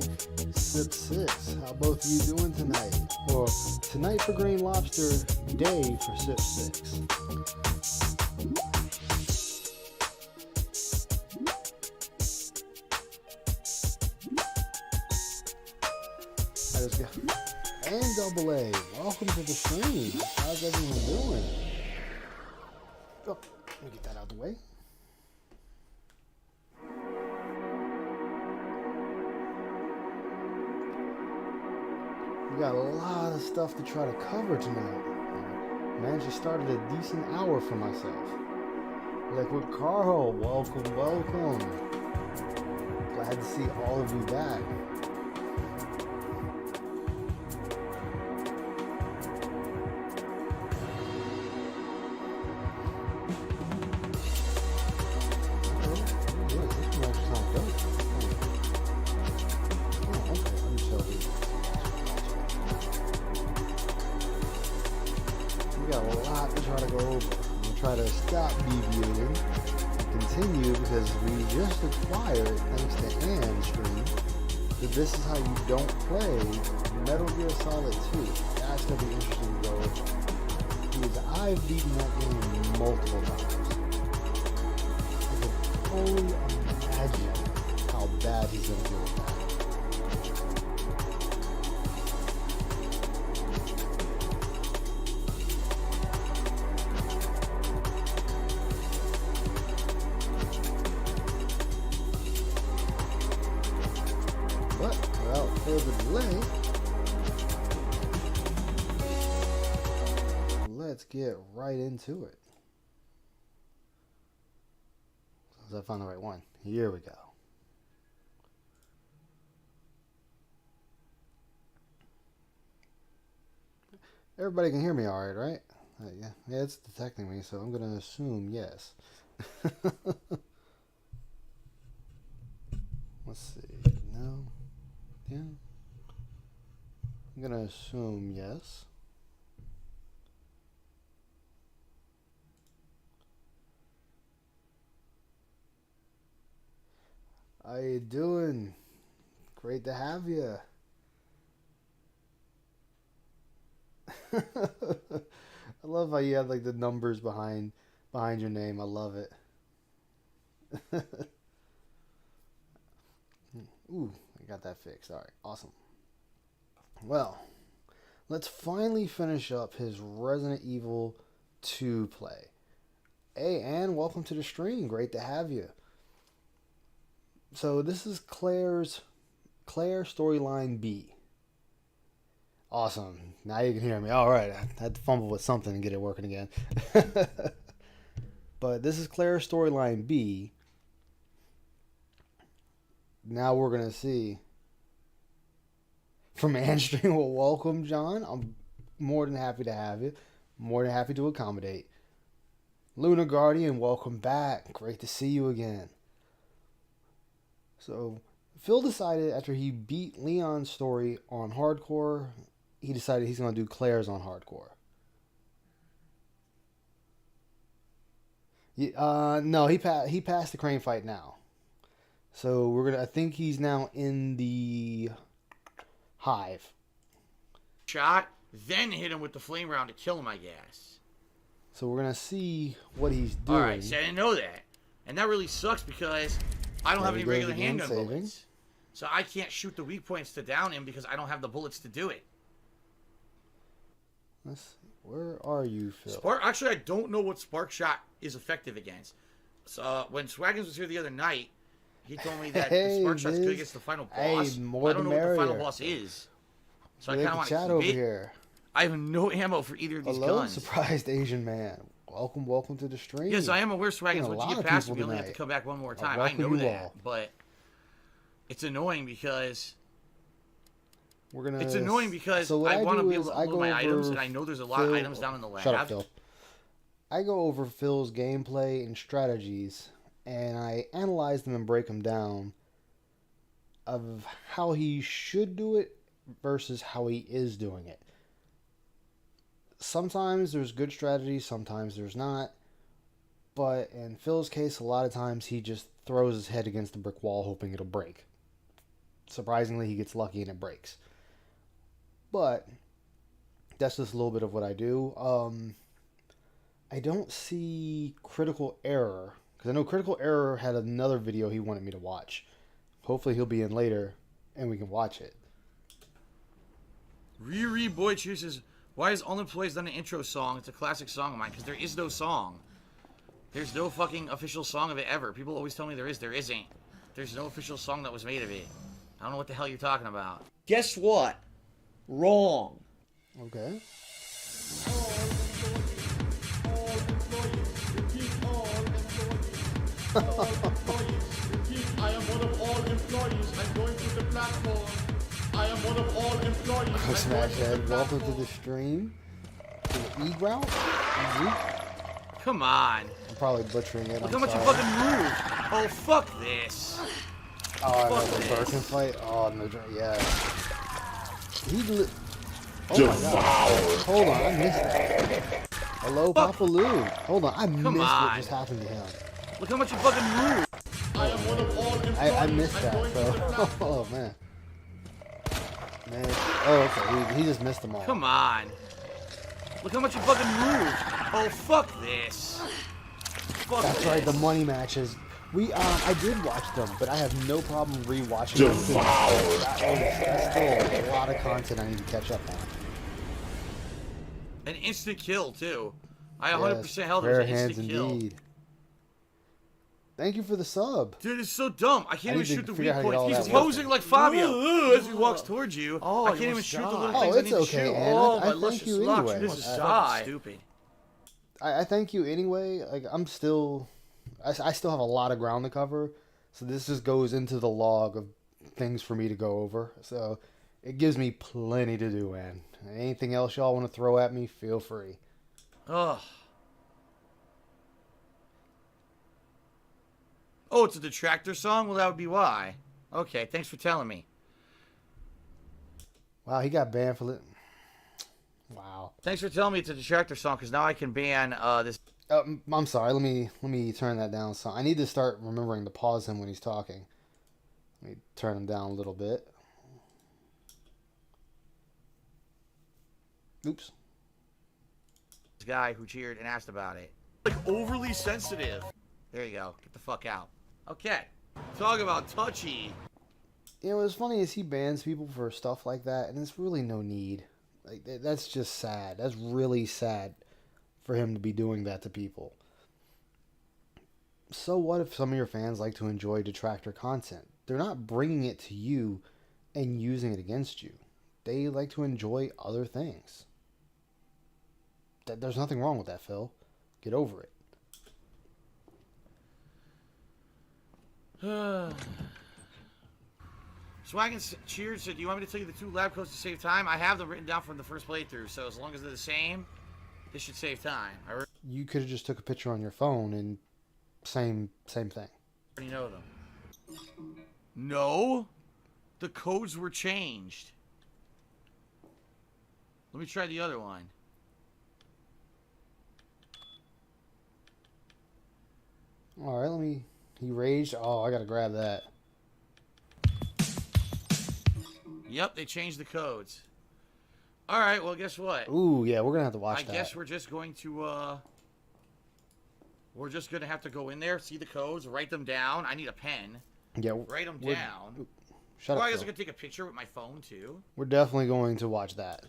Sip 6. How both of you doing tonight? Or tonight for Green Lobster, day for Sip 6. That is good. And Double A, welcome to the stream. How's everyone doing? Oh, let me get that out of the way. We got a lot of stuff to try to cover tonight. Managed to start at a decent hour for myself. Liquid Carl, welcome, welcome. Glad to see all of you back. This is how you don't play Metal Gear Solid 2. That's going to be interesting to go over. Because I've beaten that game multiple times. I can only imagine how bad he's going to do with that. Let's get right into it. As I found the right one. Here we go. Everybody can hear me all right? Yeah, it's detecting me, so I'm going to assume yes. Let's see. No. Yeah. I'm going to assume yes. How you doing? Great to have you. I love how you have like the numbers behind your name. I love it. Ooh, I got that fixed. All right, awesome. Well, let's finally finish up his Resident Evil 2 play. Hey, Ann, welcome to the stream. Great to have you. So this is Claire storyline B. Awesome. Now you can hear me. All right. I had to fumble with something and get it working again. But this is Claire storyline B. Now we're going to see from Anstream. Well, welcome, John. I'm more than happy to have you. More than happy to accommodate. Luna Guardian, welcome back. Great to see you again. So, Phil decided after he beat Leon's story on hardcore, he decided he's going to do Claire's on hardcore. No, he passed the crane fight now. So I think he's now in the hive. Shot, then hit him with the flame round to kill him, I guess. So we're gonna see what he's doing. All right, so I didn't know that, and that really sucks because I don't have any regular handgun bullets, so I can't shoot the weak points to down him because I don't have the bullets to do it. Let's see. Where are you, Phil? Actually, I don't know what Spark Shot is effective against. So when Swaggins was here the other night, he told me that the Spark Shot's good against the final boss. Hey, more I don't know merrier. what the final boss is, so I kind of want to keep over it. Here. I have no ammo for either of these Hello, guns. Surprised Asian man. Welcome to the stream. Yes, I am aware, Swaggins. Once you get past me, you only have to come back one more time. I know that, but it's annoying because I want to be able to upload my items, and I know there's a lot of items down in the lab. Shut up, Phil. I go over Phil's gameplay and strategies, and I analyze them and break them down of how he should do it versus how he is doing it. Sometimes there's good strategy, sometimes there's not. But in Phil's case, a lot of times he just throws his head against the brick wall hoping it'll break. surprisingly, he gets lucky and it breaks. But that's just a little bit of what I do. I don't see Critical Error, because I know Critical Error had another video he wanted me to watch. Hopefully he'll be in later and we can watch it. Riri Boy chooses, why is All Employees done an intro song? It's a classic song of mine, because there is no song. There's no fucking official song of it ever. People always tell me there is. There isn't. There's no official song that was made of it. I don't know what the hell you're talking about. Guess what? Wrong. Okay. I am one of all employees. I'm going to the platform. I am one of all employees. Smashhead, welcome to the stream. To the E-Grout? Come on. I'm probably butchering it. Look how much you fucking moved. Oh, fuck this. Oh, I know Fuck the this. Birkin fight. Oh, no, yeah. Oh my god. Hold on, I missed that. Hello, Fuck. Papa Lou. Hold on, I missed what on. just happened to him. Look how much you fucking moved. I am one of all employees. I missed I'm that, going to the so. platform. Oh, man. Man. Oh, okay. He just missed them all. Come on. Look how much you fucking moved. Oh, fuck this. Fuck That's this. right, the money matches. I did watch them, but I have no problem rewatching them. That's still a lot of content I need to catch up on. An instant kill, too. I 100% Yes, held it was fair an hands instant kill. indeed. Thank you for the sub. Dude, it's so dumb. I can't I even need to shoot the figure weak out how to get all points. He's that working. posing like Fabio as he walks towards you. Oh, I you can't even almost shoot the died. little Oh, things I it's need to okay, shoot. Anna. Oh, I my thank luscious you locks. anyway. This is I- fucking stupid. I thank you anyway. Like I still have a lot of ground to cover, so this just goes into the log of things for me to go over. So it gives me plenty to do, man. Anything else y'all want to throw at me, feel free. Ugh. Oh, it's a detractor song? Well, that would be why. Okay, thanks for telling me. Wow, he got banned for it. Wow. Thanks for telling me it's a detractor song, because now I can ban this. I'm sorry. Let me turn that down. So I need to start remembering to pause him when he's talking. Let me turn him down a little bit. Oops. Guy who cheered and asked about it. Like, overly sensitive. There you go. Get the fuck out. Okay. Talk about touchy. You know, what's funny is he bans people for stuff like that, and there's really no need. Like, that's just sad. That's really sad for him to be doing that to people. So what if some of your fans like to enjoy detractor content? They're not bringing it to you and using it against you. They like to enjoy other things. There's nothing wrong with that, Phil. Get over it. Swaggin Cheers said, do you want me to tell you the 2 lab codes to save time? I have them written down from the first playthrough, so as long as they're the same, this should save time. I You could have just took a picture on your phone and same thing. already know them. No, the codes were changed. Let me try the other one. All right, he raged. Oh, I gotta grab that. Yep, they changed the codes. All right, well, guess what? Ooh, yeah, we're gonna have to watch that. I guess we're just going to have to go in there, see the codes, write them down. I need a pen. Yeah, Write them down. Shut Well, up. I guess I Phil. could take a picture with my phone too. We're definitely going to watch that.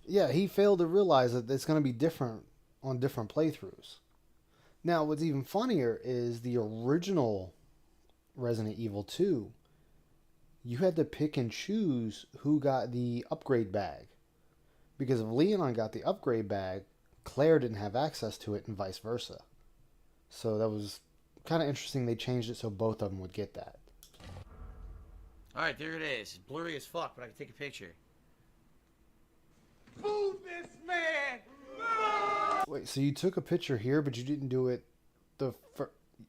Yeah, he failed to realize that it's going to be different on different playthroughs. Now, what's even funnier is the original Resident Evil 2. You had to pick and choose who got the upgrade bag. Because if Leon got the upgrade bag, Claire didn't have access to it and vice versa. So that was kind of interesting. They changed it so both of them would get that. Alright, there it is. It's blurry as fuck, but I can take a picture. Move this man! Wait, so you took a picture here, but you didn't do it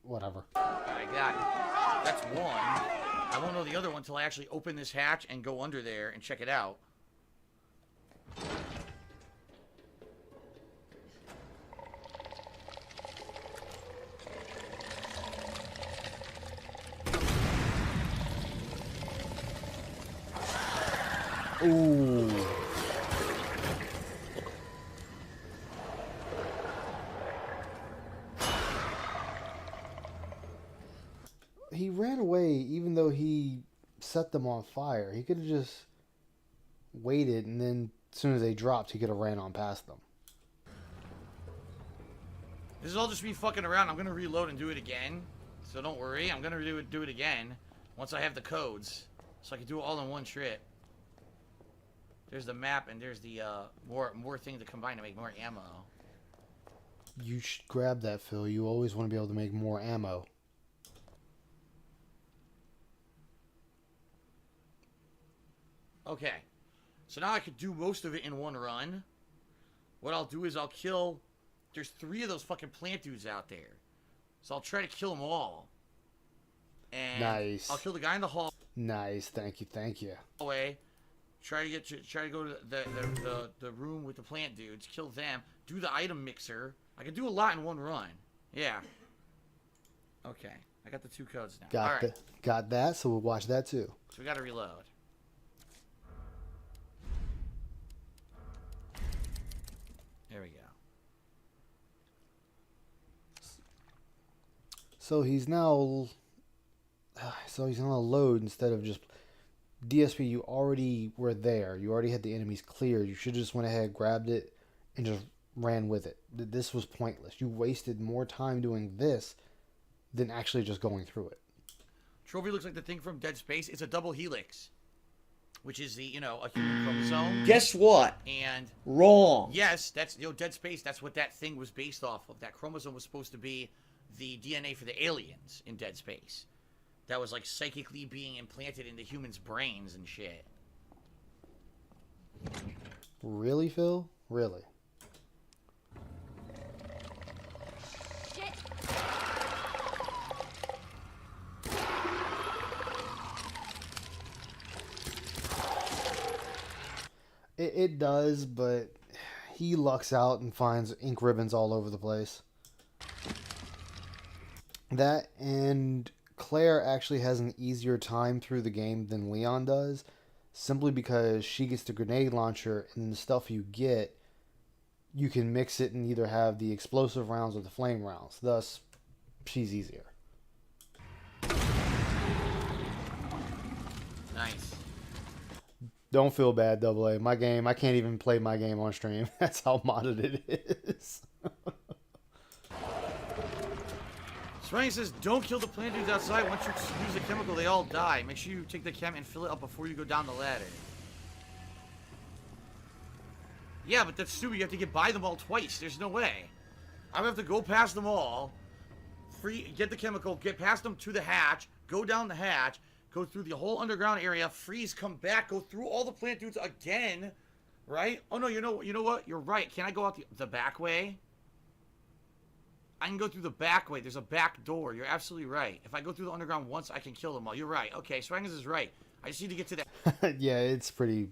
whatever. I got it. That's one. I won't know the other one until I actually open this hatch and go under there and check it out. Ooh. He ran away even though he set them on fire. He could have just waited, and then as soon as they dropped, he could have ran on past them. This is all just me fucking around. I'm gonna reload and do it again. So don't worry. I'm gonna do it again once I have the codes. So I can do it all in one trip. There's the map, and there's the more thing to combine to make more ammo. You should grab that, Phil. You always want to be able to make more ammo. Okay. So now I could do most of it in one run. What I'll do is I'll kill... There's 3 of those fucking plant dudes out there. So I'll try to kill them all. And nice. I'll kill the guy in the hall. Nice. Thank you. Thank you. Hallway. Try to go to the room with the plant dudes. Kill them. Do the item mixer. I can do a lot in one run. Yeah. Okay. I got the 2 codes now. Got that. So we'll watch that too. So we got to reload. There we go. So he's now load instead of just DSP. You already were there. You already had the enemies cleared. You should have just went ahead, grabbed it, and just ran with it. This was pointless. You wasted more time doing this than actually just going through it. Trophy looks like the thing from Dead Space. It's a double helix, which is the, a human chromosome. Guess what? And Wrong. yes, that's, Dead Space, that's what that thing was based off of. That chromosome was supposed to be the DNA for the aliens in Dead Space. That was like psychically being implanted into humans' brains and shit. Really, Phil? Really? Shit. It does, but he lucks out and finds ink ribbons all over the place. That, and Claire actually has an easier time through the game than Leon does, simply because she gets the grenade launcher, and the stuff you get, you can mix it and either have the explosive rounds or the flame rounds. Thus, she's easier. Nice. Don't feel bad, AA. My game, I can't even play my game on stream. That's how modded it is. Swanky says, don't kill the plant dudes outside. Once you use a chemical, they all die. Make sure you take the chem and fill it up before you go down the ladder. Yeah, but that's stupid. You have to get by them all twice. There's no way. I would have to go past them all, get the chemical, get past them to the hatch, go down the hatch, go through the whole underground area, freeze, come back, go through all the plant dudes again, right? Oh, no, you know what? You're right. Can I go out the back way? I can go through the back way. There's a back door. You're absolutely right. If I go through the underground once, I can kill them all. You're right. Okay, Swangus is right. I just need to get to that Yeah, it's pretty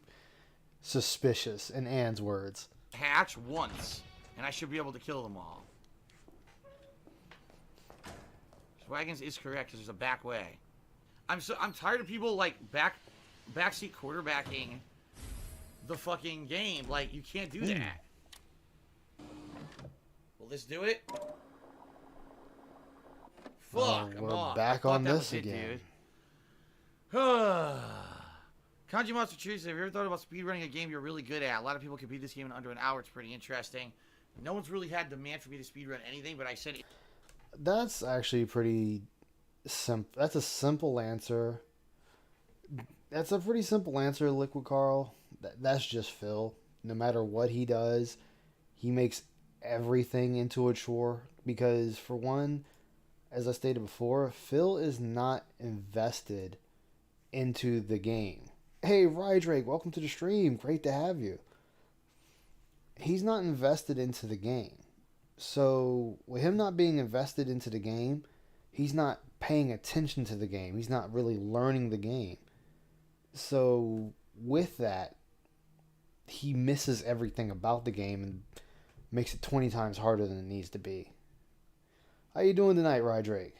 suspicious, in Anne's words. hatch once, and I should be able to kill them all. Swaggins is correct, because there's a back way. I'm tired of people, like, backseat quarterbacking the fucking game. Like, you can't do that. Will this do it? Fuck, I'm we're off. back on this It, again. dude. Kanji Monster Cheese, have you ever thought about speedrunning a game you're really good at? A lot of people can beat this game in under an hour. It's pretty interesting. No one's really had demand for me to speedrun anything, but I said it. That's actually pretty simple. That's a simple answer. That's a pretty simple answer, Liquid Carl. That's just Phil. No matter what he does, he makes everything into a chore. Because, for one, as I stated before, Phil is not invested into the game. Hey, Rydrake, welcome to the stream. Great to have you. He's not invested into the game. So, with him not being invested into the game, he's not paying attention to the game. He's not really learning the game. So with that, he misses everything about the game and makes it 20 times harder than it needs to be. How you doing tonight, Rydrake?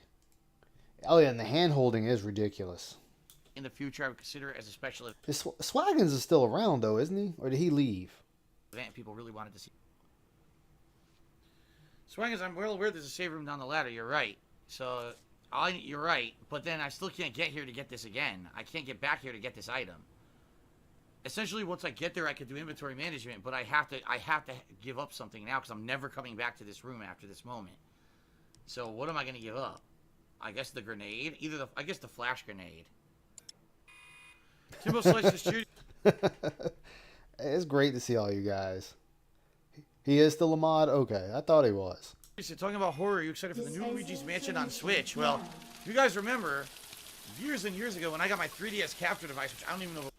Oh yeah, and the hand holding is ridiculous. In the future, I would consider it as a special Swaggins is still around though, isn't he? Or did he leave? event people really wanted to see. Swaggins, I'm well aware there's a save room down the ladder. You're right. So, you're right. But then I still can't get here to get this again. I can't get back here to get this item. Essentially, once I get there, I could do inventory management, but I have to give up something now because I'm never coming back to this room after this moment. So what am I going to give up? I guess the grenade. I guess the flash grenade. Timbo Slice is shooting. It's great to see all you guys. He is still a mod? Okay, I thought he was. So talking about horror, are you excited for the new Luigi's Mansion on Switch? Well, if you guys remember, years and years ago when I got my 3DS capture device, which I don't even know.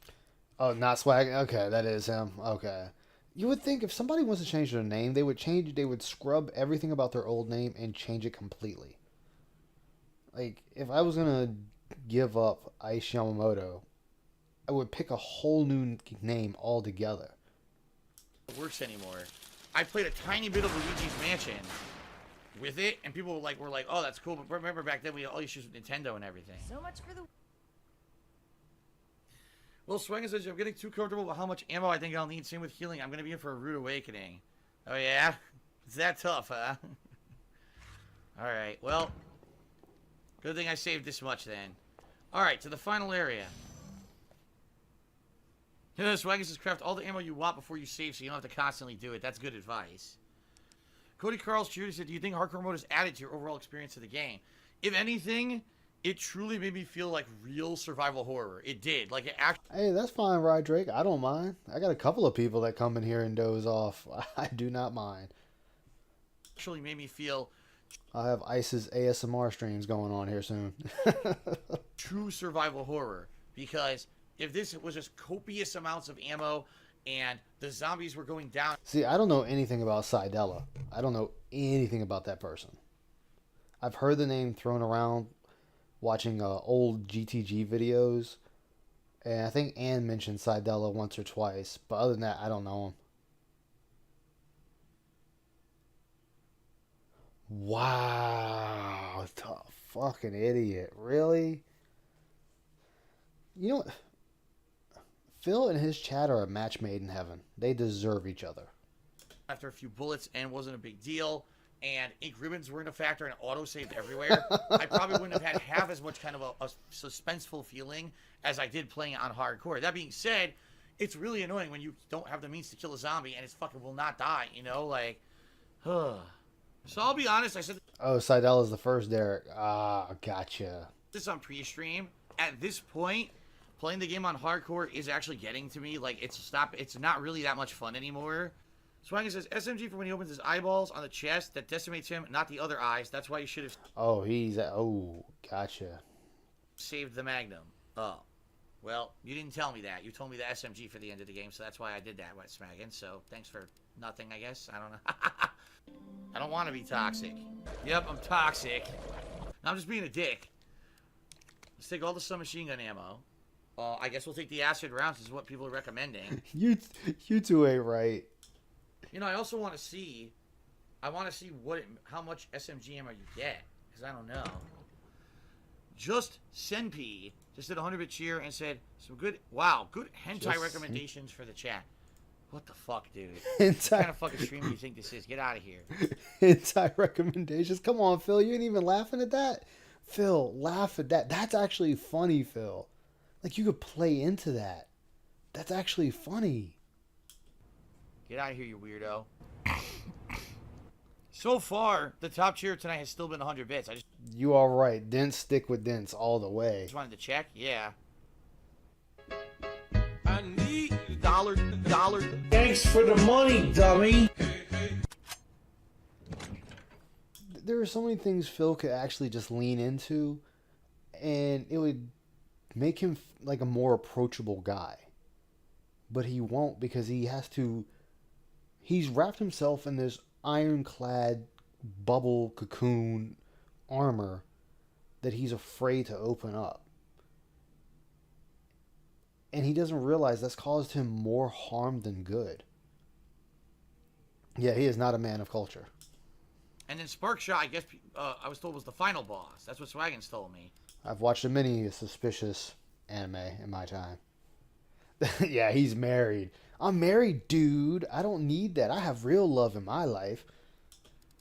Oh, not Swag. Okay, that is him. Okay. You would think if somebody wants to change their name, they would scrub everything about their old name and change it completely. Like, if I was gonna give up Ice Yamamoto, I would pick a whole new name altogether. It works anymore. I played a tiny bit of Luigi's Mansion with it, and people were like, "Oh, that's cool." But remember back then we had all issues with Nintendo and everything. So much for the. Well, Swanger says, I'm getting too comfortable with how much ammo I think I'll need. Same with healing. I'm going to be in for a rude awakening. Oh, yeah? It's that tough, huh? Alright, well. Good thing I saved this much, then. Alright, to the final area. Swagger says, craft all the ammo you want before you save so you don't have to constantly do it. That's good advice. Cody Carl's Judy said, do you think hardcore mode is added to your overall experience of the game? If anything, it truly made me feel like real survival horror. It did. Like, it actually... Hey, that's fine, Rydrake. I don't mind. I got a couple of people that come in here and doze off. I do not mind. Actually made me feel... I'll have Ice's ASMR streams going on here soon. True survival horror. Because if this was just copious amounts of ammo and the zombies were going down... See, I don't know anything about Sidella. I don't know anything about that person. I've heard the name thrown around watching old GTG videos, and I think Ann mentioned Sidella once or twice, but other than that, I don't know him. Wow, the fucking idiot. Really? You know what? Phil and his chat are a match made in heaven. They deserve each other. After a few bullets, and wasn't a big deal, and ink ribbons weren't a factor, and auto-saved everywhere, I probably wouldn't have had half as much kind of a suspenseful feeling as I did playing it on hardcore. That being said, it's really annoying when you don't have the means to kill a zombie, and it fucking will not die, you know? Like, So I'll be honest, I said... Oh, Sidella's the first, Derek. Ah, gotcha. This on pre-stream. At this point, playing the game on hardcore is actually getting to me. Like, it's not really that much fun anymore. Swagger says, SMG for when he opens his eyeballs on the chest, that decimates him, not the other eyes. That's why you should have... Oh, gotcha. Saved the Magnum. Oh. Well, you didn't tell me that. You told me the SMG for the end of the game, so that's why I did that, Wet Smaggin. So, thanks for nothing, I guess. I don't know. I don't want to be toxic. Yep, I'm toxic. No, I'm just being a dick. Let's take all the submachine gun ammo. I guess we'll take the acid rounds, is what people are recommending. You two ain't right. You know, I also want to see... I want to see how much SMG ammo you get. Because I don't know. Just Senpi just did a 100-bit cheer and said, some good... Wow, good hentai recommendations for the chat. What the fuck, dude? What kind of fucking stream do you think this is? Get out of here. Hentai recommendations? Come on, Phil. You ain't even laughing at that? Phil, laugh at that. That's actually funny, Phil. Like, you could play into that. That's actually funny. Get out of here, you weirdo. So far, the top tier tonight has still been 100 bits. You all right. Dents stick with dents all the way. Just wanted to check. Yeah. I need dollar. Thanks for the money, dummy. There are so many things Phil could actually just lean into, and it would make him like a more approachable guy. But he won't, because he's wrapped himself in this ironclad bubble cocoon armor that he's afraid to open up. And he doesn't realize that's caused him more harm than good. Yeah, he is not a man of culture. And then Sparkshot, I guess I was told was the final boss. That's what Swaggins told me. I've watched many suspicious anime in my time. Yeah, he's married. I'm married, dude. I don't need that. I have real love in my life.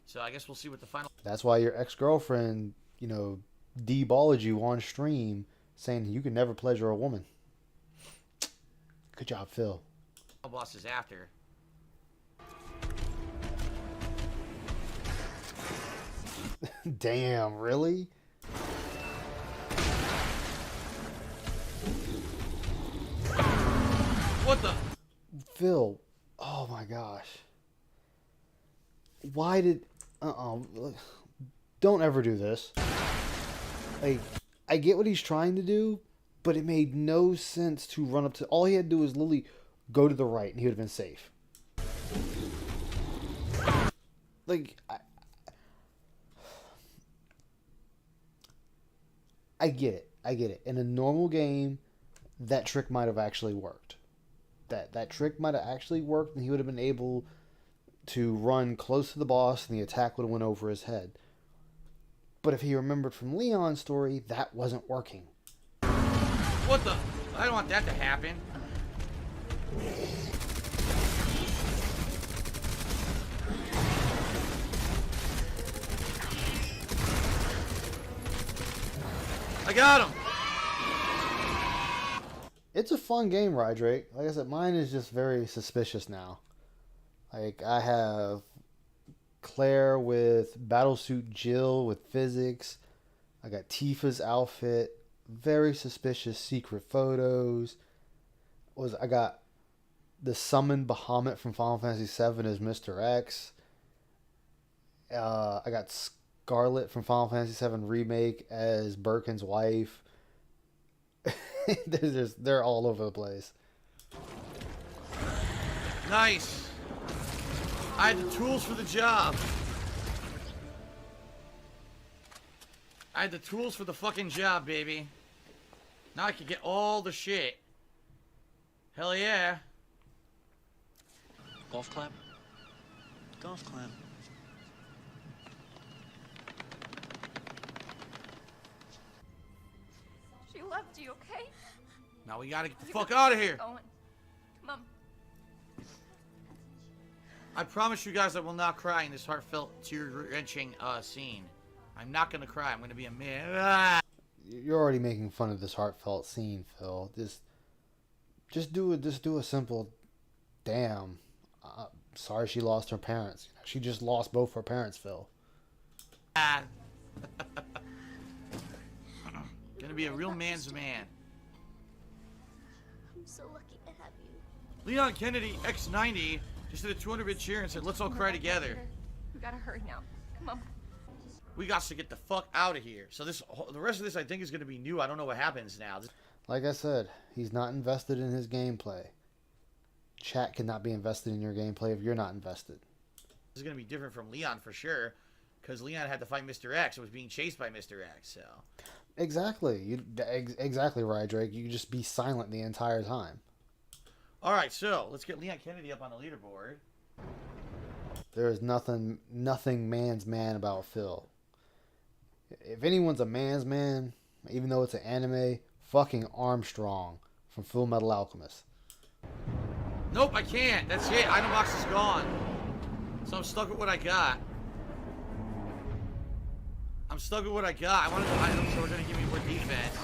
So I guess we'll see what the final... That's why your ex-girlfriend, deballed you on stream saying you can never pleasure a woman. Good job, Phil. boss is after. Damn, really? What the? Phil, oh my gosh. Why did... Don't ever do this. Like, I get what he's trying to do, but it made no sense to run up to... All he had to do was literally go to the right, and he would have been safe. Like, I get it. I get it. In a normal game, that trick might have actually worked. That trick might have actually worked, and he would have been able to run close to the boss, and the attack would have went over his head. But if he remembered from Leon's story, that wasn't working. What the? I don't want that to happen. I got him! It's a fun game, Rydrake. Like I said, mine is just very suspicious now. Like, I have Claire with Battlesuit Jill with physics. I got Tifa's outfit. Very suspicious secret photos. I got the summoned Bahamut from Final Fantasy VII as Mr. X. I got Scarlet from Final Fantasy VII Remake as Birkin's wife. They're all over the place. Nice. I had the tools for the job. I had the tools for the fucking job, baby. Now I can get all the shit. Hell yeah. Golf clap? Golf clap. She loved you, okay? Now we gotta get the fuck out of here. Going. Come on. I promise you guys I will not cry in this heartfelt, tear-wrenching scene. I'm not gonna cry. I'm gonna be a man. Ah! You're already making fun of this heartfelt scene, Phil. Just do a simple, damn. Sorry she lost her parents. She just lost both her parents, Phil. Gonna be a real man's man. I'm so lucky to have you. Leon Kennedy, X90, just did a 200-bit cheer and said, let's all cry together. We gotta hurry now. Come on. We got to get the fuck out of here. So the rest of this I think is gonna be new. I don't know what happens now. Like I said, he's not invested in his gameplay. Chat cannot be invested in your gameplay if you're not invested. This is gonna be different from Leon for sure, because Leon had to fight Mr. X and was being chased by Mr. X. So Exactly. Exactly right, Drake. You just be silent the entire time. all right, so let's get Leon Kennedy up on the leaderboard. There is nothing man's man about Phil. If anyone's a man's man, even though it's an anime, fucking Armstrong from Full Metal Alchemist. Nope, I can't. That's it. Item box is gone. So I'm stuck with what I got. I'm stuck with what I got. I wanted the items that were going to give me more defense.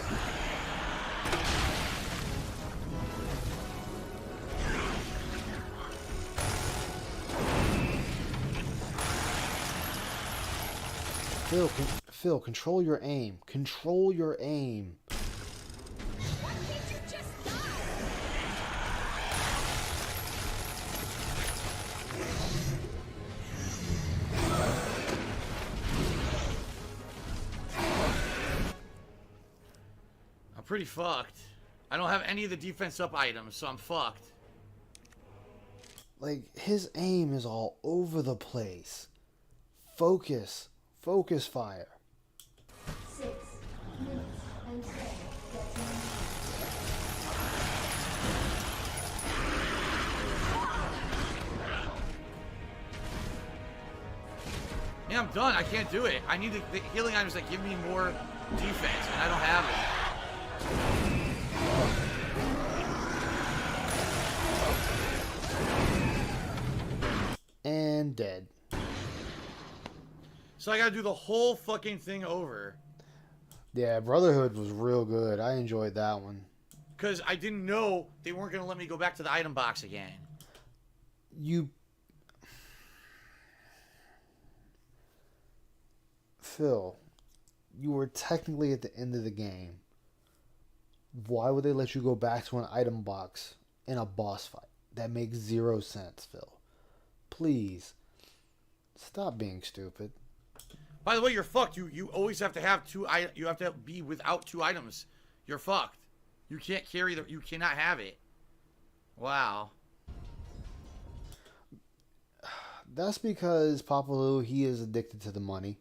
Phil, control your aim. Control your aim. Why can't you just die? I'm pretty fucked. I don't have any of the defense up items, so I'm fucked. Like, his aim is all over the place. Focus. Focus fire. 6, Yeah, I'm done. I can't do it. I need the healing items that give me more defense, and I don't have it. And dead. So I gotta do the whole fucking thing over. Yeah, Brotherhood was real good. I enjoyed that one. Because I didn't know they weren't gonna let me go back to the item box again. Phil, you were technically at the end of the game. Why would they let you go back to an item box in a boss fight? That makes zero sense, Phil. Please, stop being stupid. By the way, you're fucked. You always have to have you have to be without 2 items. You're fucked. You can't carry you cannot have it. Wow. That's because Papalu, he is addicted to the money.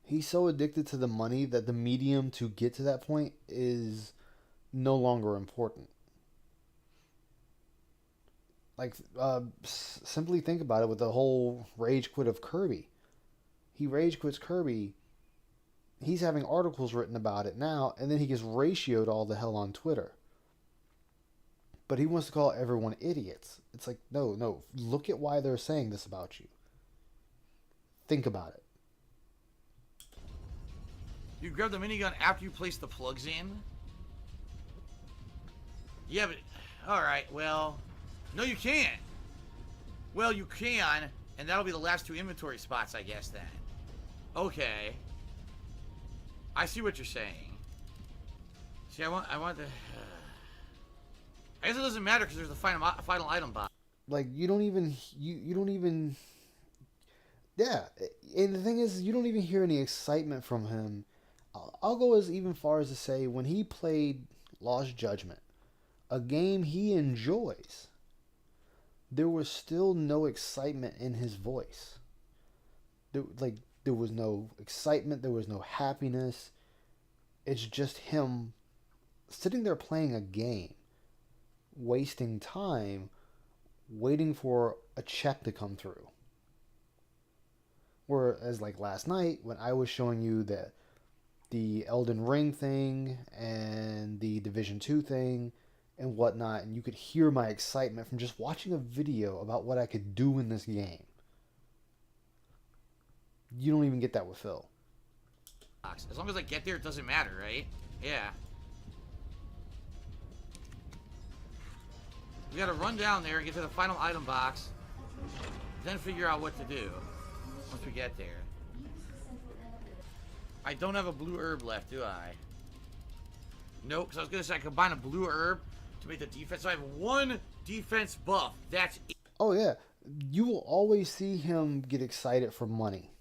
He's so addicted to the money that the medium to get to that point is no longer important. Like, simply think about it with the whole rage quit of Kirby. He rage quits Kirby. He's having articles written about it now, and then he gets ratioed all the hell on Twitter. But he wants to call everyone idiots. It's like, no, look at why they're saying this about you. Think about it. You grab the minigun after you place the plugs in? Yeah, but... Alright, well... No, you can't! Well, you can, and that'll be the last 2 inventory spots, I guess, then. Okay. I see what you're saying. See, I want the... I guess it doesn't matter because there's the final item box. Like, you don't even... Yeah, and the thing is, you don't even hear any excitement from him. I'll go as even far as to say, when he played Lost Judgment, a game he enjoys, there was still no excitement in his voice. There was no excitement, there was no happiness. It's just him sitting there playing a game, wasting time, waiting for a check to come through. Whereas, like last night, when I was showing you that the Elden Ring thing and the Division 2 thing and whatnot, and you could hear my excitement from just watching a video about what I could do in this game. You don't even get that with Phil. As long as I get there, it doesn't matter, right? Yeah. We gotta run down there and get to the final item box, then figure out what to do once we get there. I don't have a blue herb left, do I? Nope, because I was going to say I combine a blue herb to make the defense. So I have 1 defense buff. That's it. Oh, yeah. You will always see him get excited for money.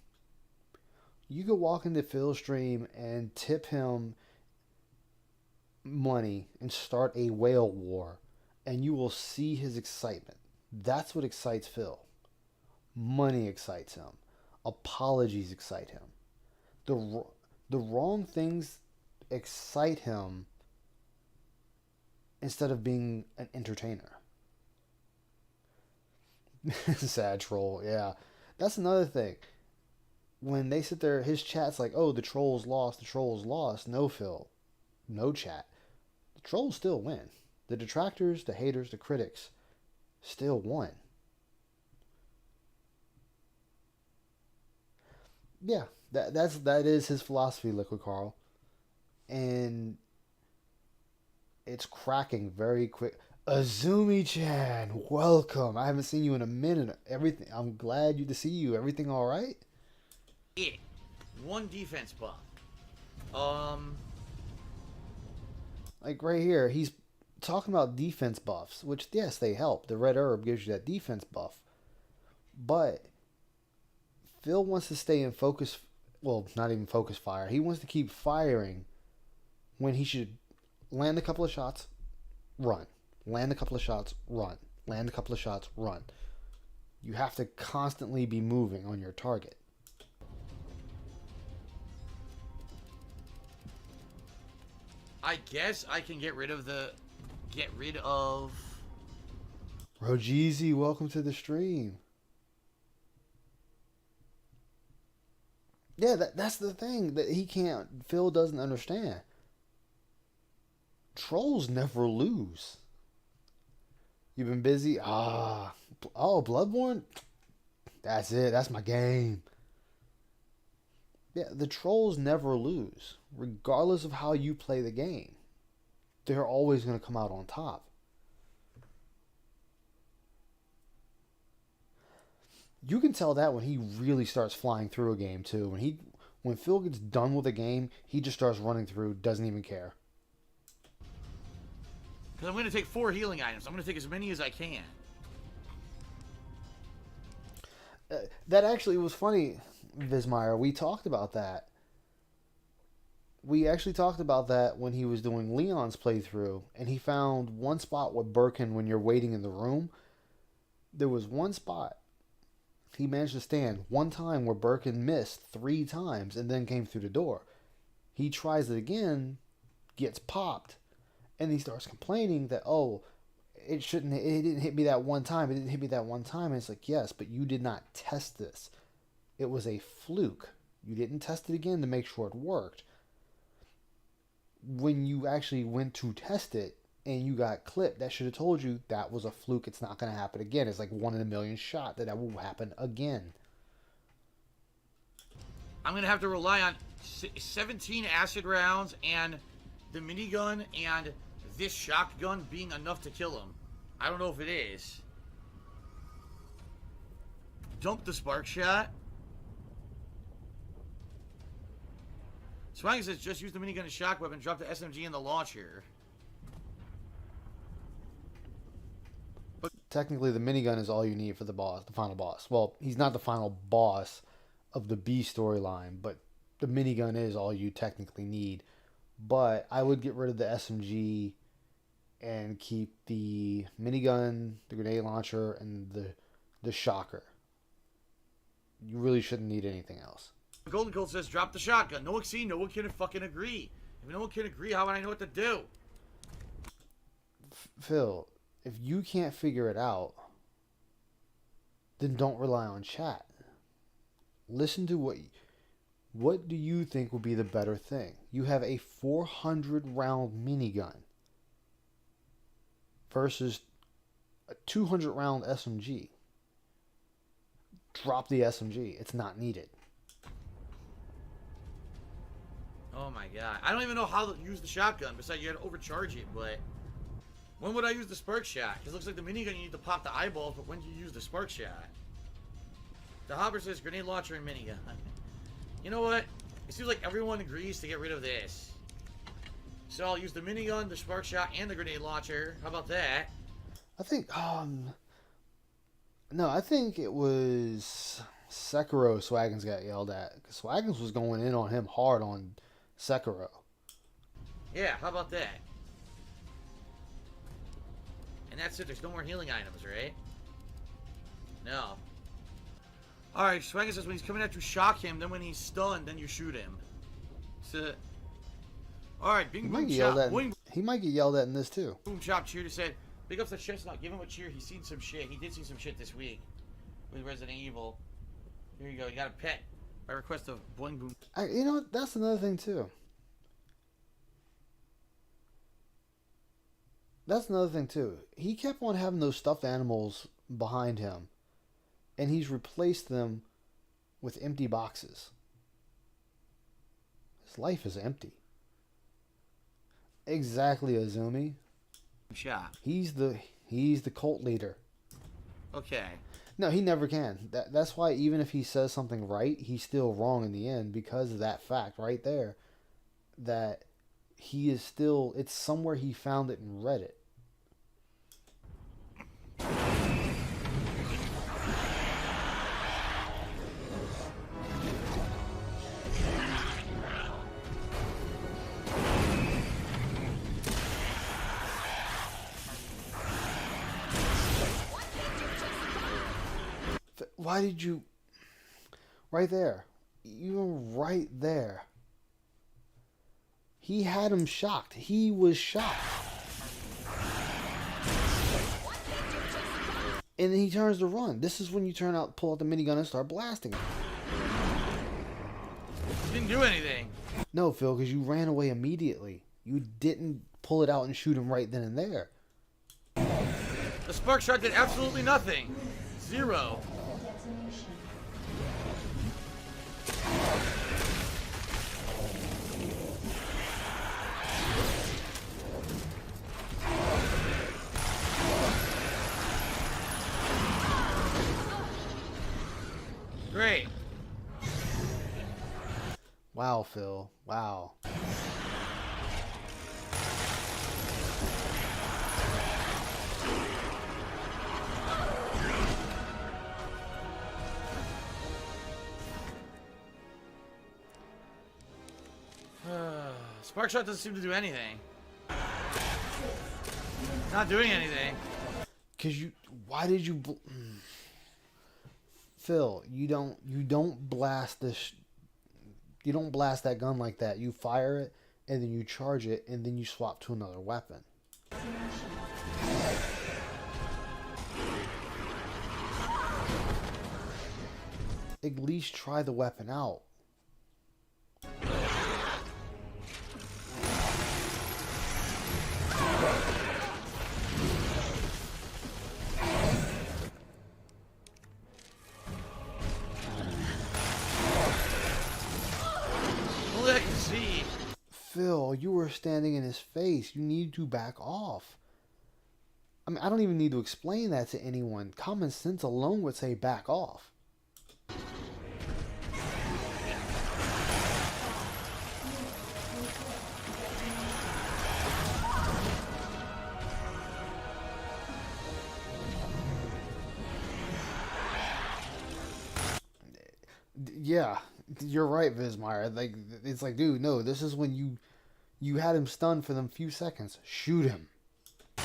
You could walk into Phil's stream and tip him money and start a whale war, and you will see his excitement. That's what excites Phil. Money excites him. Apologies excite him. The wrong things excite him instead of being an entertainer. Sad troll, yeah. That's another thing. When they sit there, his chat's like, oh, the troll's lost, the troll's lost. No, Phil. No chat. The trolls still win. The detractors, the haters, the critics still won. Yeah, that is his philosophy, Liquid Carl. And it's cracking very quick. Azumi-chan, welcome. I haven't seen you in a minute. Everything. I'm glad to see you. Everything all right? Yeah. 1 defense buff. Like right here, he's talking about defense buffs, which yes, they help. The red herb gives you that defense buff. But Phil wants to stay in focus, well, not even focus fire. He wants to keep firing when he should land a couple of shots, run. Land a couple of shots, run. Land a couple of shots, run. You have to constantly be moving on your target. I guess I can get rid of Rogeezy, welcome to the stream. Yeah, that's the thing that he can't. Phil doesn't understand. Trolls never lose. You've been busy? Oh, Bloodborne? That's it. That's my game. Yeah, the trolls never lose. Regardless of how you play the game, they're always going to come out on top. You can tell that when he really starts flying through a game, too. When Phil gets done with a game, he just starts running through, doesn't even care. Because I'm going to take 4 healing items. I'm going to take as many as I can. That actually was funny, Vismeyer. We talked about that. We actually talked about that when he was doing Leon's playthrough, and he found one spot with Birkin when you're waiting in the room. There was one spot he managed to stand one time where Birkin missed 3 times and then came through the door. He tries it again, gets popped, and he starts complaining that, it didn't hit me that one time. It didn't hit me that one time. And it's like, yes, but you did not test this. It was a fluke. You didn't test it again to make sure it worked. When you actually went to test it and you got clipped, that should have told you that was a fluke. It's not going to happen again. It's like 1 in a million shot that will happen again. I'm going to have to rely on 17 acid rounds and the minigun and this shotgun being enough to kill him. I don't know if it is. Dump the spark shot. Swaggy says just use the minigun and shock weapon, drop the SMG in the launcher. But technically, the minigun is all you need for the boss, the final boss. Well, he's not the final boss of the B storyline, but the minigun is all you technically need. But I would get rid of the SMG and keep the minigun, the grenade launcher, and the shocker. You really shouldn't need anything else. Golden Cold says drop the shotgun. No one no one can fucking agree. If no one can agree, how would I know what to do? Phil, if you can't figure it out, then don't rely on chat. Listen to what do you think would be the better thing? You have a 400 round minigun versus a 200 round SMG. Drop the SMG. It's not needed. Oh my god. I don't even know how to use the shotgun, besides you had to overcharge it, but... When would I use the spark shot? Because it looks like the minigun you need to pop the eyeballs, but when do you use the spark shot? The Hopper says grenade launcher and minigun. You know what? It seems like everyone agrees to get rid of this. So I'll use the minigun, the spark shot, and the grenade launcher. How about that? I think, no, I think it was Sekiro Swaggins got yelled at. Because Swaggins was going in on him hard on Sekiro. Yeah, how about that? And that's it. There's no more healing items, right? No. Alright, Swagger says when he's coming at you, shock him. Then when he's stunned, then you shoot him. So, alright, Bing Boom Chop. He might get yelled at in this too. Boom Chop Cheer said, big ups to Chestnut. Give him a cheer. He's seen some shit. He did see some shit this week with Resident Evil. Here you go. You got a pet by request of Boing Boom. You know what? That's another thing too. That's another thing too. He kept on having those stuffed animals behind him, and he's replaced them with empty boxes. His life is empty. Exactly, Azumi. Shot. He's the cult leader. Okay. No, he never can. That's why even if he says something right, he's still wrong in the end because of that fact right there. That he is still, it's somewhere he found it and read it. Why did you... Right there. You were right there. He had him shocked. He was shocked. And then he turns to run. This is when you pull out the minigun and start blasting him. Didn't do anything. No, Phil, because you ran away immediately. You didn't pull it out and shoot him right then and there. The spark shot did absolutely nothing. Zero. Great. Wow, Phil. Wow. Spark shot doesn't seem to do anything. Not doing anything. Cause you, why did you, Phil? You don't blast this. You don't blast that gun like that. You fire it and then you charge it and then you swap to another weapon. At least try the weapon out. Only I can see. Phil, you were standing in his face. You need to back off. I mean, I don't even need to explain that to anyone. Common sense alone would say back off. Yeah, you're right, Vismire. Like, it's like, dude, no, this is when you had him stunned for them few seconds. Shoot him. I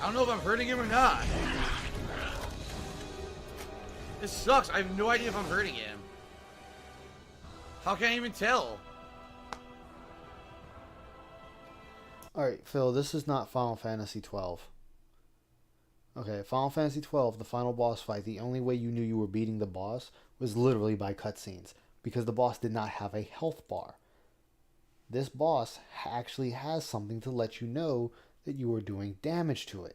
don't know if I'm hurting him or not. This sucks. I have no idea if I'm hurting him. How can I even tell? Alright, Phil, this is not Final Fantasy 12. Okay, Final Fantasy 12, the final boss fight, the only way you knew you were beating the boss was literally by cutscenes, because the boss did not have a health bar. This boss actually has something to let you know that you are doing damage to it.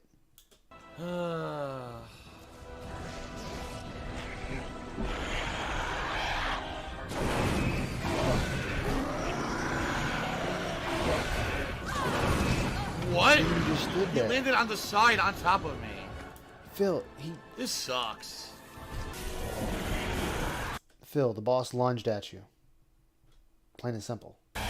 What? You just did He that. landed on the side on top of me. Phil, This sucks. Phil, the boss lunged at you. Plain and simple. I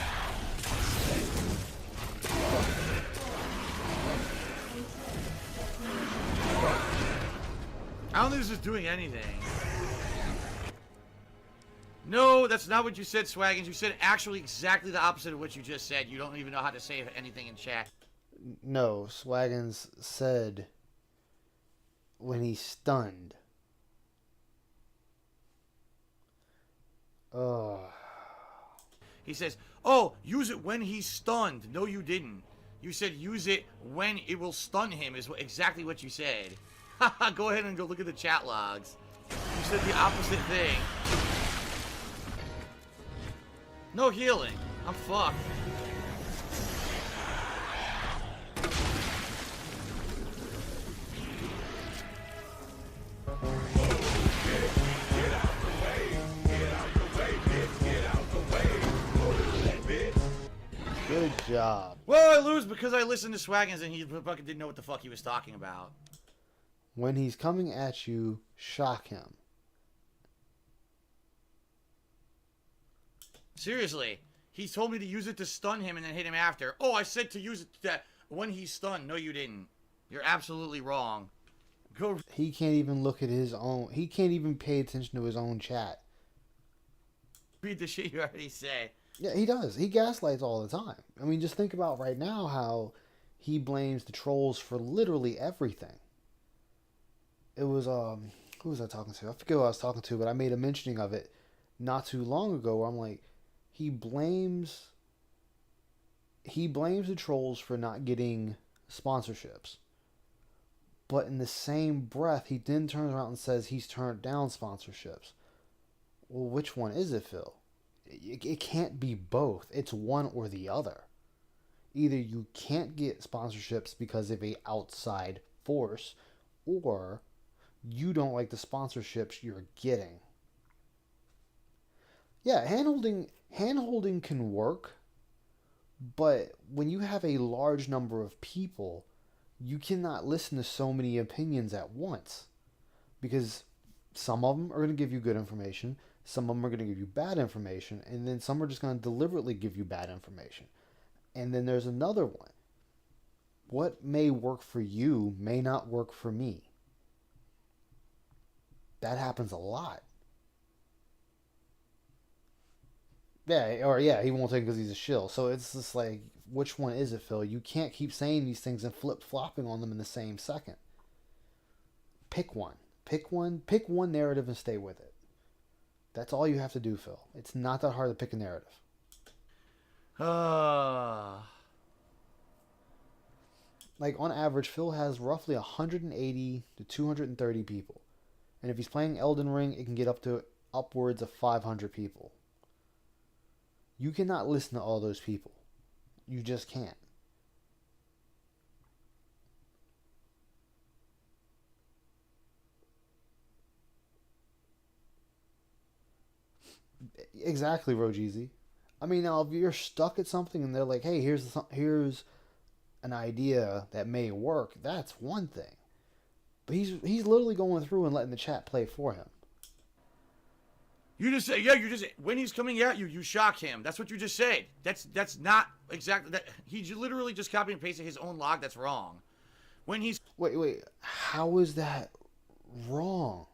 don't think this is doing anything. No, that's not what you said, Swaggins. You said actually exactly the opposite of what you just said. You don't even know how to say anything in chat. No, Swaggins said when he's stunned. Oh. He says, oh, use it when he's stunned. No, you didn't. You said use it when it will stun him is exactly what you said. Haha, go ahead and go look at the chat logs. You said the opposite thing. No healing. I'm fucked. Good job. Well, I lose because I listened to Swaggins and he fucking didn't know what the fuck he was talking about. When he's coming at you, shock him. Seriously. He told me to use it to stun him and then hit him after. Oh, I said to use it when he's stunned. No, you didn't. You're absolutely wrong. Go. He can't even look at his own. He can't even pay attention to his own chat. Read the shit you already said. Yeah, he does. He gaslights all the time. I mean, just think about right now how he blames the trolls for literally everything. It was, who was I talking to? I forget who I was talking to, but I made a mentioning of it not too long ago where I'm like, he blames the trolls for not getting sponsorships. But in the same breath, he then turns around and says he's turned down sponsorships. Well, which one is it, Phil? It can't be both. It's one or the other. Either you can't get sponsorships because of a outside force, or you don't like the sponsorships you're getting. Yeah, handholding can work, but when you have a large number of people, you cannot listen to so many opinions at once, because some of them are going to give you good information, some of them are going to give you bad information, and then some are just going to deliberately give you bad information. And then there's another one. What may work for you may not work for me. That happens a lot. Yeah, he won't take it because he's a shill. So it's just like, which one is it, Phil? You can't keep saying these things and flip-flopping on them in the same second. Pick one. Pick one narrative and stay with it. That's all you have to do, Phil. It's not that hard to pick a narrative. Like, on average, Phil has roughly 180 to 230 people. And if he's playing Elden Ring, it can get up to upwards of 500 people. You cannot listen to all those people. You just can't. Exactly, Rogeezy. I mean, now if you're stuck at something and they're like, hey, here's an idea that may work, that's one thing. But he's literally going through and letting the chat play for him. You just say, when he's coming at you, you shock him. That's what you just said. That's not exactly that. He literally just copied and pasted his own log. That's wrong. When he's Wait, how is that wrong?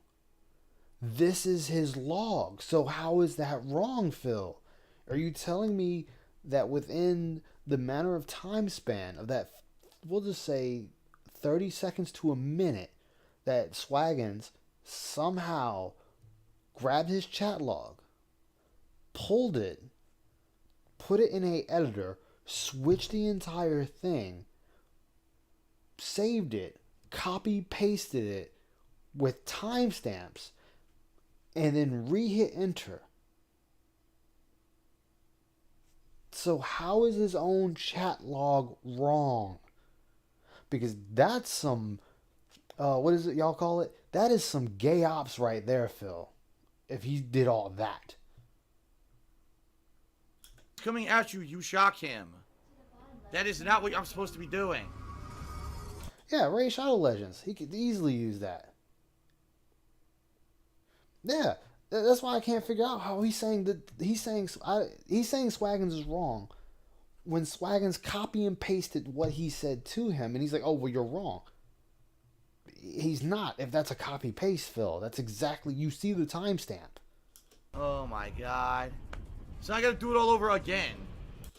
This is his log. So how is that wrong, Phil? Are you telling me that within the matter of time span of that, we'll just say 30 seconds to a minute, that Swaggins somehow grabbed his chat log, pulled it, put it in a editor, switched the entire thing, saved it, copy pasted it with timestamps, and then re-hit enter? So how is his own chat log wrong? Because that's some, what is it y'all call it? That is some gay ops right there, Phil. If he did all that. coming at you, you shock him. That is not what I'm supposed to be doing. Yeah, Ray Shadow Legends. He could easily use that. Yeah, that's why I can't figure out how he's saying Swaggins is wrong when Swaggins copy and pasted what he said to him, and he's like, "Oh, well, you're wrong." He's not. If that's a copy paste, Phil, that's exactly. You see the timestamp. Oh my god! So I gotta do it all over again.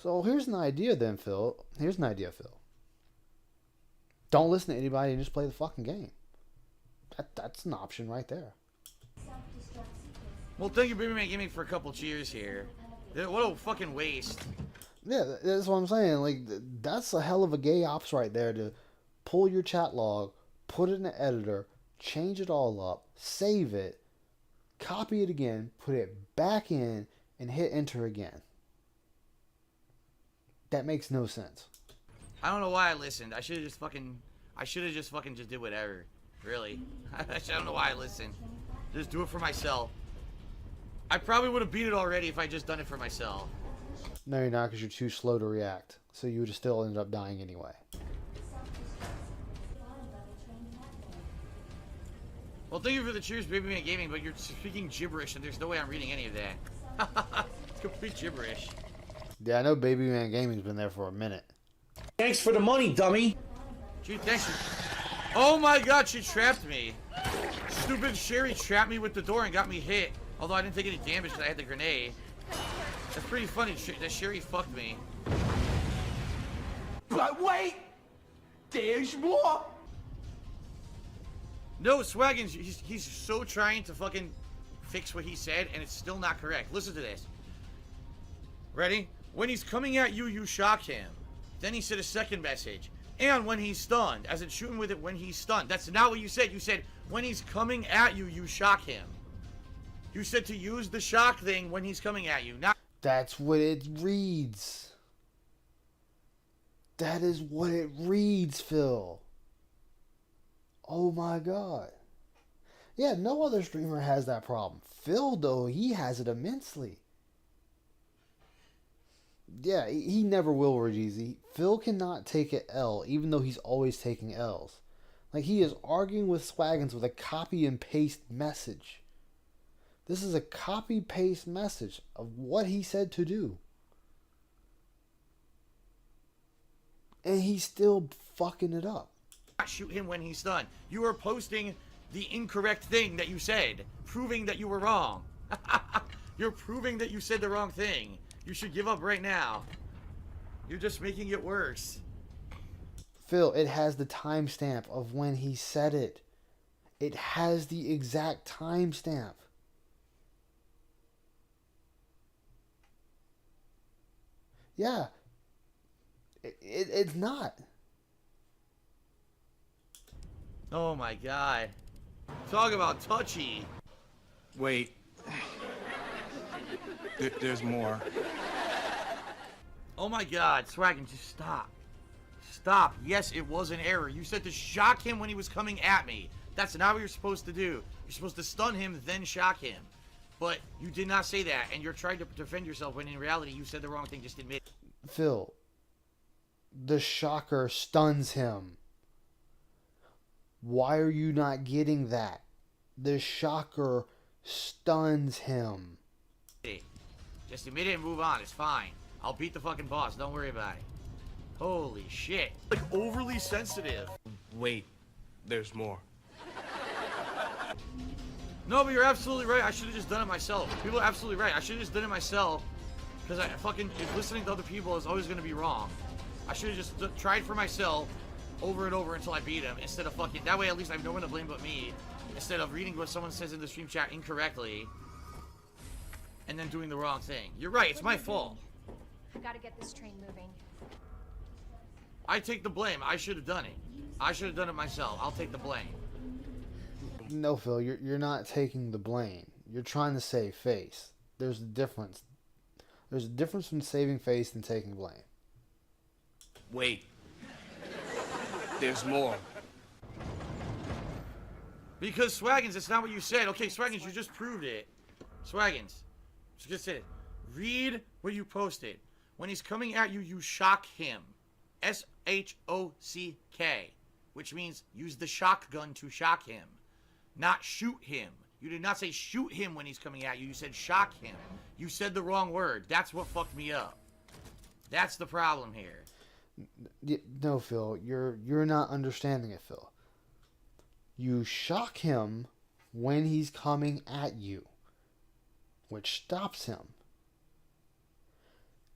So here's an idea, then, Phil. Here's an idea, Phil. Don't listen to anybody and just play the fucking game. That's an option right there. Well, thank you, Baby Man Gaming, for a couple cheers here. What a fucking waste. Yeah, that's what I'm saying. Like, that's a hell of a gay ops right there to pull your chat log, put it in the editor, change it all up, save it, copy it again, put it back in, and hit enter again. That makes no sense. I don't know why I listened. I should have just fucking just did whatever. Really. I don't know why I listened. Just do it for myself. I probably would have beat it already if I just done it for myself. No, you're not, because you're too slow to react. So you would have still ended up dying anyway. Well, thank you for the cheers, Baby Man Gaming, but you're speaking gibberish, and there's no way I'm reading any of that. It's complete gibberish. Yeah, I know Baby Man Gaming's been there for a minute. Thanks for the money, dummy. Gee, thanks. Oh my god, she trapped me. Stupid Sherry trapped me with the door and got me hit. Although I didn't take any damage because I had the grenade. That's pretty funny that Sherry fucked me. But wait! There's more! No, Swaggins, he's so trying to fucking fix what he said, and it's still not correct. Listen to this. Ready? When he's coming at you, you shock him. Then he said a second message. And when he's stunned, as in shooting with it when he's stunned. That's not what you said. You said, when he's coming at you, you shock him. You said to use the shock thing when he's coming at you. Not. That's what it reads. That is what it reads, Phil. Oh my god. Yeah, no other streamer has that problem. Phil, though, he has it immensely. Yeah, he never will, Rajeezy. Phil cannot take an L, even though he's always taking L's. Like, he is arguing with Swaggins with a copy and paste message. This is a copy paste message of what he said to do. And he's still fucking it up. Shoot him when he's done. You are posting the incorrect thing that you said, proving that you were wrong. You're proving that you said the wrong thing. You should give up right now. You're just making it worse. Phil, it has the timestamp of when he said it. It has the exact timestamp. Yeah. It's not. Oh my god. Talk about touchy. Wait. There's more. Oh my god, Swaggin, just stop. Stop. Yes, it was an error. You said to shock him when he was coming at me. That's not what you're supposed to do. You're supposed to stun him, then shock him. But you did not say that, and you're trying to defend yourself when in reality you said the wrong thing. Just admit it. Phil, the shocker stuns him. Why are you not getting that? The shocker stuns him. Just admit it and move on. It's fine. I'll beat the fucking boss. Don't worry about it. Holy shit. Like, overly sensitive. Wait. There's more. No, but you're absolutely right. I should have just done it myself. People are absolutely right. I should have just done it myself. Because if listening to other people is always going to be wrong. I should have just tried for myself over and over until I beat him. Instead of fucking... That way at least I have no one to blame but me. Instead of reading what someone says in the stream chat incorrectly. And then doing the wrong thing. You're right. It's my fault. I gotta get this train moving. I take the blame. I should have done it. I should have done it myself. I'll take the blame. No, Phil, you're not taking the blame. You're trying to save face. There's a difference. There's a difference between saving face and taking blame. Wait. There's more. Because Swaggins, it's not what you said. Okay, Swaggins, you just proved it. Swaggins, just said it. Read what you posted. When he's coming at you, you shock him. S-H-O-C-K. Which means use the shotgun to shock him. Not shoot him. You did not say shoot him when he's coming at you. You said shock him. You said the wrong word. That's what fucked me up. That's the problem here. No, Phil, you're not understanding it, Phil. You shock him when he's coming at you, which stops him.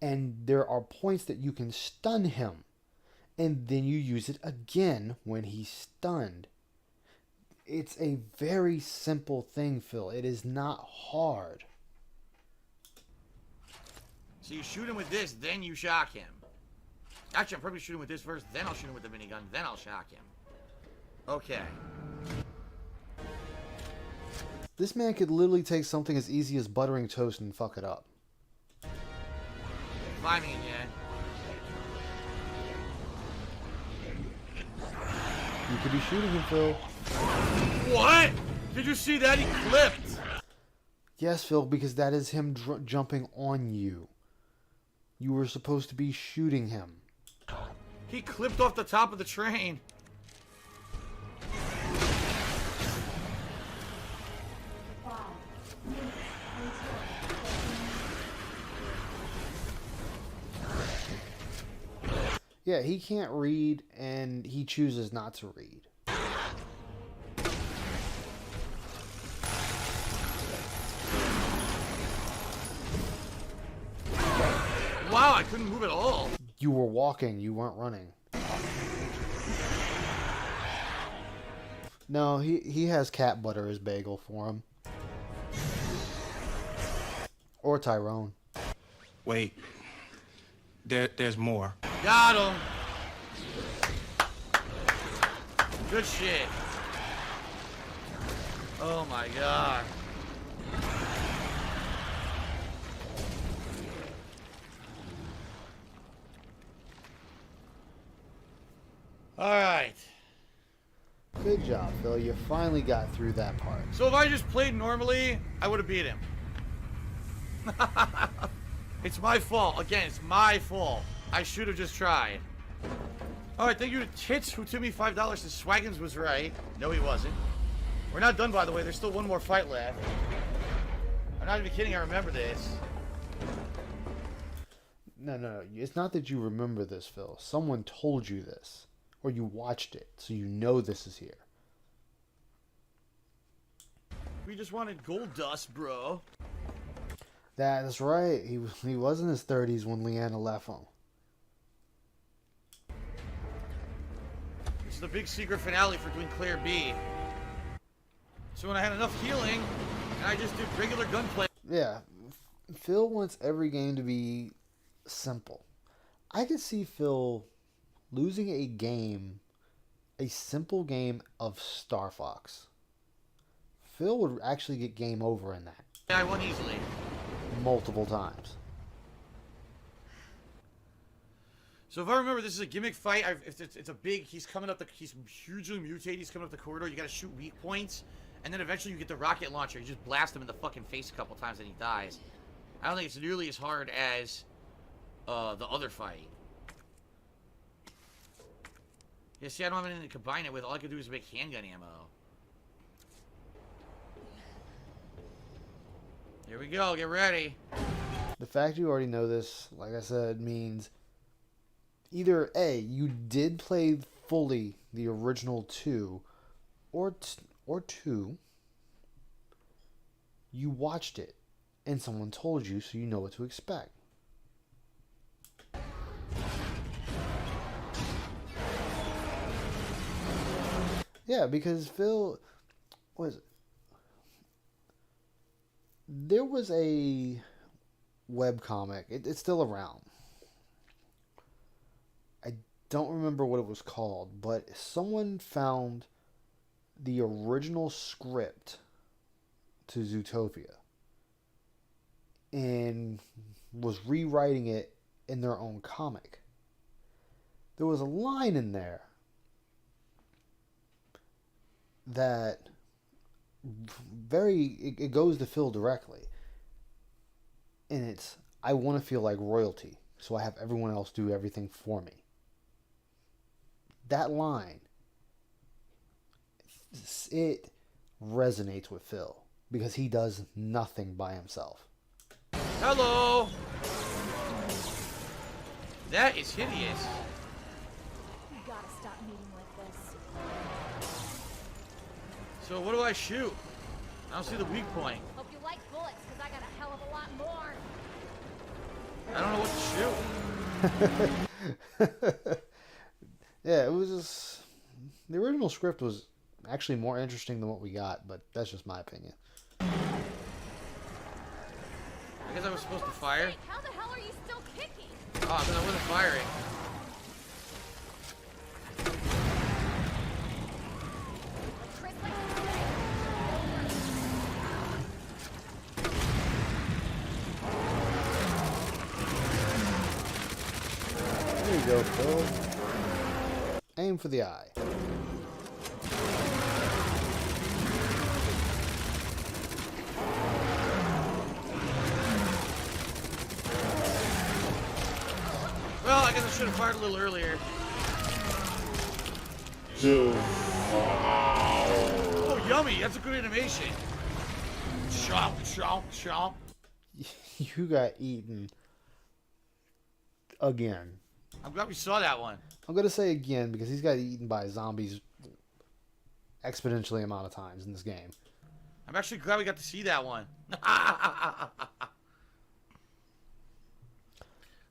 And there are points that you can stun him, and then you use it again when he's stunned. It's a very simple thing, Phil. It is not hard. So you shoot him with this, then you shock him. Actually, I'm probably shooting with this first, then I'll shoot him with the minigun, then I'll shock him. Okay. This man could literally take something as easy as buttering toast and fuck it up. Climbing again. You could be shooting him, Phil. What? Did you see that? He clipped. Yes, Phil, because that is him jumping on you. You were supposed to be shooting him. He clipped off the top of the train. Yeah, he can't read, and he chooses not to read. Wow, I couldn't move at all. You were walking, you weren't running. No, he has cat butter as bagel for him. Or Tyrone. Wait. There's more. Got him. Good shit. Oh my god. All right. Good job, Phil. You finally got through that part. So if I just played normally, I would have beat him. It's my fault. Again, it's my fault. I should have just tried. All right, thank you to Tits who took me $5. Swaggins was right. No, he wasn't. We're not done, by the way. There's still one more fight left. I'm not even kidding. I remember this. No. It's not that you remember this, Phil. Someone told you this. Or you watched it, so you know this is here. We just wanted gold dust, bro. That's right. He was in his 30s when Leanna left him. This is the big secret finale for doing Claire B. So when I had enough healing, and I just did regular gunplay. Yeah. Phil wants every game to be simple. I could see Phil losing a simple game of Star Fox. Phil would actually get game over in that. Yeah, I won easily. Multiple times. So if I remember, this is a gimmick fight. It's a big. He's coming up he's hugely mutated. He's coming up the corridor. You got to shoot weak points, and then eventually you get the rocket launcher. You just blast him in the fucking face a couple times, and he dies. I don't think it's nearly as hard as the other fight. Yeah, see, I don't have anything to combine it with. All I can do is make handgun ammo. Here we go. Get ready. The fact you already know this, like I said, means either A, you did play fully the original 2, or 2, you watched it and someone told you, so you know what to expect. Yeah, because Phil there was a webcomic. It's still around. I don't remember what it was called, but someone found the original script to Zootopia and was rewriting it in their own comic. There was a line in there that it goes to Phil directly, and it's, I want to feel like royalty, so I have everyone else do everything for me. That line, it resonates with Phil because he does nothing by himself. Hello. That is hideous. You gotta stop meeting like this. So what do I shoot? I don't see the weak point. Hope you like bullets, because I got a hell of a lot more. I don't know what to shoot. Yeah, it was just, the original script was actually more interesting than what we got, but that's just my opinion. I guess I was supposed to fire. Hey, how the hell are you still kicking? Oh, because I wasn't firing. Chris, like, There you go, Phil. Aim for the eye. Well, I guess I should have fired a little earlier. Oh, yummy! That's a good animation. Chomp, chomp, chomp. You got eaten again. I'm glad we saw that one. I'm going to say again because he's got eaten by zombies exponentially amount of times in this game. I'm actually glad we got to see that one. I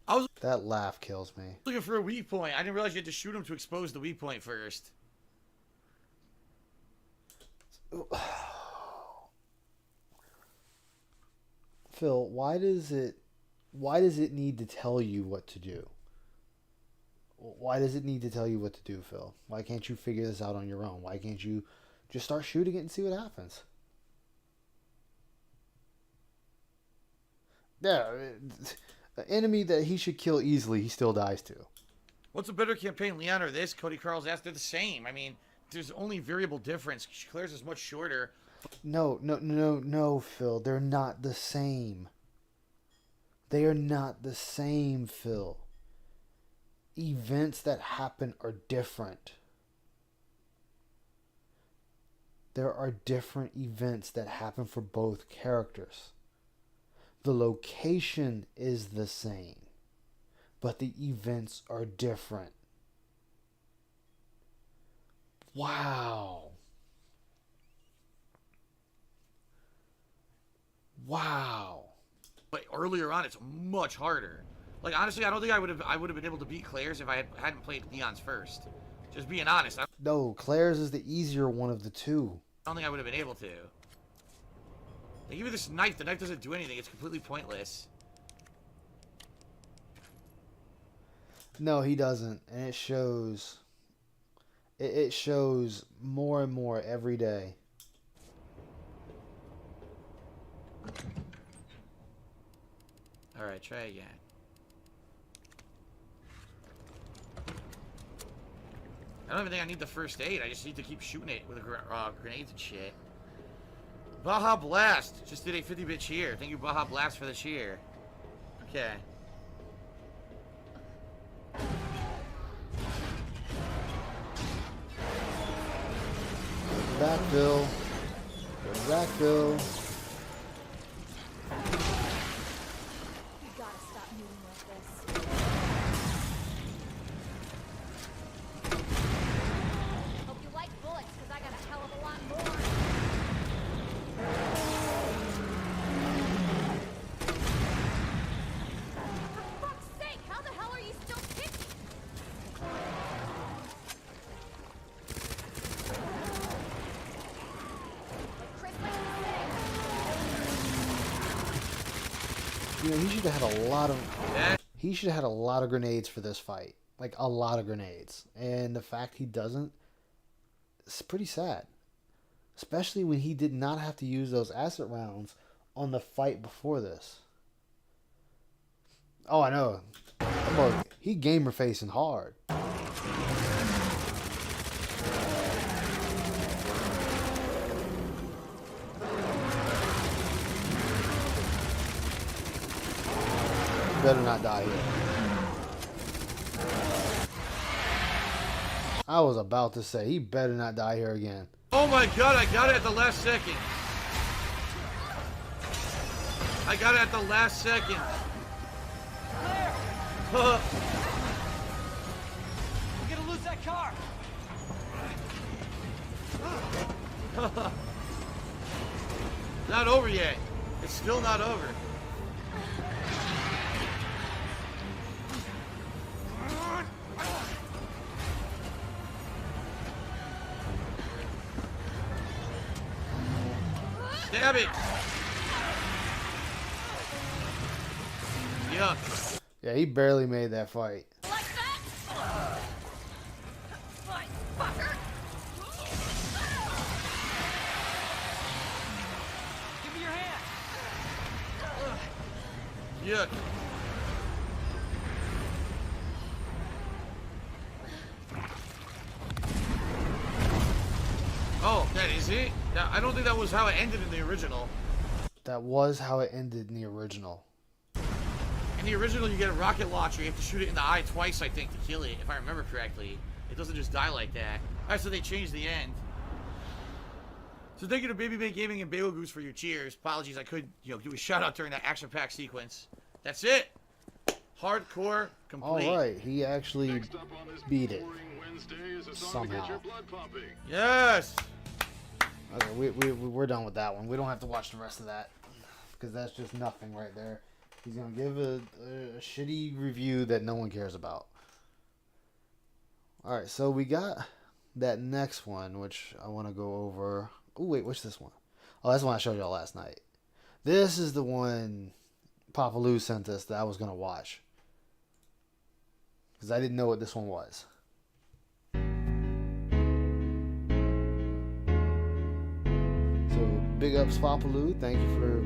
was That laugh kills me. looking for a weak point. I didn't realize you had to shoot him to expose the weak point first. Phil, why does it need to tell you what to do? Why does it need to tell you what to do, Phil? Why can't you figure this out on your own? Why can't you just start shooting it and see what happens? Yeah, an enemy that he should kill easily, he still dies to. What's a better campaign, Leon or this? Cody Carl's asked. They're the same. I mean, there's only variable difference. Claire's is much shorter. No, Phil. They're not the same. They are not the same, Phil. Events that happen are different. There are different events that happen for both characters. The location is the same, but the events are different. Wow. But earlier on, it's much harder. Like, honestly, I don't think I would have been able to beat Claire's if I hadn't played Leon's first. Just being honest. No, Claire's is the easier one of the two. I don't think I would have been able to. They give you this knife. The knife doesn't do anything. It's completely pointless. No, he doesn't. And it shows. It shows more and more every day. Alright, try again. I don't even think I need the first aid. I just need to keep shooting it with grenades and shit. Baja Blast just did a 50-bit cheer. Thank you, Baja Blast, for the cheer. Okay. Back, Bill. Go back, Bill. You gotta stop meeting with this. Hope you like bullets, because I got a hell of a lot more. For fuck's sake, how the hell are you still kicking? Like Chris likes to say. You know, he should have had a lot of. Yeah. He should have had a lot of grenades for this fight. Like, a lot of grenades. And the fact he doesn't, it's pretty sad. Especially when he did not have to use those acid rounds on the fight before this. Oh, I know. Boy, he gamer facing hard. Better not die here. I was about to say, he better not die here again. Oh my god, I got it at the last second. I got it at the last second. We're gonna lose that car. Not over yet. It's still not over. Stab it! Yuck. Yeah, he barely made that fight. Like that? Fine, fucker! Give me your hand. Yuck. Oh, that is it? I don't think that was how it ended in the original. That was how it ended in the original. In the original, you get a rocket launcher. You have to shoot it in the eye twice, I think, to kill it, if I remember correctly. It doesn't just die like that. Alright, so they changed the end. So thank you to Baby Bay Gaming and Bagel Goose for your cheers. Apologies, I could, do a shout out during that action-packed sequence. That's it. Hardcore complete. Alright, he actually beat it. Somehow. Yes. Okay, we're done with that one. We don't have to watch the rest of that. Because that's just nothing right there. He's going to give a shitty review that no one cares about. Alright, so we got that next one, which I want to go over. Oh, wait, what's this one? Oh, that's the one I showed y'all last night. This is the one Papa Lou sent us that I was going to watch. Because I didn't know what this one was. So, big ups, Papa Lou. Thank you for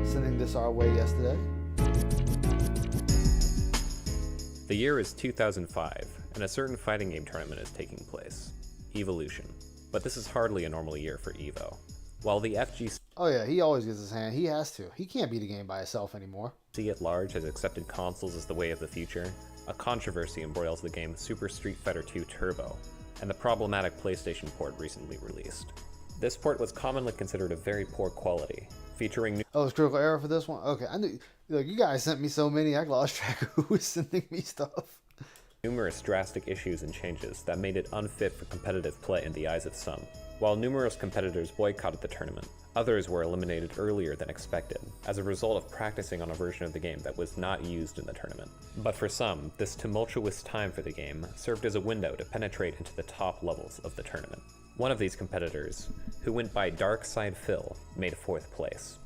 sending this our way yesterday. The year is 2005. and a certain fighting game tournament is taking place, Evolution. But this is hardly a normal year for EVO. While the FGC Oh yeah, he always gets his hand. He has to. He can't beat a game by himself anymore. at large has accepted consoles as the way of the future, a controversy embroils the game Super Street Fighter II Turbo, and the problematic PlayStation port recently released. This port was commonly considered of very poor quality, featuring Oh, it's critical error for this one? Okay, I knew. Look, you guys sent me so many, I lost track of who was sending me stuff. numerous drastic issues and changes that made it unfit for competitive play in the eyes of some. While numerous competitors boycotted the tournament, others were eliminated earlier than expected, as a result of practicing on a version of the game that was not used in the tournament. But for some, this tumultuous time for the game served as a window to penetrate into the top levels of the tournament. One of these competitors, who went by Darkside Phil, made 4th place.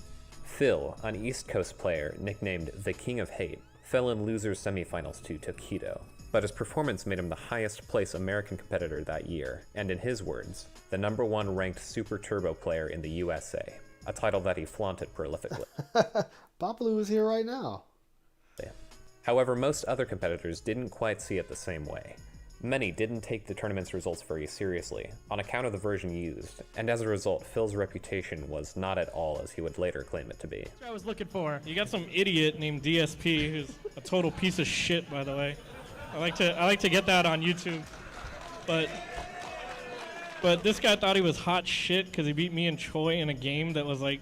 Phil, an East Coast player nicknamed the King of Hate, fell in losers semifinals to Tokido, but his performance made him the highest place American competitor that year, and in his words, the #1 ranked Super Turbo player in the USA, a title that he flaunted prolifically. Babalu is here right now. However, most other competitors didn't quite see it the same way. Many didn't take the tournament's results very seriously, on account of the version used, and as a result, Phil's reputation was not at all as he would later claim it to be. That's what I was looking for. You got some idiot named DSP, who's a total piece of shit, by the way. I like to get that on YouTube, but this guy thought he was hot shit because he beat me and Choi in a game that was like,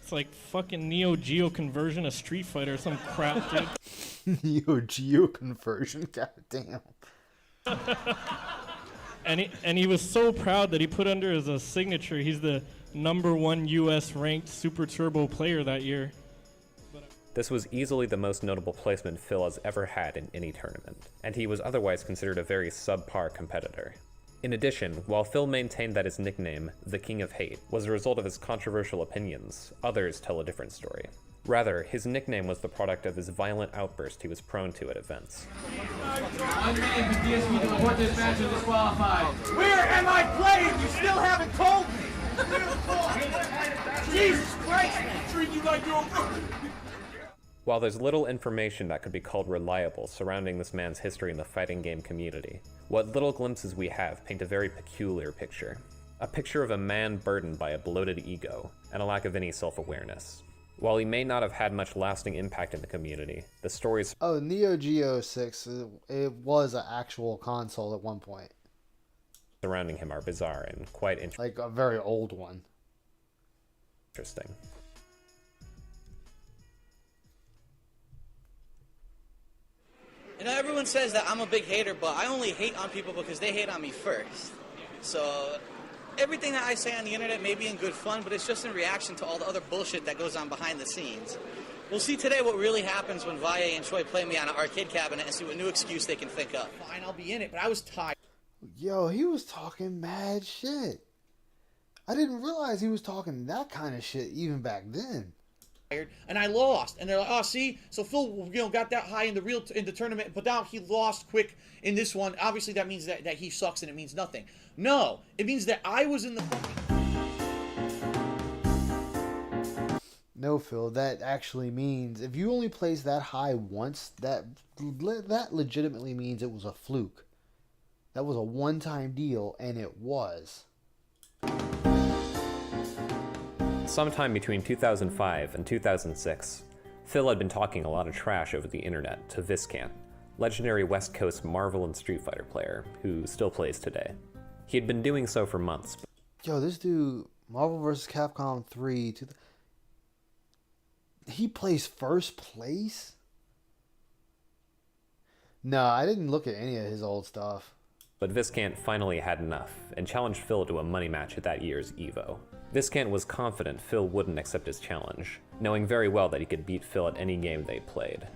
it's like fucking Neo Geo conversion of Street Fighter or some crap, dude. Neo Geo conversion, goddamn. And he was so proud that he put under as a signature, he's the #1 US ranked Super Turbo player that year. This was easily the most notable placement Phil has ever had in any tournament, and he was otherwise considered a very subpar competitor. In addition, while Phil maintained that his nickname, the King of Hate, was a result of his controversial opinions, others tell a different story. Rather, his nickname was the product of his violent outburst he was prone to at events. One man for DSP to report this match is disqualified. Where am I playing? You still haven't told me. Jesus Christ, man. Treat you like you're a... While there's little information that could be called reliable surrounding this man's history in the fighting game community, what little glimpses we have paint a very peculiar picture. A picture of a man burdened by a bloated ego and a lack of any self-awareness. While he may not have had much lasting impact in the community, the stories Oh, Neo Geo 6, it was an actual console at one point. surrounding him are bizarre and quite Like a very old one. interesting. You know, everyone says that I'm a big hater, but I only hate on people because they hate on me first. So everything that I say on the internet may be in good fun, but it's just in reaction to all the other bullshit that goes on behind the scenes. We'll see today what really happens when Valle and Choi play me on an arcade cabinet and see what new excuse they can think up. Fine, I'll be in it, but I was tired. Yo, he was talking mad shit. I didn't realize he was talking that kind of shit even back then. And I lost, and they're like, "Oh, see, so Phil, got that high in the tournament, but now he lost quick in this one. Obviously, that means that he sucks, and it means nothing. No, it means that I was in the No, Phil, that actually means if you only place that high once, that legitimately means it was a fluke. That was a one-time deal, and it was. Sometime between 2005 and 2006, Phil had been talking a lot of trash over the internet to Viscant, legendary West Coast Marvel and Street Fighter player who still plays today. He had been doing so for months. Yo, this dude, Marvel vs. Capcom 3, he plays first place? No, I didn't look at any of his old stuff. But Viscant finally had enough and challenged Phil to a money match at that year's EVO. Viscant was confident Phil wouldn't accept his challenge, knowing very well that he could beat Phil at any game they played.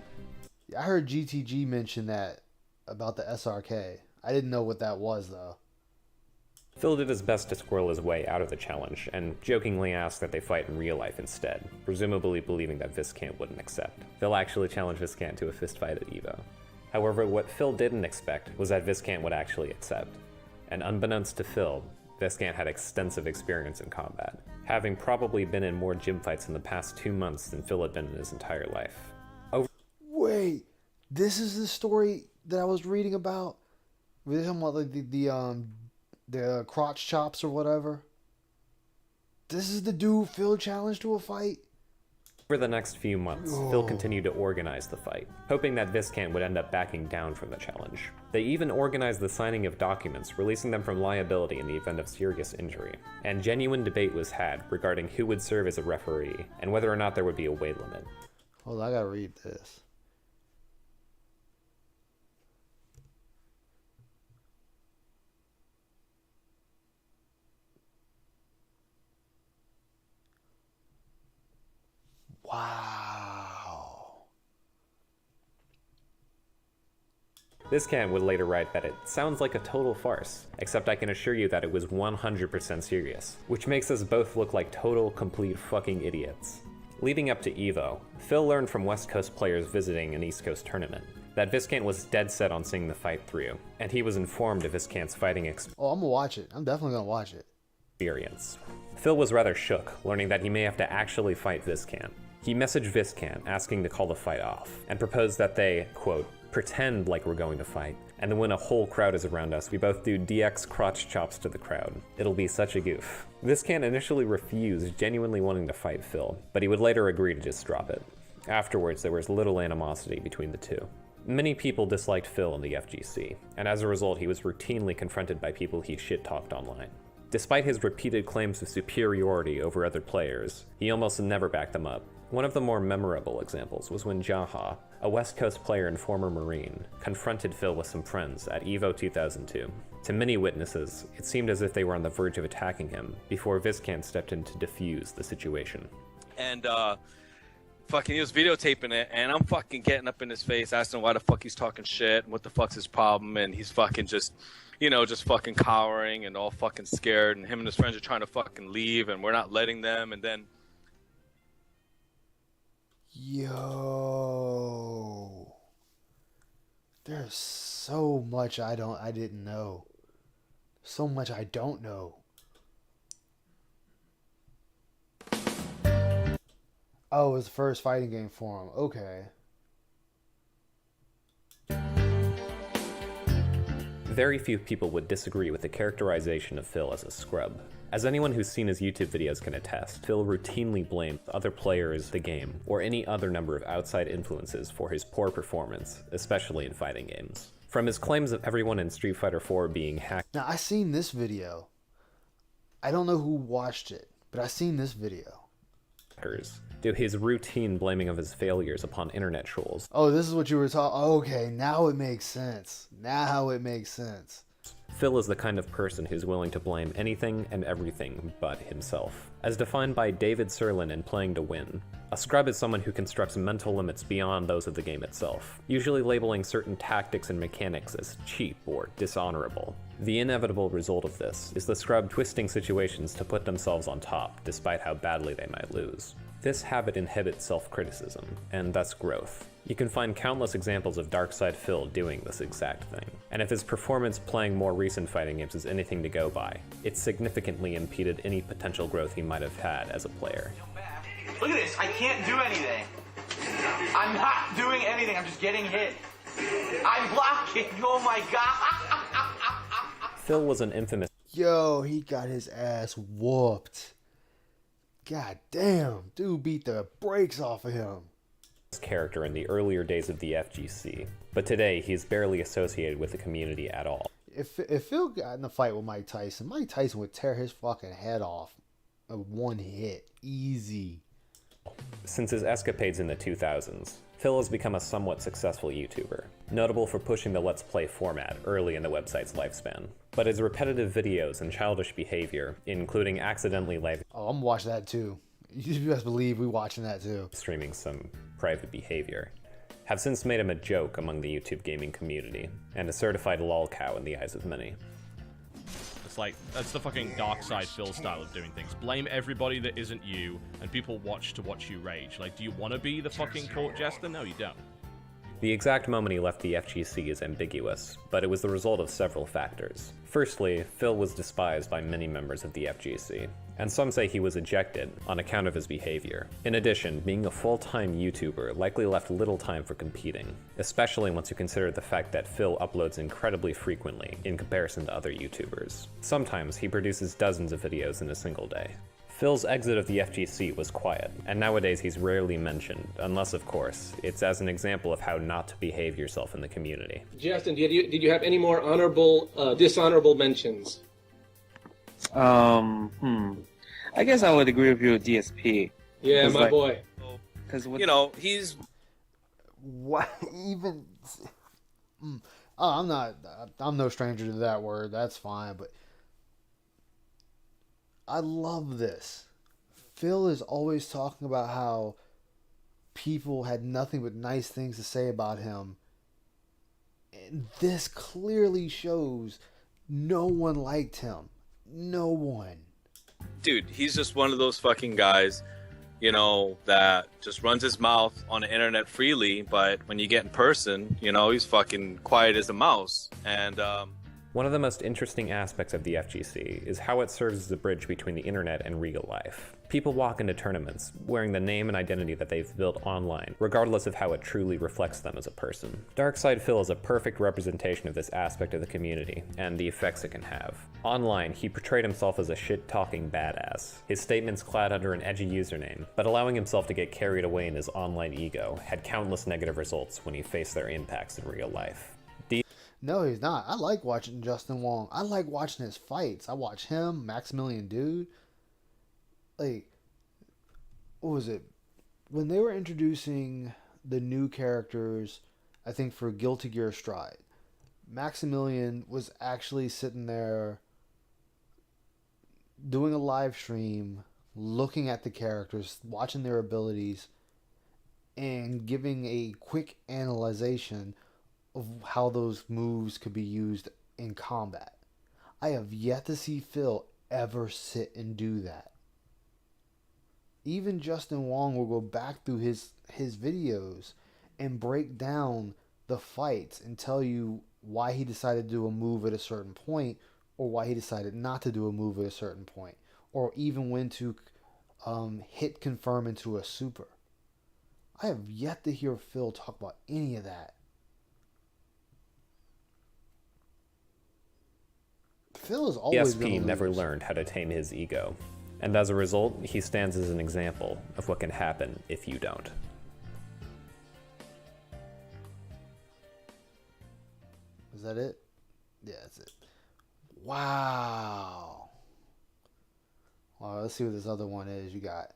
I heard GTG mention that about the SRK. I didn't know what that was, though. Phil did his best to squirrel his way out of the challenge and jokingly asked that they fight in real life instead, presumably believing that Viscant wouldn't accept. Phil actually challenged Viscant to a fistfight at EVO. However, what Phil didn't expect was that Viscant would actually accept. And unbeknownst to Phil, Viscant had extensive experience in combat, having probably been in more gym fights in the past 2 months than Phil had been in his entire life. Wait, this is the story that I was reading about? Were they talking about like the crotch chops or whatever? This is the dude Phil challenged to a fight? Over the next few months, Phil continued to organize the fight, hoping that Viscant would end up backing down from the challenge. They even organized the signing of documents, releasing them from liability in the event of serious injury. And genuine debate was had regarding who would serve as a referee, and whether or not there would be a weight limit. Hold on, I gotta read this. Wow. Viscant would later write that it sounds like a total farce, except I can assure you that it was 100% serious, which makes us both look like total, complete fucking idiots. Leading up to EVO, Phil learned from West Coast players visiting an East Coast tournament that Viscant was dead set on seeing the fight through, and he was informed of Viscant's fighting Oh, I'm gonna watch it. I'm definitely gonna watch it. experience. Phil was rather shook, learning that he may have to actually fight Viscant. He messaged Viscant asking to call the fight off, and proposed that they, quote, pretend like we're going to fight, and then when a whole crowd is around us, we both do DX crotch chops to the crowd. It'll be such a goof. Viscant initially refused, genuinely wanting to fight Phil, but he would later agree to just drop it. Afterwards, there was little animosity between the two. Many people disliked Phil in the FGC, and as a result, he was routinely confronted by people he shit-talked online. Despite his repeated claims of superiority over other players, he almost never backed them up. One of the more memorable examples was when Jaha, a West Coast player and former Marine, confronted Phil with some friends at EVO 2002. To many witnesses, it seemed as if they were on the verge of attacking him before Viscant stepped in to defuse the situation. And fucking he was videotaping it, and I'm fucking getting up in his face, asking why the fuck he's talking shit, and what the fuck's his problem, and he's fucking just, you know, just fucking cowering and all fucking scared, and him and his friends are trying to fucking leave, and we're not letting them, and then... Yo. There's so much I didn't know. So much I don't know. Oh, it was the first fighting game for him. Okay. Very few people would disagree with the characterization of Phil as a scrub. As anyone who's seen his YouTube videos can attest, Phil routinely blamed other players, the game, or any other number of outside influences for his poor performance, especially in fighting games. From his claims of everyone in Street Fighter IV being hacked... Now, I seen this video. I don't know who watched it, but I seen this video. ...to his routine blaming of his failures upon internet trolls. Oh, this is what you were talking... Okay, now it makes sense. Now it makes sense. Phil is the kind of person who's willing to blame anything and everything but himself. As defined by David Serlin in Playing to Win, a scrub is someone who constructs mental limits beyond those of the game itself, usually labeling certain tactics and mechanics as cheap or dishonorable. The inevitable result of this is the scrub twisting situations to put themselves on top, despite how badly they might lose. This habit inhibits self-criticism, and thus growth. You can find countless examples of Darkside Phil doing this exact thing. And if his performance playing more recent fighting games is anything to go by, it significantly impeded any potential growth he might have had as a player. Look at this, I can't do anything. I'm not doing anything, I'm just getting hit. I'm blocking, oh my god. Phil was an infamous... Yo, he got his ass whooped. God damn, dude beat the brakes off of him. Character in the earlier days of the FGC, but today he's barely associated with the community at all. If Phil got in a fight with Mike Tyson would tear his fucking head off in one hit. Easy. Since his escapades in the 2000s, Phil has become a somewhat successful YouTuber, notable for pushing the Let's Play format early in the website's lifespan. But his repetitive videos and childish behavior, including accidentally live... Oh, I'm watching that too. You best believe we watching that too. ...streaming some private behavior, have since made him a joke among the YouTube gaming community, and a certified lolcow in the eyes of many. It's like, that's the fucking dark side Phil style of doing things. Blame everybody that isn't you, and people watch to watch you rage. Like, do you want to be the fucking court jester? No, you don't. The exact moment he left the FGC is ambiguous, but it was the result of several factors. Firstly, Phil was despised by many members of the FGC, and some say he was ejected on account of his behavior. In addition, being a full-time YouTuber likely left little time for competing, especially once you consider the fact that Phil uploads incredibly frequently in comparison to other YouTubers. Sometimes he produces dozens of videos in a single day. Phil's exit of the FGC was quiet, and nowadays he's rarely mentioned, unless of course, it's as an example of how not to behave yourself in the community. Justin, did you have any more honorable, dishonorable mentions? I guess I would agree with you with DSP. Yeah, my boy. Because you know, he's what even. Oh, I'm no stranger to that word. That's fine, but I love this. Phil is always talking about how people had nothing but nice things to say about him. And this clearly shows no one liked him. No one. Dude, he's just one of those fucking guys, you know, that just runs his mouth on the internet freely, but when you get in person, you know, he's fucking quiet as a mouse. And one of the most interesting aspects of the FGC is how it serves as a bridge between the internet and real life. People walk into tournaments wearing the name and identity that they've built online, regardless of how it truly reflects them as a person. Darkside Phil is a perfect representation of this aspect of the community, and the effects it can have. Online, he portrayed himself as a shit-talking badass, his statements clad under an edgy username, but allowing himself to get carried away in his online ego had countless negative results when he faced their impacts in real life. No, he's not. I like watching Justin Wong. I like watching his fights. I watch him, Maximilian Dude. Like, what was it? When they were introducing the new characters, I think for Guilty Gear Strive, Maximilian was actually sitting there doing a live stream, looking at the characters, watching their abilities, and giving a quick analyzation of how those moves could be used in combat. I have yet to see Phil ever sit and do that. Even Justin Wong will go back through his videos and break down the fights and tell you why he decided to do a move at a certain point, or why he decided not to do a move at a certain point, or even when to hit confirm into a super. I have yet to hear Phil talk about any of that. Phil has always ESP never learned how to tame his ego, and as a result, he stands as an example of what can happen if you don't. Is that it? Yeah, that's it. Wow. All right, let's see what this other one is you got.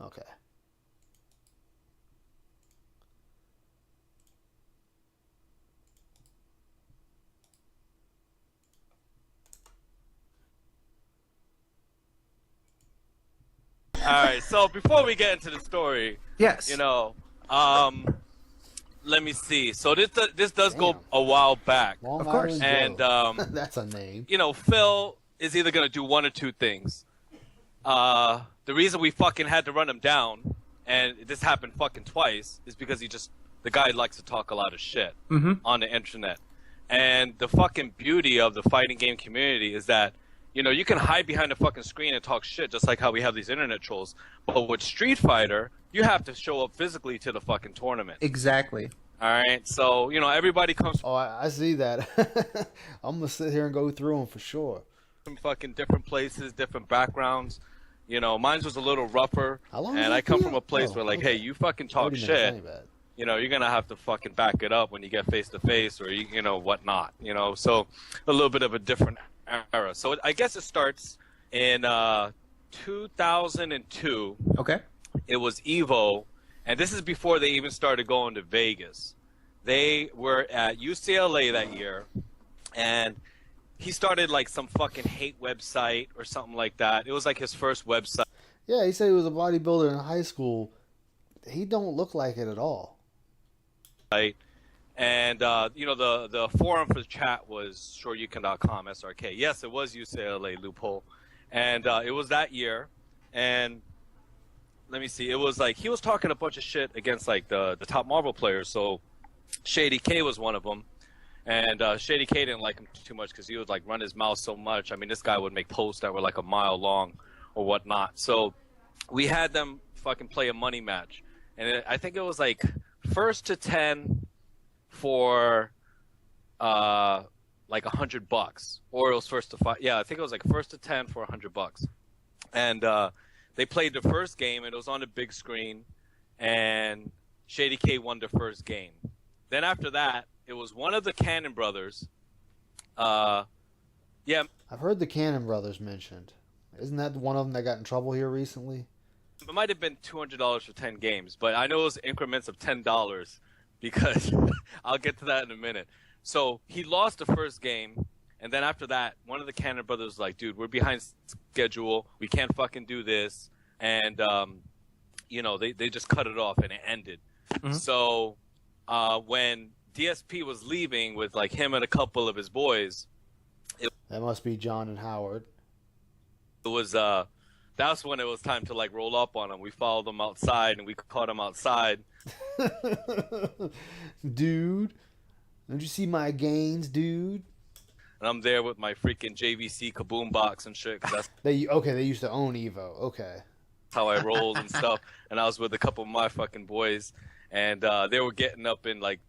Okay. all right. So before we get into the story, Yes. you know, let me see. So this does go a while back, Long Island and Joe. That's a name. you know, Phil is either gonna do one or two things. The reason we fucking had to run him down, and this happened fucking twice, is because the guy likes to talk a lot of shit on the internet. And the fucking beauty of the fighting game community is that, you know, you can hide behind a fucking screen and talk shit, just like how we have these internet trolls. But with Street Fighter, you have to show up physically to the fucking tournament. Exactly. All right, so, you know, everybody comes Oh, I see that. I'm going to sit here and go through them for sure. from fucking different places, different backgrounds. You know, mine was a little rougher, How long and is I it come for from you? a place Oh, where, like, okay. hey, you fucking talk 30 minutes, shit. ain't bad. You know, you're gonna have to fucking back it up when you get face to face, or you know whatnot. You know, so a little bit of a different era. So I guess it starts in 2002. Okay. It was Evo, and this is before they even started going to Vegas. They were at UCLA that year, and he started like some fucking hate website or something like that. It was like his first website. Yeah, he said he was a bodybuilder in high school. He don't look like it at all. And you know, the forum for the chat was SureYouCan.com, SRK. Yes, it was UCLA loophole, and it was that year. And let me see. It was like he was talking a bunch of shit against like the top Marvel players. So Shady K was one of them, and Shady K didn't like him too much because he would like run his mouth so much. I mean, this guy would make posts that were like a mile long or whatnot. So we had them fucking play a money match, and I think it was like first to 10 for like $100, or it was first to 5. Yeah, I think it was like first to 10 for $100, and they played the first game, and it was on the big screen, and Shady K won the first game. Then after that, it was one of the Cannon brothers. Yeah, I've heard the Cannon brothers mentioned. Isn't that one of them that got in trouble here recently? it might have been $200 for 10 games, but I know it was increments of $10 because I'll get to that in a minute. So he lost the first game, and then after that, one of the Cannon brothers was like, dude, we're behind schedule. We can't fucking do this. And, you know, they just cut it off, and it ended. Mm-hmm. So when DSP was leaving with, like, him and a couple of his boys, That must be John and Howard. it was that's when it was time to, like, roll up on him. We followed them outside, and we caught him outside. Dude, don't you see my gains, dude? And I'm there with my freaking JVC Kaboom box and shit. 'Cause that's They used to own Evo. Okay. how I rolled and stuff. And I was with a couple of my fucking boys, and they were getting up in, like,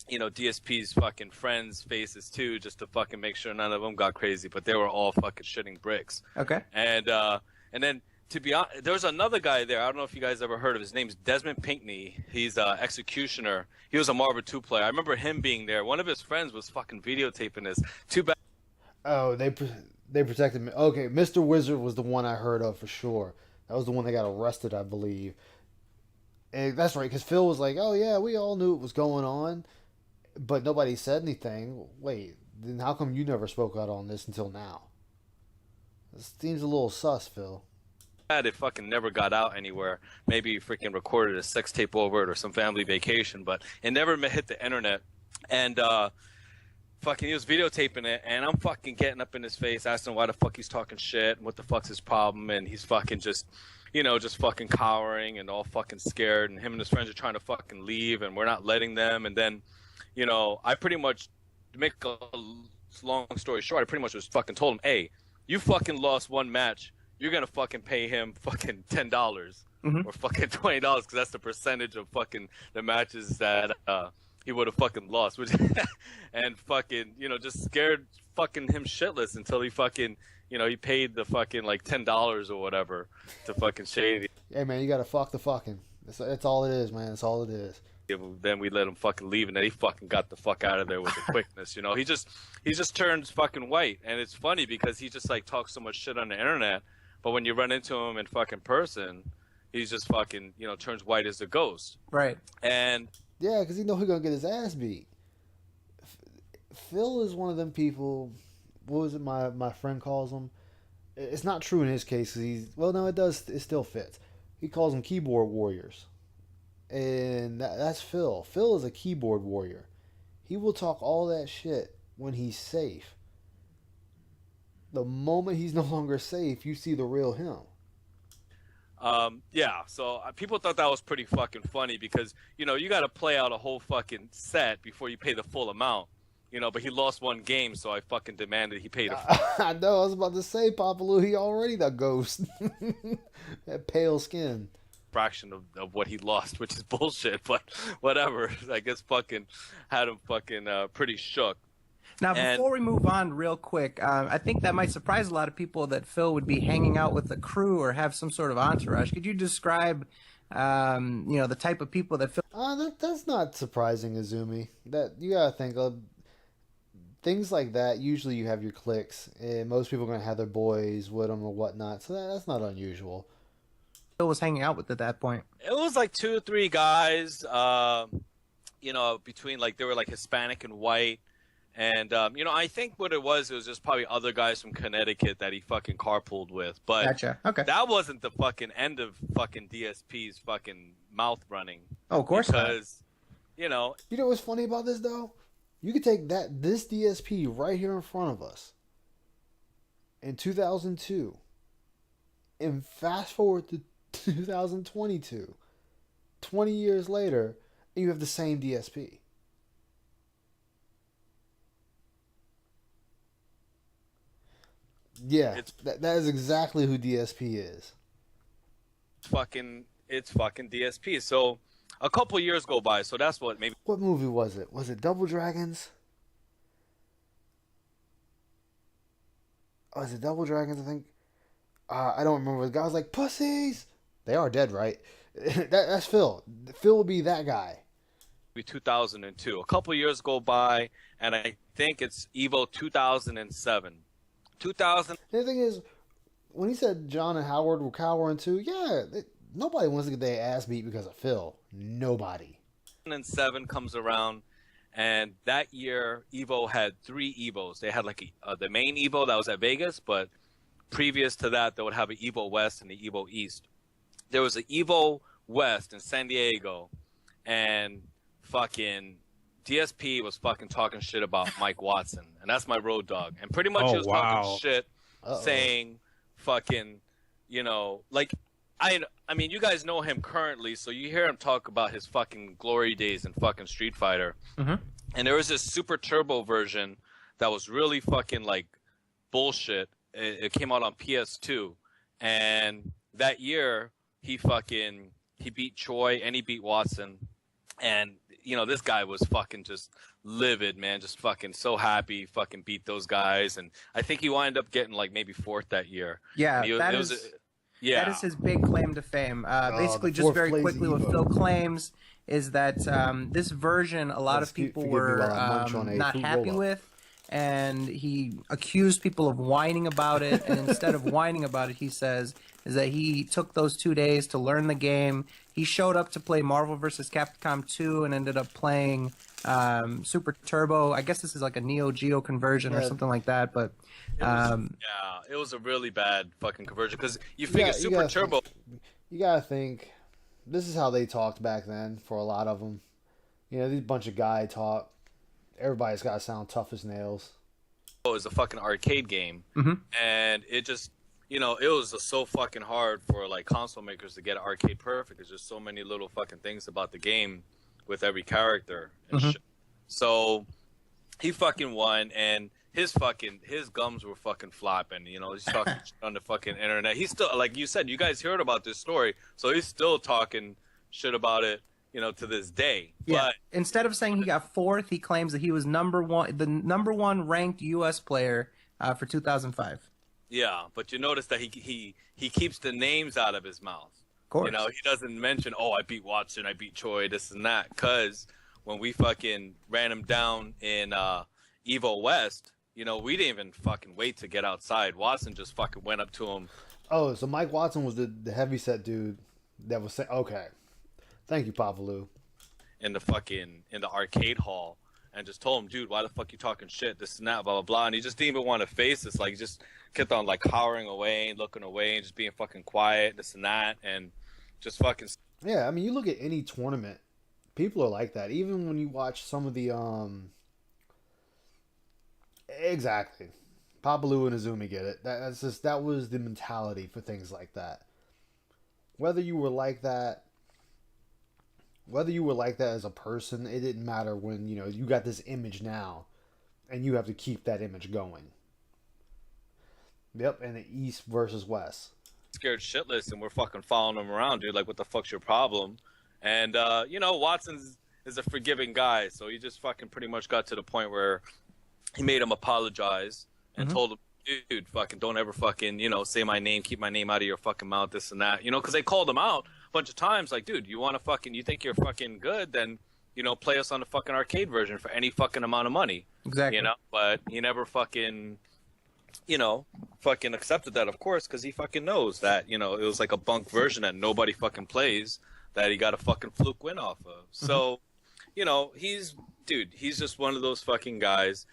you know, DSP's fucking friends' faces too, just to fucking make sure none of them got crazy. But they were all fucking shitting bricks. Okay. And then, to be honest, there was another guy there. I don't know if you guys ever heard of his name's Desmond Pinkney. He's Executioner. He was a Marvel 2 player. I remember him being there. One of his friends was fucking videotaping this. Too bad. Oh, they protected me. Okay, Mr. Wizard was the one I heard of for sure. That was the one that got arrested, I believe. And that's right, because Phil was like, oh yeah, we all knew it was going on, but nobody said anything. Wait, then how come you never spoke out on this until now? This seems a little sus, Phil. It fucking never got out anywhere. Maybe you freaking recorded a sex tape over it or some family vacation, but it never hit the internet. And fucking he was videotaping it, and I'm fucking getting up in his face, asking why the fuck he's talking shit and what the fuck's his problem, and he's fucking just, you know, just fucking cowering and all fucking scared, and him and his friends are trying to fucking leave, and we're not letting them. And then, you know, I pretty much, to make a long story short, I pretty much just fucking told him, hey, you fucking lost one match. You're going to fucking pay him fucking $10 or fucking $20 because that's the percentage of fucking the matches that he would have fucking lost. Which and fucking, you know, just scared fucking him shitless until he fucking, you know, he paid the fucking like $10 or whatever to fucking Shady. Hey man, you gotta fuck the fucking. That's all it is, man. That's all it is. Then we let him fucking leave, and then he fucking got the fuck out of there with the quickness. You know, he just turns fucking white, and it's funny because he just like talks so much shit on the internet, but when you run into him in fucking person, he's just fucking, you know, turns white as a ghost. Right. And yeah, because he know he's gonna get his ass beat. Phil is one of them people. What was it my friend calls him? It's not true in his case. He's no, it does. It still fits. He calls them keyboard warriors. And that's Phil. Phil is a keyboard warrior. He will talk all that shit when he's safe. The moment he's no longer safe, you see the real him. Yeah, so people thought that was pretty fucking funny because, you know, you got to play out a whole fucking set before you pay the full amount. You know, but he lost one game, so I fucking demanded he paid I know, I was about to say, Papa Lou, he already the ghost. That pale skin. Fraction of what he lost, which is bullshit, but whatever. I guess fucking had him fucking pretty shook. Now, before we move on real quick, I think that might surprise a lot of people that Phil would be hanging out with the crew or have some sort of entourage. Could you describe, you know, the type of people that Phil... That's not surprising, Izumi. That you gotta think of things like that. Usually you have your cliques, and most people are gonna have their boys with them or whatnot, so that's not unusual. Phil was hanging out with at that point? It was like 2 or 3 guys, you know, between like they were like Hispanic and white. And, you know, I think what it was just probably other guys from Connecticut that he fucking carpooled with. But gotcha. Okay. That wasn't the fucking end of fucking DSP's fucking mouth running. Oh, of course not. Because, you know what's funny about this, though? You could take this DSP right here in front of us in 2002 and fast forward to 2022, 20 years later, and you have the same DSP. Yeah, that is exactly who DSP is. It's fucking DSP. So a couple years go by. So that's what maybe. What movie was it? Was it Double Dragons? Oh, is it Double Dragons? I think. I don't remember. The guy was like, "Pussies." They are dead, right? That's Phil. Phil will be that guy. 2002. A couple years go by, and I think it's Evo 2007. 2000. The thing is, when he said John and Howard were cowering too, nobody wants to get their ass beat because of Phil. Nobody. 2007 comes around, and that year Evo had 3 Evos. They had like the main Evo that was at Vegas, but previous to that, they would have an Evo West and the Evo East. There was an Evo West in San Diego, and fucking DSP was fucking talking shit about Mike Watson, and that's my road dog. And pretty much he was talking shit, saying fucking, like, I mean, you guys know him currently, so you hear him talk about his fucking glory days in fucking Street Fighter. Mm-hmm. And there was this Super Turbo version that was really fucking, like, bullshit. It came out on PS2, and that year he beat Choi and he beat Watson, and this guy was fucking just livid, man, just fucking so happy, fucking beat those guys, and I think he wound up getting like maybe 4th that year. Yeah, that is his big claim to fame. Basically, just very quickly, what Phil claims is that this version a lot of people were not happy with. And he accused people of whining about it. And instead of whining about it, he says, is that he took those 2 days to learn the game. He showed up to play Marvel vs. Capcom 2 and ended up playing Super Turbo. I guess this is like a Neo Geo conversion or something like that. But it was a really bad fucking conversion because you figure Super Turbo. You gotta think, this is how they talked back then for a lot of them. These bunch of guy talk. Everybody's got to sound tough as nails. It was a fucking arcade game, and it just, it was just so fucking hard for like console makers to get an arcade perfect. There's just so many little fucking things about the game with every character and shit. So he fucking won, and his gums were fucking flopping. He's talking shit on the fucking internet. He's still, like you said, you guys heard about this story, so he's still talking shit about it. To this day. Yeah. But instead of saying he got 4th, he claims that he was the number one ranked U.S. player for 2005. Yeah, but you notice that he keeps the names out of his mouth. Of course. He doesn't mention, I beat Watson, I beat Choi, this and that. Because when we fucking ran him down in Evo West, we didn't even fucking wait to get outside. Watson just fucking went up to him. Oh, so Mike Watson was the heavyset dude that was saying, okay. Thank you, Papalu. In the arcade hall, and just told him, dude, why the fuck you talking shit, this and that, blah, blah, blah. And he just didn't even want to face this. Like, he just kept on, like, cowering away and looking away and just being fucking quiet, this and that, and just fucking... Yeah, I mean, you look at any tournament, people are like that. Even when you watch some of the, Exactly. Papalu and Azumi get it. That was the mentality for things like that. Whether you were like that as a person, it didn't matter when, you got this image now and you have to keep that image going. Yep, and the East versus West. Scared shitless, and we're fucking following him around, dude. Like, what the fuck's your problem? And, Watson is a forgiving guy, so he just fucking pretty much got to the point where he made him apologize and told him, dude, fucking don't ever fucking, say my name, keep my name out of your fucking mouth, this and that. Because they called him out a bunch of times, like, dude, you think you're fucking good, then, play us on the fucking arcade version for any fucking amount of money. Exactly. But he never fucking, fucking accepted that, of course, because he fucking knows that, it was like a bunk version that nobody fucking plays, that he got a fucking fluke win off of. So, he's just one of those fucking guys,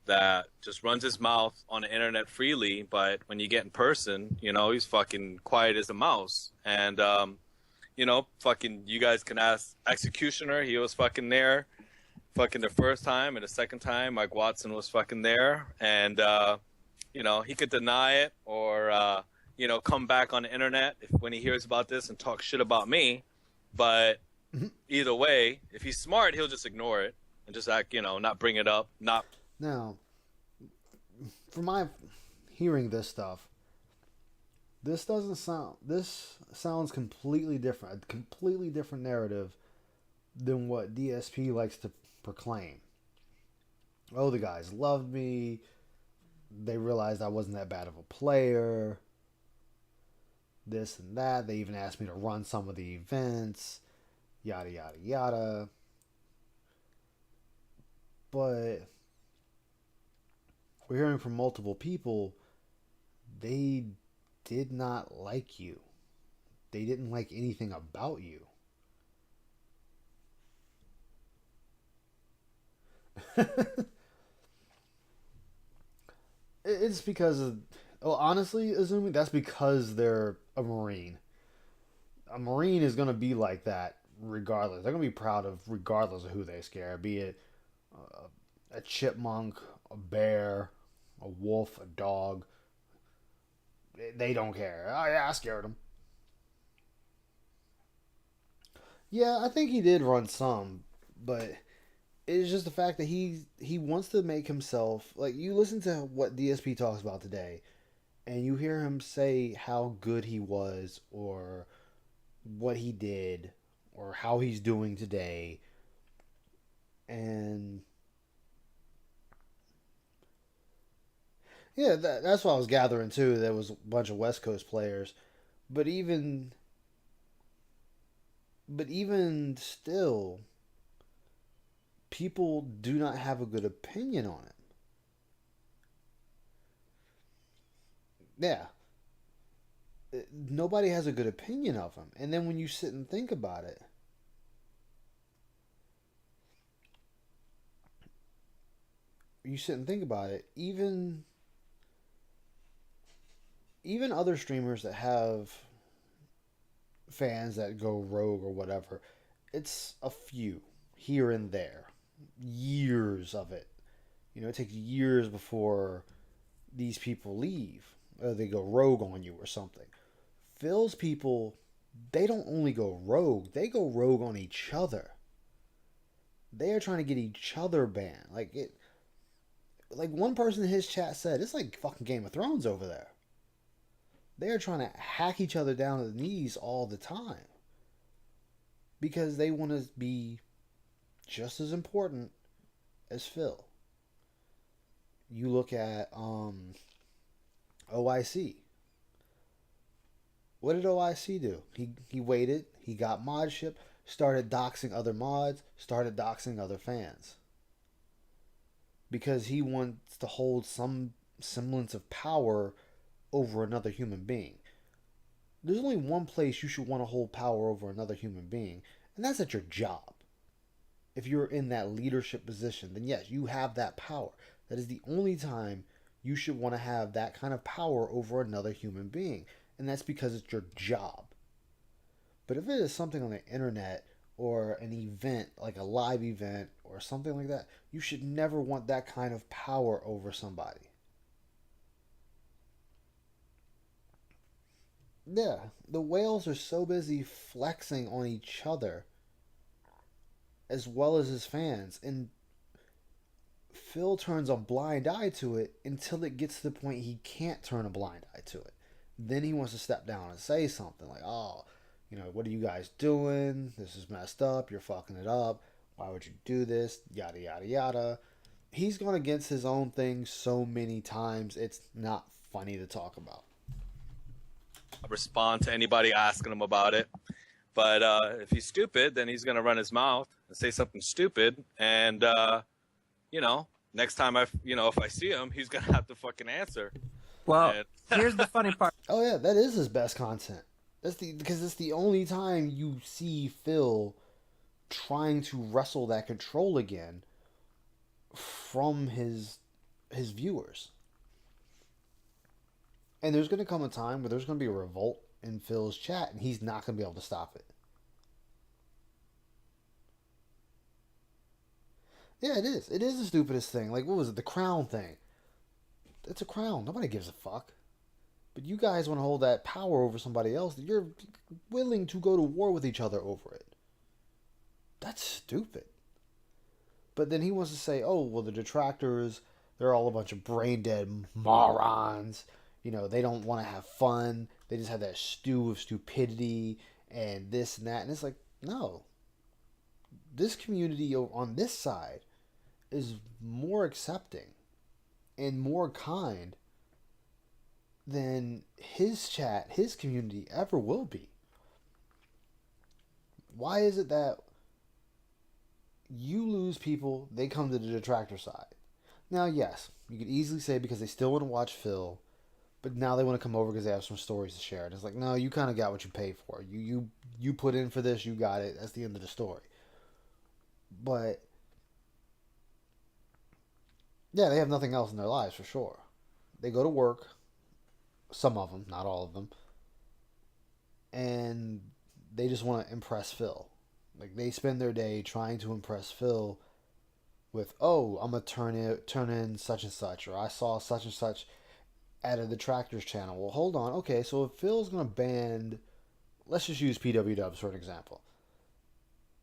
that just runs his mouth on the internet freely, but when you get in person, he's fucking quiet as a mouse. And, fucking, you guys can ask Executioner, he was fucking there, fucking the first time, and the second time, Mike Watson was fucking there, and, he could deny it, or, come back on the internet when he hears about this and talk shit about me. But either way, if he's smart, he'll just ignore it and just act, not bring it up. Now, from my hearing this stuff, this sounds completely different. A completely different narrative than what DSP likes to proclaim. Oh, the guys loved me. They realized I wasn't that bad of a player. This and that. They even asked me to run some of the events. Yada, yada, yada. But we're hearing from multiple people, they did not like you. They didn't like anything about you. It's because of, honestly, Azumi, that's because they're a Marine. A Marine is going to be like that regardless. They're going to be proud of regardless of who they scare, be it a chipmunk, a bear, a wolf, a dog. They don't care. Oh, yeah, I scared them. Yeah, I think he did run some, but it's just the fact that he wants to make himself, like, you listen to what DSP talks about today, and you hear him say how good he was, or what he did, or how he's doing today, and yeah, that's what I was gathering too. There was a bunch of West Coast players, but even still, people do not have a good opinion on it. Yeah. Nobody has a good opinion of him. And then when you sit and think about it, even other streamers that have fans that go rogue or whatever, it's a few here and there. Years of it. It takes years before these people leave. Or they go rogue on you or something. Phil's people, they don't only go rogue, they go rogue on each other. They are trying to get each other banned. Like one person in his chat said, it's like fucking Game of Thrones over there. They are trying to hack each other down to the knees all the time. Because they want to be just as important as Phil. You look at OIC. What did OIC do? He waited, he got modship, started doxing other mods, started doxing other fans. Because he wants to hold some semblance of power over another human being. There's only one place you should want to hold power over another human being, and that's at your job. If you're in that leadership position, then yes, you have that power. That is the only time you should want to have that kind of power over another human being, and that's because it's your job. But if it is something on the internet or an event, like a live event or something like that, you should never want that kind of power over somebody. Yeah, the whales are so busy flexing on each other as well as his fans, and Phil turns a blind eye to it until it gets to the point he can't turn a blind eye to it. Then he wants to step down and say something like, oh, what are you guys doing? This is messed up. You're fucking it up. Why would you do this? Yada, yada, yada. He's gone against his own thing so many times, it's not funny to talk about. Respond to anybody asking him about it. But if he's stupid, then he's going to run his mouth and say something stupid. And, next time if I see him, he's going to have to fucking answer. Well, here's the funny part. Oh, yeah, that is his best content. Because it's the only time you see Phil trying to wrestle that control again from his viewers. And there's going to come a time where there's going to be a revolt in Phil's chat, and he's not going to be able to stop it. Yeah, it is. It is the stupidest thing. Like, what was it? The crown thing. It's a crown. Nobody gives a fuck. But you guys want to hold that power over somebody else. You're willing to go to war with each other over it. That's stupid. But then he wants to say, oh, well, the detractors, they're all a bunch of brain dead morons. You know, they don't want to have fun. They just have that stew of stupidity and this and that. And it's like, no. This community on this side is more accepting and more kind than his chat, his community ever will be. Why is it that you lose people, they come to the detractor side? Now, yes, you could easily say because they still want to watch Phil, but now they want to come over because they have some stories to share. And it's like, no, you kind of got what you paid for. You put in for this, you got it. That's the end of the story. But yeah, they have nothing else in their lives for sure. They go to work, some of them, not all of them, and they just want to impress Phil. Like, they spend their day trying to impress Phil with, oh, I'm gonna turn in such and such, or I saw such and such at a detractors channel. Well, hold on, okay, so if Phil's gonna ban, let's just use PW Dubs for an example.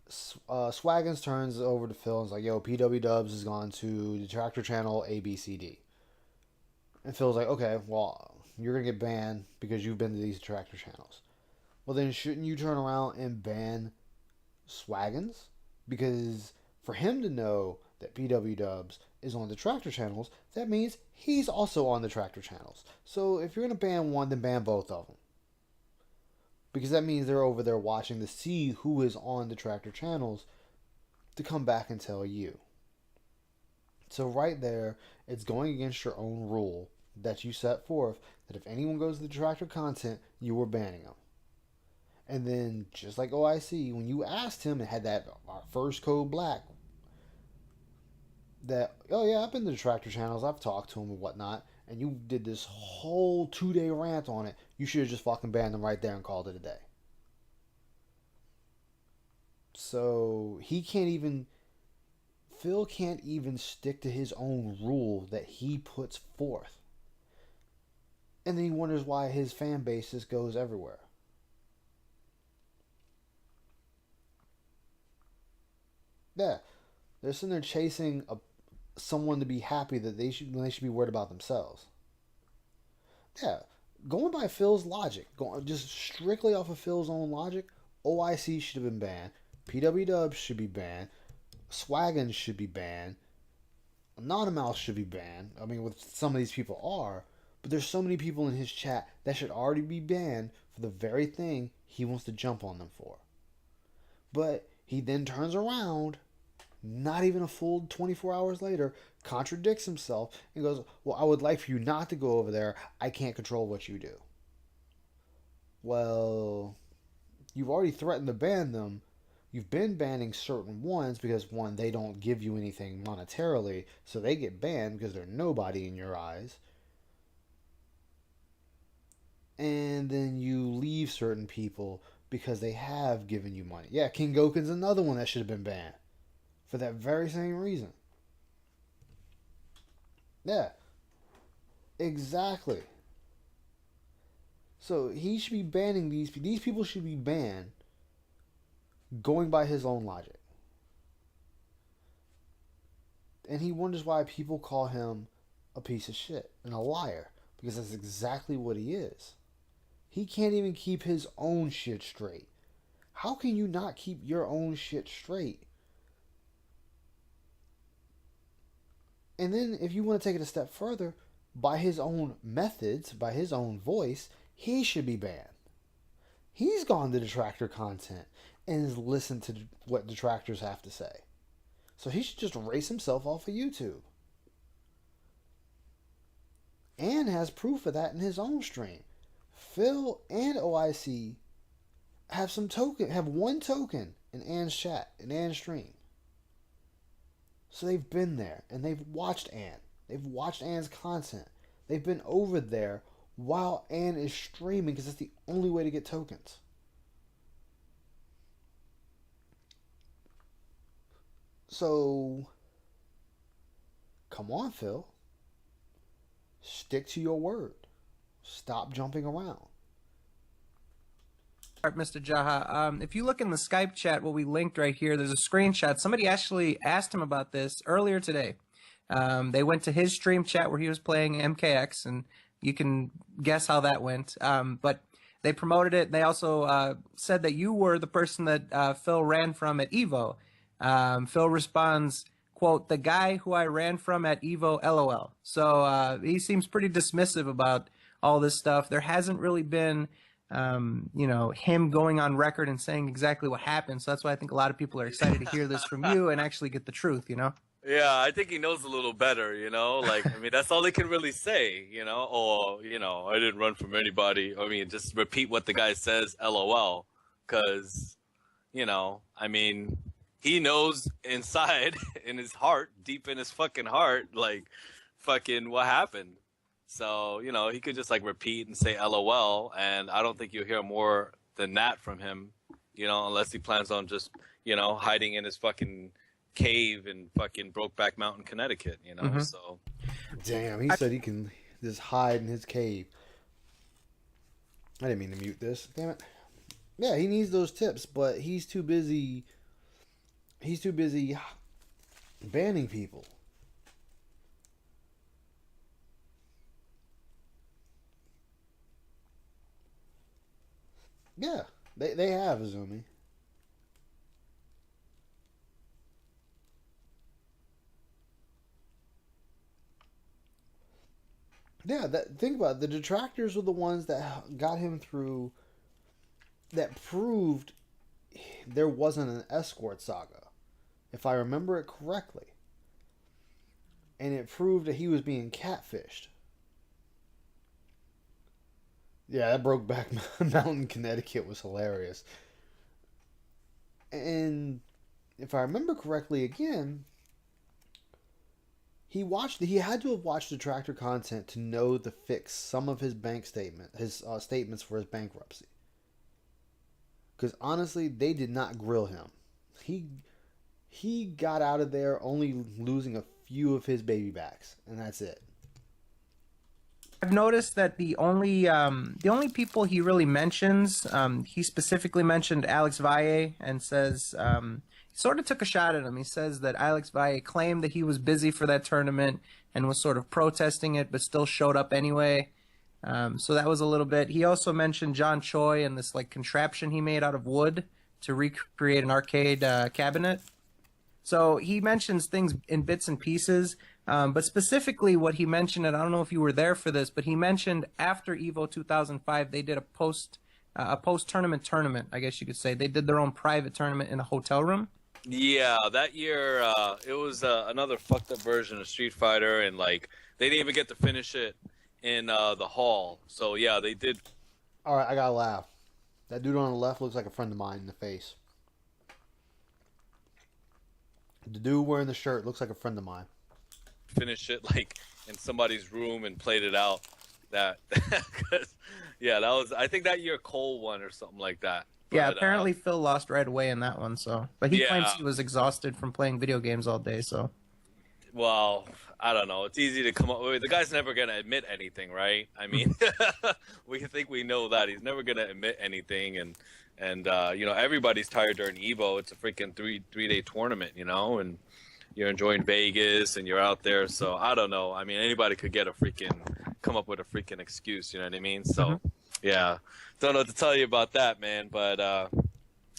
Swaggins turns over to Phil and is like, yo, PW Dubs has gone to detractor channel ABCD. And Phil's like, okay, well, you're going to get banned because you've been to these detractor channels. Well, then shouldn't you turn around and ban Swaggins? Because for him to know that PW Dubs is on detractor channels, that means he's also on detractor channels. So if you're going to ban one, then ban both of them. Because that means they're over there watching to see who is on detractor channels to come back and tell you. So right there, it's going against your own rule that you set forth that if anyone goes to the detractor content, you were banning them. And then, just like OIC, when you asked him and had that first code black, that, oh yeah, I've been to detractor channels, I've talked to him and whatnot, and you did this whole 2-day rant on it, you should have just fucking banned them right there and called it a day. So Phil can't even stick to his own rule that he puts forth. And then he wonders why his fan base just goes everywhere. Yeah, they're sitting there chasing someone to be happy that they should be worried about themselves. Yeah, going by Phil's logic, going just strictly off of Phil's own logic, OIC should have been banned, PW Dubs should be banned, Swaggins should be banned, Anonymous should be banned. I mean, with some of these people are, but there's so many people in his chat that should already be banned for the very thing he wants to jump on them for. But he then turns around, not even a full 24 hours later, contradicts himself and goes, well, I would like for you not to go over there. I can't control what you do. Well, you've already threatened to ban them. You've been banning certain ones because, one, they don't give you anything monetarily, so they get banned because they're nobody in your eyes. And then you leave certain people because they have given you money. Yeah, King Goken's another one that should have been banned for that very same reason. Yeah, exactly. So he should be banning these people should be banned going by his own logic. And he wonders why people call him a piece of shit and a liar, because that's exactly what he is. He can't even keep his own shit straight. How can you not keep your own shit straight? And then if you want to take it a step further, by his own methods, by his own voice, he should be banned. He's gone to detractor content and has listened to what detractors have to say. So he should just erase himself off of YouTube. And has proof of that in his own stream. Phil and OIC have one token in Ann's chat, in Ann's stream. So they've been there and they've watched Ann. They've watched Ann's content. They've been over there while Ann is streaming because it's the only way to get tokens. So, come on, Phil. Stick to your word. Stop jumping around. Mr. Jaha, if you look in the Skype chat, what we linked right here, there's a screenshot. Somebody actually asked him about this earlier today. They went to his stream chat where he was playing MKX, and you can guess how that went. But they promoted it. They also said that you were the person that Phil ran from at Evo. Phil responds, quote, "The guy who I ran from at Evo, LOL." So he seems pretty dismissive about all this stuff. There hasn't really been him going on record and saying exactly what happened. So that's why I think a lot of people are excited to hear this from you and actually get the truth, Yeah, I think he knows a little better, Like, I mean, that's all he can really say, Or, I didn't run from anybody. I mean, just repeat what the guy says, LOL. Because, I mean, he knows inside, in his heart, deep in his fucking heart, like, fucking what happened. So, he could just, like, repeat and say LOL, and I don't think you'll hear more than that from him, unless he plans on just, hiding in his fucking cave in fucking Brokeback Mountain, Connecticut, so. Damn, he said he can just hide in his cave. I didn't mean to mute this. Damn it. Yeah, he needs those tips, but he's too busy banning people. Yeah, they have, Azumi. Yeah, think about it. The detractors were the ones that got him through, that proved there wasn't an escort saga, if I remember it correctly. And it proved that he was being catfished. Yeah, that Brokeback Mountain, Connecticut was hilarious. And if I remember correctly, again, he had to have watched detractor content to know to fix some of his statements for his bankruptcy. Because honestly, they did not grill him. He got out of there only losing a few of his baby backs, and that's it. I've noticed that the only people he really mentions, he specifically mentioned Alex Valle and says, he sort of took a shot at him. He says that Alex Valle claimed that he was busy for that tournament and was sort of protesting it, but still showed up anyway. So that was a little bit. He also mentioned John Choi and this like contraption he made out of wood to recreate an arcade cabinet. So he mentions things in bits and pieces. But specifically what he mentioned, and I don't know if you were there for this, but he mentioned after Evo 2005, they did a post-tournament tournament, I guess you could say. They did their own private tournament in a hotel room. Yeah, that year, it was another fucked up version of Street Fighter, and, like, they didn't even get to finish it in the hall. So, yeah, they did. All right, I gotta laugh. That dude on the left looks like a friend of mine in the face. The dude wearing the shirt looks like a friend of mine. Finish it like in somebody's room and played it out. Yeah, that was, I think that year Cole won or something like that. Yeah, apparently Phil lost right away in that one. So, but he claims he was exhausted from playing video games all day. So, well, I don't know. It's easy to come up with. The guy's never gonna admit anything, right? I mean, we think we know that he's never gonna admit anything, and everybody's tired during Evo. It's a freaking three-day tournament, and you're enjoying Vegas and you're out there. So I don't know. I mean, anybody could come up with a freaking excuse. You know what I mean? So yeah, don't know what to tell you about that, man. But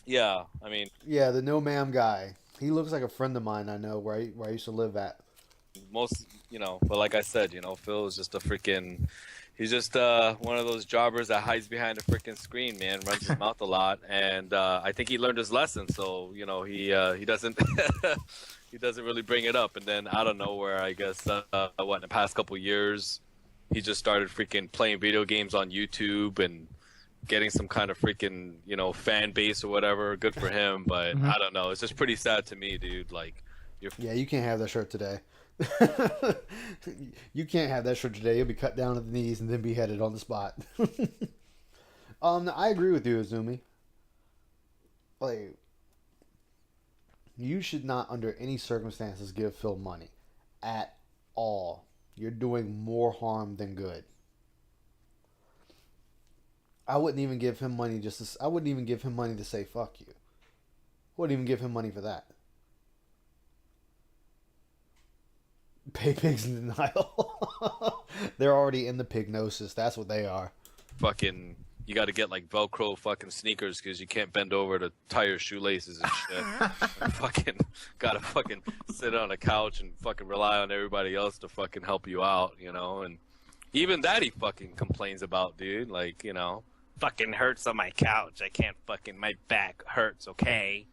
yeah, I mean, yeah, the no ma'am guy. He looks like a friend of mine I know where I used to live at. Most, but like I said, Phil is just he's just one of those jobbers that hides behind a freaking screen, man, runs his mouth a lot. And I think he learned his lesson. So, he doesn't, he doesn't really bring it up. And then I don't know where, I guess, in the past couple years, he just started freaking playing video games on YouTube and getting some kind of freaking, fan base or whatever. Good for him. But I don't know. It's just pretty sad to me, dude. Like, yeah, you can't have that shirt today. You can't have that shirt today. You'll be cut down to the knees and then beheaded on the spot. I agree with you, Azumi. Like, you should not, under any circumstances, give Phil money at all. You're doing more harm than good. I wouldn't even give him money I wouldn't even give him money to say fuck you. Wouldn't even give him money for that. Pay pigs in denial. They're already in the pignosis. That's what they are. Fucking, you got to get like Velcro fucking sneakers because you can't bend over to tie your shoelaces and shit. Fucking gotta fucking sit on a couch and fucking rely on everybody else to fucking help you out, you know. And even that he fucking complains about, dude. Like, you know, fucking hurts on my couch. I can't fucking, my back hurts. Okay.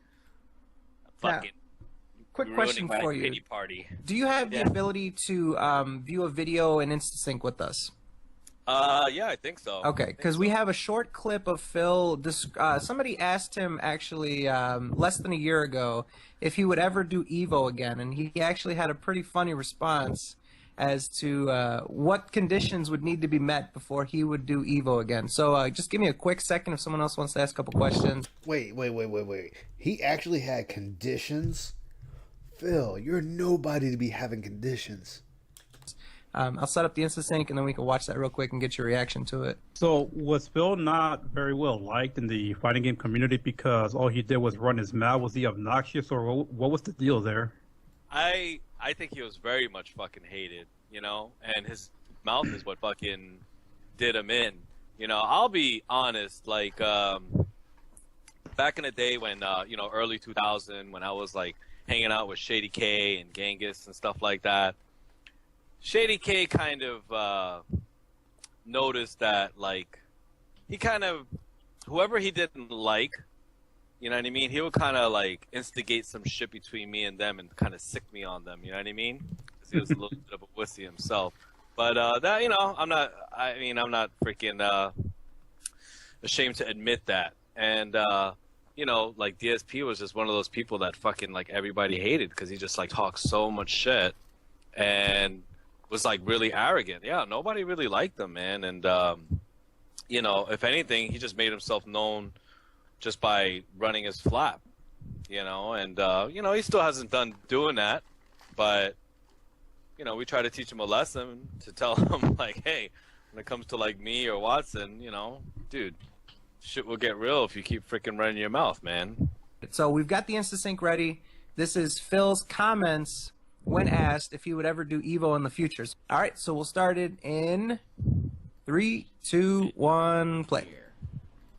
Fucking. Quick question ruining my for you. pity party. Do you have the ability to view a video in InstaSync with us? Yeah, I think so. Okay, because we have a short clip of Phil. Somebody asked him actually less than a year ago if he would ever do Evo again, and he actually had a pretty funny response as to what conditions would need to be met before he would do Evo again. So just give me a quick second if someone else wants to ask a couple questions. Wait. He actually had conditions? Phil, you're nobody to be having conditions. I'll set up the InstaSync and then we can watch that real quick and get your reaction to it. So was Phil not very well liked in the fighting game community because all he did was run his mouth? Was he obnoxious, or what was the deal there? I think he was very much fucking hated, you know, and his mouth is what fucking did him in. You know, I'll be honest, like back in the day when you know, early 2000, when I was like hanging out with Shady K and Genghis and stuff like that, Shady K kind of noticed that, like, he kind of, whoever he didn't like, you know what I mean, he would kind of like instigate some shit between me and them and kind of sick me on them, you know what I mean? Because he was a little bit of a wussy himself. But that, you know, I'm not freaking ashamed to admit that. And you know, like, DSP was just one of those people that fucking like everybody hated because he just like talked so much shit and was like really arrogant. Yeah, nobody really liked him, man. And you know, if anything, he just made himself known just by running his flap, you know. And you know, he still hasn't done doing that, but you know, we try to teach him a lesson to tell him like, hey, when it comes to like me or Watson, you know, dude, shit will get real if you keep freaking running your mouth, man. So we've got the InstaSync ready. This is Phil's comments when asked if he would ever do Evo in the future. All right, so we'll start it in 3, 2, 1, play.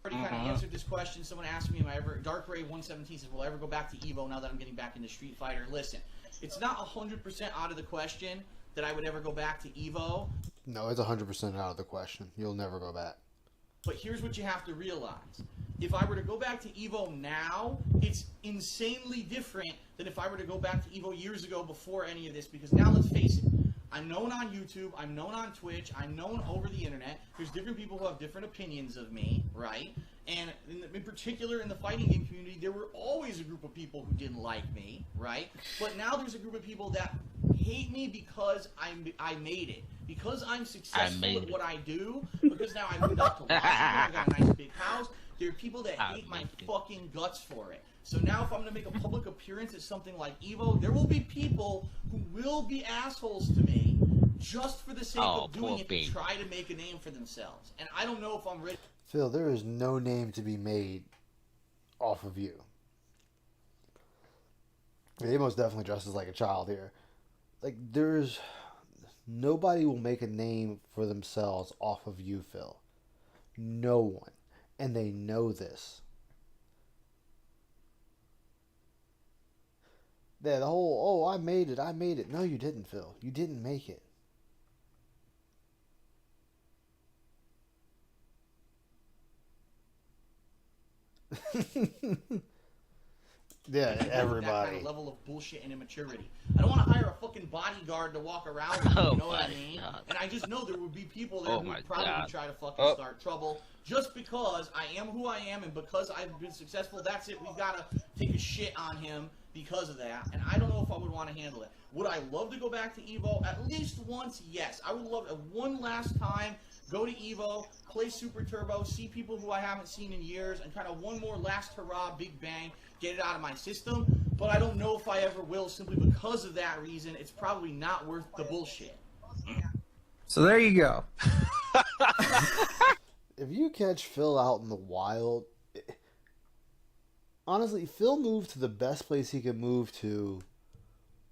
Already kind of answered this question. Someone asked me, am I ever, Dark Ray 117 says, will I ever go back to Evo now that I'm getting back into Street Fighter? Listen, it's not 100% out of the question that I would ever go back to Evo. No, it's 100% out of the question. You'll never go back. But here's what you have to realize. If I were to go back to Evo now, it's insanely different than if I were to go back to Evo years ago before any of this. Because now, let's face it, I'm known on YouTube, I'm known on Twitch, I'm known over the internet. There's different people who have different opinions of me, right? And in particular, in the fighting game community, there were always a group of people who didn't like me, right? But now there's a group of people that hate me because I made it. Because I'm successful at what I do, because now I moved out to Washington, I got a nice big house, there are people that hate my fucking guts for it. So now if I'm going to make a public appearance at something like Evo, there will be people who will be assholes to me just for the sake of doing it to try to make a name for themselves. And I don't know if I'm ready. Phil, there is no name to be made off of you. They most definitely dresses like a child here. Like, there's... Nobody will make a name for themselves off of you, Phil. No one. And they know this. Yeah, the whole, I made it. No, you didn't, Phil. You didn't make it. Yeah, everybody. That kind of level of bullshit and immaturity. I don't want to hire a fucking bodyguard to walk around with me, you know what I mean? God. And I just know there would be people there who would probably try to fucking start trouble just because I am who I am and because I've been successful. That's it. We've got to take a shit on him because of that. And I don't know if I would want to handle it. Would I love to go back to Evo at least once? Yes. I would love it one last time. Go to Evo, play Super Turbo, see people who I haven't seen in years, and kind of one more last hurrah, big bang, get it out of my system. But I don't know if I ever will simply because of that reason. It's probably not worth the bullshit. So there you go. if you catch Phil out in the wild, honestly, Phil moved to the best place he could move to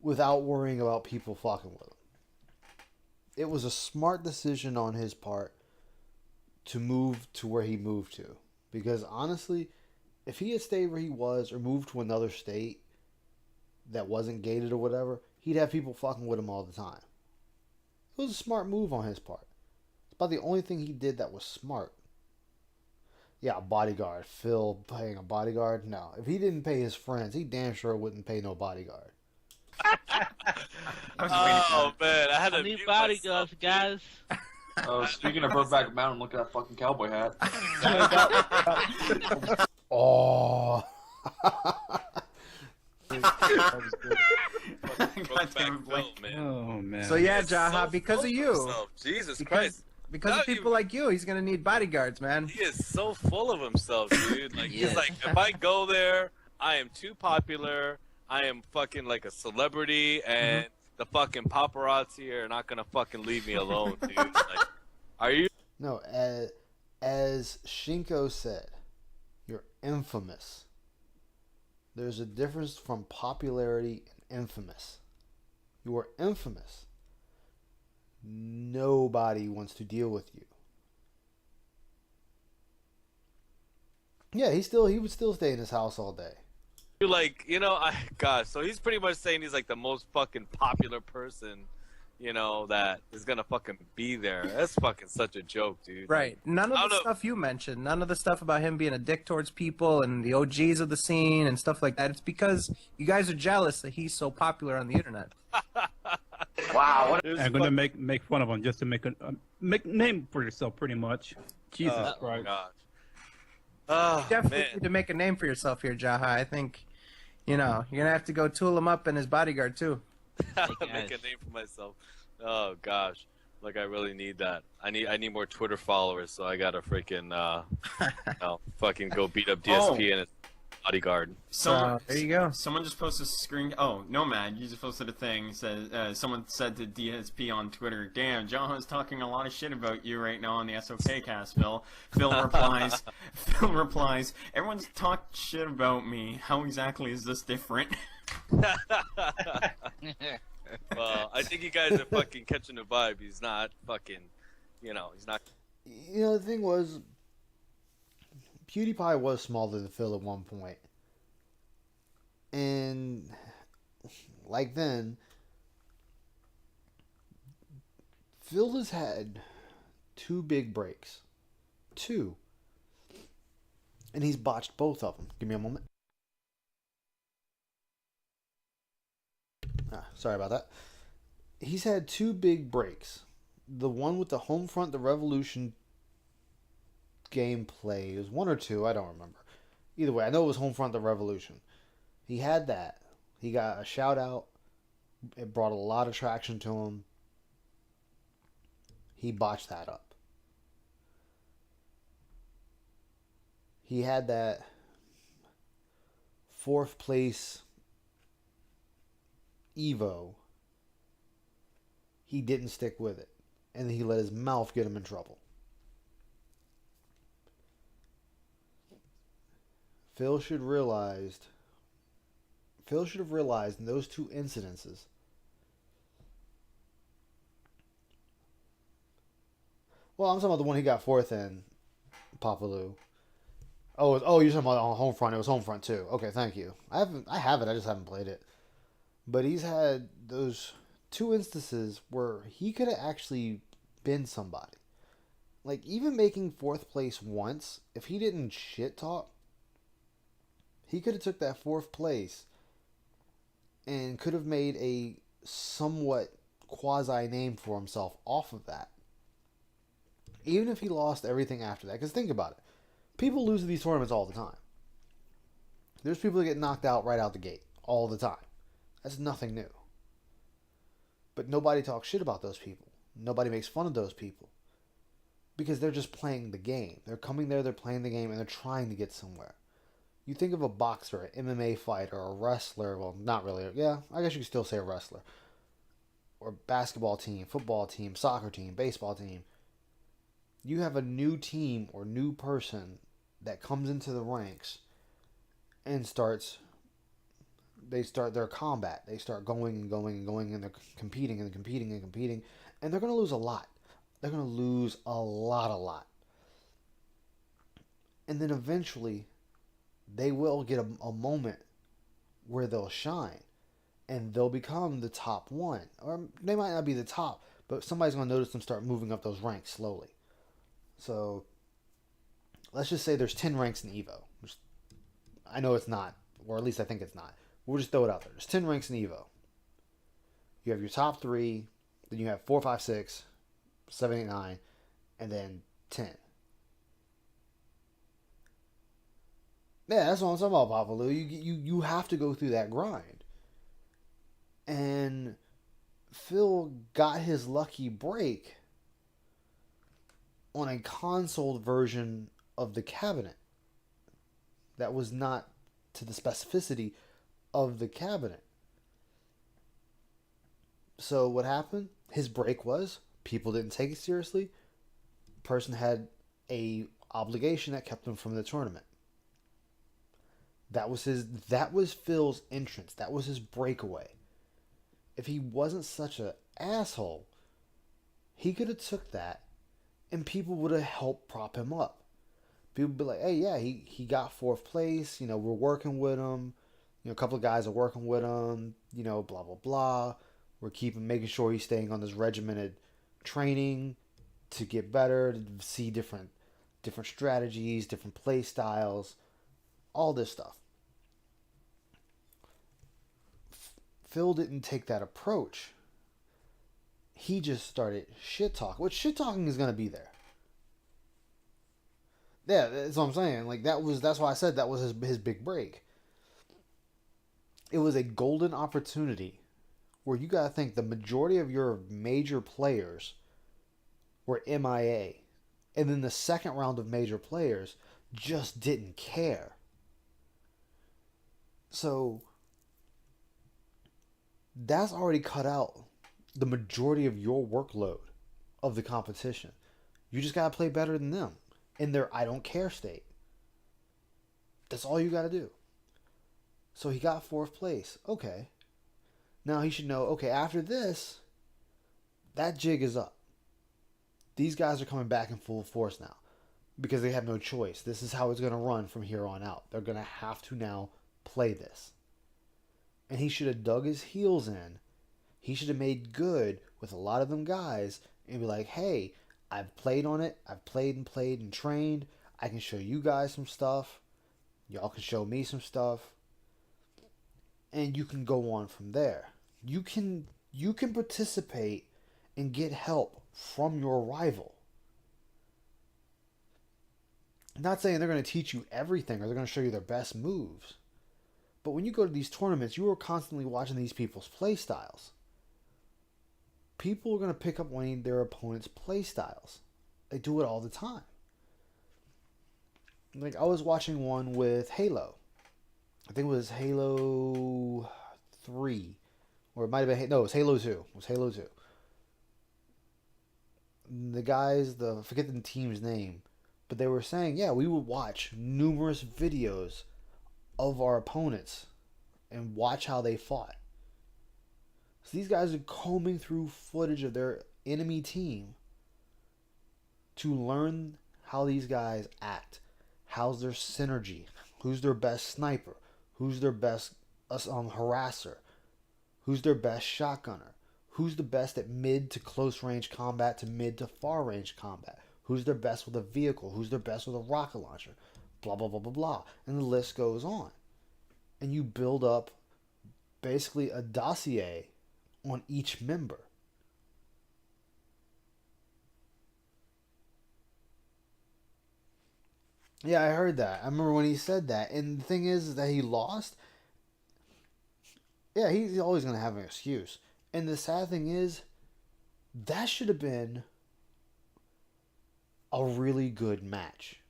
without worrying about people fucking with him. It was a smart decision on his part to move to where he moved to. Because honestly, if he had stayed where he was or moved to another state that wasn't gated or whatever, he'd have people fucking with him all the time. It was a smart move on his part. It's about the only thing he did that was smart. Yeah, a bodyguard. Phil paying a bodyguard? No. If he didn't pay his friends, he damn sure wouldn't pay no bodyguard. Oh man, I had I to need mute bodyguards, guys. Oh, speaking of Brokeback Mountain, look at that fucking cowboy hat. Oh. Oh man. So yeah, Jaha, because of you, Jesus Christ. because of people like you, he's gonna need bodyguards, man. He is so full of himself, dude. Like Yeah. he's like, if I go there, I am too popular. I am fucking like a celebrity, and the fucking paparazzi are not gonna fucking leave me alone, dude. Like, are you? No, as Shinko said, you're infamous. There's a difference from popularity and infamous. You are infamous. Nobody wants to deal with you. Yeah, he would still stay in his house all day. Like, you know, God, so he's pretty much saying he's like the most fucking popular person, you know, that is gonna fucking be there. That's fucking such a joke, dude. Right. None of the stuff you mentioned, none of the stuff about him being a dick towards people and the OGs of the scene and stuff like that. It's because you guys are jealous that he's so popular on the internet. Wow. I'm gonna make fun of him just to make a name for yourself, pretty much. Jesus Christ. God. You definitely need to make a name for yourself here, Jaha. I think, you're gonna have to go tool him up and his bodyguard too. Make a name for myself. Oh gosh, like I really need that. I need more Twitter followers, so I gotta freaking fucking go beat up DSP and his bodyguard. There you go. Someone just posted a screen. Oh, Nomad, you just posted a thing. Says someone said to DSP on Twitter, "Damn, Jaha's talking a lot of shit about you right now on the SOK cast." Phil replies. Phil replies. Everyone's talked shit about me. How exactly is this different? Well, I think you guys are fucking catching the vibe. He's not fucking, he's not. The thing was, PewDiePie was smaller than Phil at one point. And like then, Phil has had 2 big breaks. 2. And he's botched both of them. Give me a moment. Sorry about that. He's had 2 big breaks. The one with the Homefront, the Revolution gameplay. It was 1 or 2, I don't remember. Either way, I know it was Homefront, the Revolution. He had that. He got a shout out. It brought a lot of traction to him. He botched that up. He had that 4th place Evo. He didn't stick with it. And he let his mouth get him in trouble. Phil should have realized in those 2 incidences. Well, I'm talking about the one he got 4th in, Papaloo. Oh, you're talking about on Homefront. It was Homefront 2. Okay, thank you. I have it. I just haven't played it. But he's had those 2 instances where he could have actually been somebody. Like, even making 4th place once, if he didn't shit talk, he could have took that 4th place and could have made a somewhat quasi name for himself off of that. Even if he lost everything after that. Because think about it. People lose these tournaments all the time. There's people that get knocked out right out the gate. All the time. That's nothing new. But nobody talks shit about those people. Nobody makes fun of those people. Because they're just playing the game. They're coming there, they're playing the game, and they're trying to get somewhere. You think of a boxer, an MMA fighter, a wrestler. Well, not really. Yeah, I guess you could still say a wrestler. Or basketball team, football team, soccer team, baseball team. you have a new team or new person that comes into the ranks and they start their combat. They start going and going and going, and they're competing and competing and competing, and they're going to lose a lot. They're going to lose a lot. And then eventually, they will get a moment where they'll shine, and they'll become the top one. Or they might not be the top, but somebody's going to notice them start moving up those ranks slowly. So, let's just say there's 10 ranks in EVO. Which I know it's not, or at least I think it's not. We'll just throw it out there. There's 10 ranks in EVO. You have your top 3, then you have 4, 5, 6, 7, 8, 9, and then 10. Yeah, that's what I'm talking about, Papa Lou. You have to go through that grind. And Phil got his lucky break on a console version of the cabinet that was not to the specificity of the cabinet. So what happened? His break was people didn't take it seriously. Person had a obligation that kept him from the tournament. That was Phil's entrance. That was his breakaway. If he wasn't such an asshole, he could have took that and people would have helped prop him up. People would be like, hey, yeah, he got 4th place. We're working with him. A couple of guys are working with him. Blah, blah, blah. We're making sure he's staying on this regimented training to get better, to see different strategies, different play styles, all this stuff. Phil didn't take that approach. He just started shit talking. Which shit talking is gonna be there. Yeah, that's what I'm saying. Like that's why I said that was his big break. It was a golden opportunity where you gotta think the majority of your major players were MIA. And then the second round of major players just didn't care. So that's already cut out the majority of your workload of the competition. You just gotta play better than them in their I don't care state. That's all you gotta do. So he got 4th place. Okay. Now he should know, okay, after this, that jig is up. These guys are coming back in full force now because they have no choice. This is how it's going to run from here on out. They're going to have to now play this. And he should have dug his heels in. He should have made good with a lot of them guys and be like, hey, I've played on it. I've played and trained. I can show you guys some stuff. Y'all can show me some stuff. And you can go on from there. You can participate and get help from your rival. I'm not saying they're going to teach you everything or they're going to show you their best moves. But when you go to these tournaments, you are constantly watching these people's play styles. People are going to pick up on their opponent's play styles. They do it all the time. Like I was watching one with Halo. I think it was Halo 3. Or it might have been, no, it was Halo 2. It was Halo 2. The guys, I forget the team's name, but they were saying, yeah, we would watch numerous videos of our opponents and watch how they fought. So these guys are combing through footage of their enemy team to learn how these guys act. How's their synergy? Who's their best sniper? Who's their best harasser? Who's their best shotgunner? Who's the best at mid to close range combat to mid to far range combat? Who's their best with a vehicle? Who's their best with a rocket launcher? Blah, blah, blah, blah, blah. And the list goes on. And you build up basically a dossier on each member. Yeah, I heard that. I remember when he said that. And the thing is that he lost. Yeah, he's always going to have an excuse. And the sad thing is, that should have been a really good match.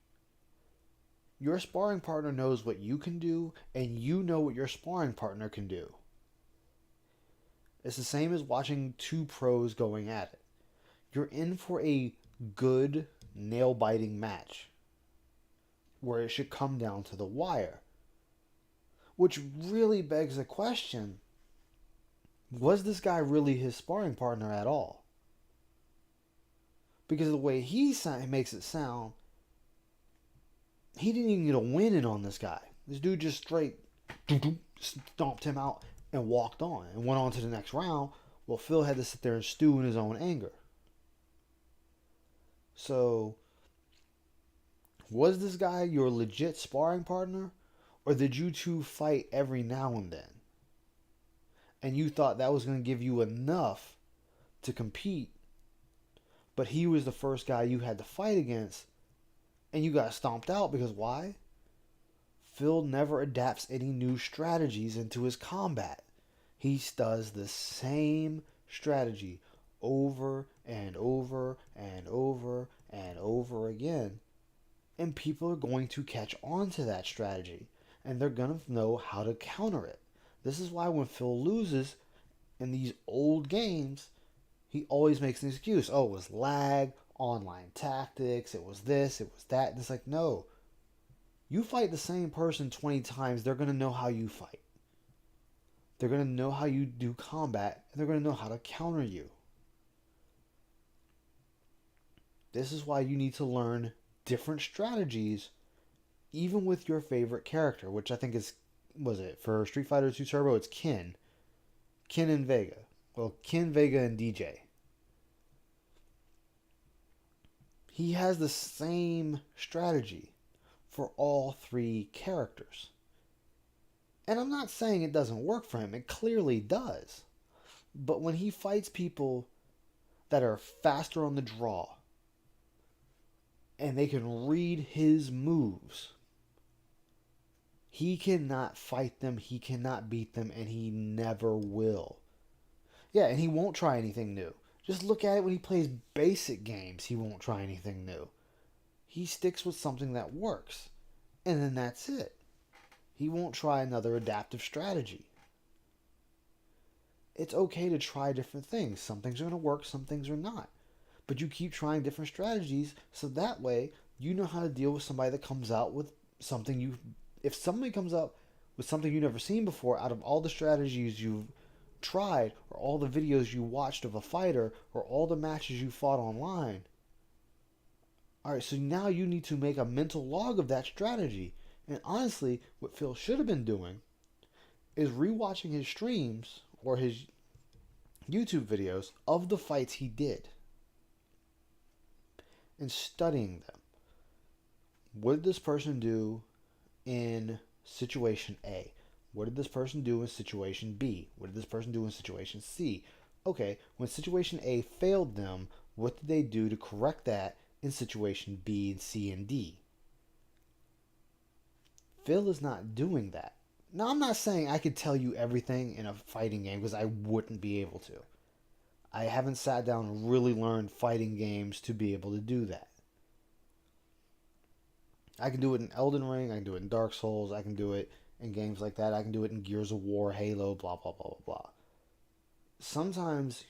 Your sparring partner knows what you can do, and you know what your sparring partner can do. It's the same as watching two pros going at it. You're in for a good nail-biting match where it should come down to the wire. Which really begs the question, was this guy really his sparring partner at all? Because of the way he makes it sound, he didn't even get a win in on this guy. This dude just straight stomped him out and walked on and went on to the next round. Well, Phil had to sit there and stew in his own anger. So, was this guy your legit sparring partner? Or did you two fight every now and then? And you thought that was going to give you enough to compete, but he was the first guy you had to fight against, and you got stomped out because why? Phil never adapts any new strategies into his combat. He does the same strategy over and over and over and over again. And people are going to catch on to that strategy, and they're going to know how to counter it. This is why when Phil loses in these old games, he always makes an excuse. Oh, it was lag, online tactics, it was this, it was that. And it's like, no. You fight the same person 20 times, they're going to know how you fight. They're going to know how you do combat, and they're going to know how to counter you. This is why you need to learn different strategies, even with your favorite character, which I think is, for Street Fighter 2 Turbo, it's Ken. Ken and Vega. Well, Ken, Vega, and DJ. He has the same strategy for all three characters. And I'm not saying it doesn't work for him. It clearly does. But when he fights people that are faster on the draw, and they can read his moves, he cannot fight them, he cannot beat them, and he never will. Yeah, and he won't try anything new. Just look at it when he plays basic games, he won't try anything new. He sticks with something that works, and then that's it. He won't try another adaptive strategy. It's okay to try different things. Some things are going to work, some things are not. But you keep trying different strategies, so that way you know how to deal with somebody that comes out with something you... If somebody comes up with something you've never seen before, out of all the strategies you've tried, or all the videos you watched of a fighter, or all the matches you fought online, alright, so now you need to make a mental log of that strategy. And honestly, what Phil should have been doing is rewatching his streams, or his YouTube videos, of the fights he did. And studying them. What did this person do in situation A? What did this person do in situation B? What did this person do in situation C? Okay, when situation A failed them, what did they do to correct that in situation B and C and D? Phil is not doing that. Now, I'm not saying I could tell you everything in a fighting game, because I wouldn't be able to. I haven't sat down and really learned fighting games to be able to do that. I can do it in Elden Ring, I can do it in Dark Souls, I can do it in games like that, I can do it in Gears of War, Halo, blah, blah, blah, blah, blah. Sometimes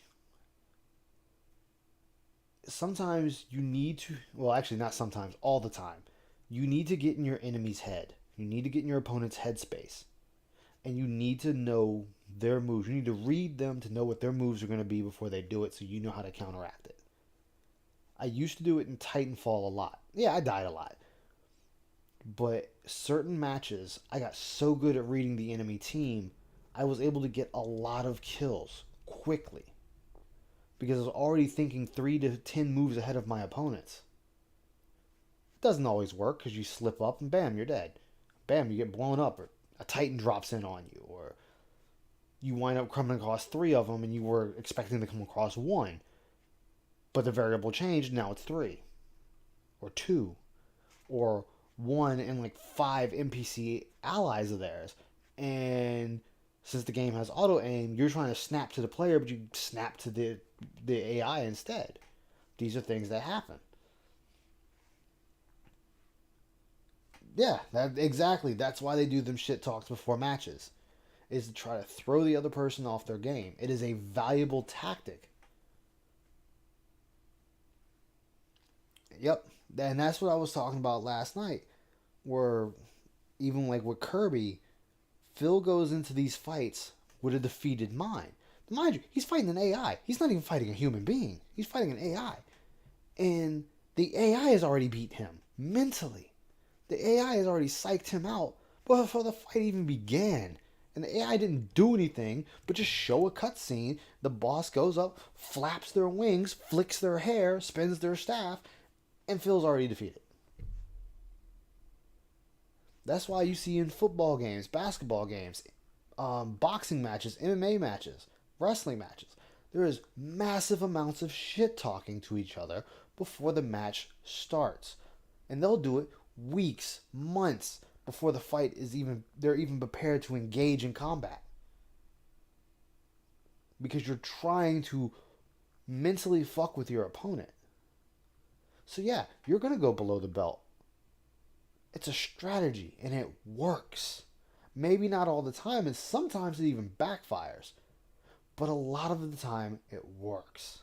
you need to, well, actually not sometimes, all the time, you need to get in your enemy's head. You need to get in your opponent's headspace. And you need to know their moves. You need to read them to know what their moves are going to be before they do it, so you know how to counteract it. I used to do it in Titanfall a lot. Yeah, I died a lot. But certain matches, I got so good at reading the enemy team, I was able to get a lot of kills quickly. Because I was already thinking 3 to 10 moves ahead of my opponents. It doesn't always work, because you slip up and bam, you're dead. Bam, you get blown up, or a Titan drops in on you, or you wind up coming across 3 of them and you were expecting to come across 1. But the variable changed, now it's 3. Or 2. Or 1 and like 5 NPC allies of theirs. And since the game has auto-aim, you're trying to snap to the player, but you snap to the AI instead. These are things that happen. Yeah, exactly. That's why they do them shit talks before matches. Is to try to throw the other person off their game. It is a valuable tactic. Yep. And that's what I was talking about last night. Where even like with Kirby, Phil goes into these fights with a defeated mind. Mind you, he's fighting an AI. He's not even fighting a human being. He's fighting an AI. And the AI has already beat him mentally. The AI has already psyched him out before the fight even began. And the AI didn't do anything but just show a cutscene. The boss goes up, flaps their wings, flicks their hair, spins their staff, and Phil's already defeated. That's why you see in football games, basketball games, boxing matches, MMA matches, wrestling matches, there is massive amounts of shit talking to each other before the match starts. And they'll do it weeks, months before the fight is they're even prepared to engage in combat. Because you're trying to mentally fuck with your opponent. So yeah, you're going to go below the belt. It's a strategy and it works. Maybe not all the time, and sometimes it even backfires. But a lot of the time it works.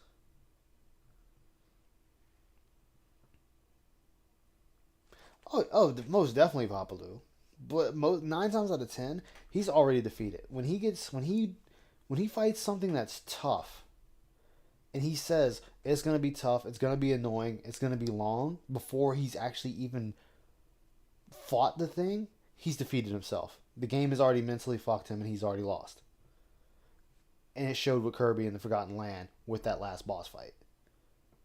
Most definitely Papalu. But 9 times out of 10, he's already defeated. When he fights something that's tough, and he says it's gonna be tough, it's gonna be annoying, it's gonna be long, before he's actually even fought the thing, he's defeated himself. The game has already mentally fucked him, and he's already lost. And it showed with Kirby in the Forgotten Land with that last boss fight.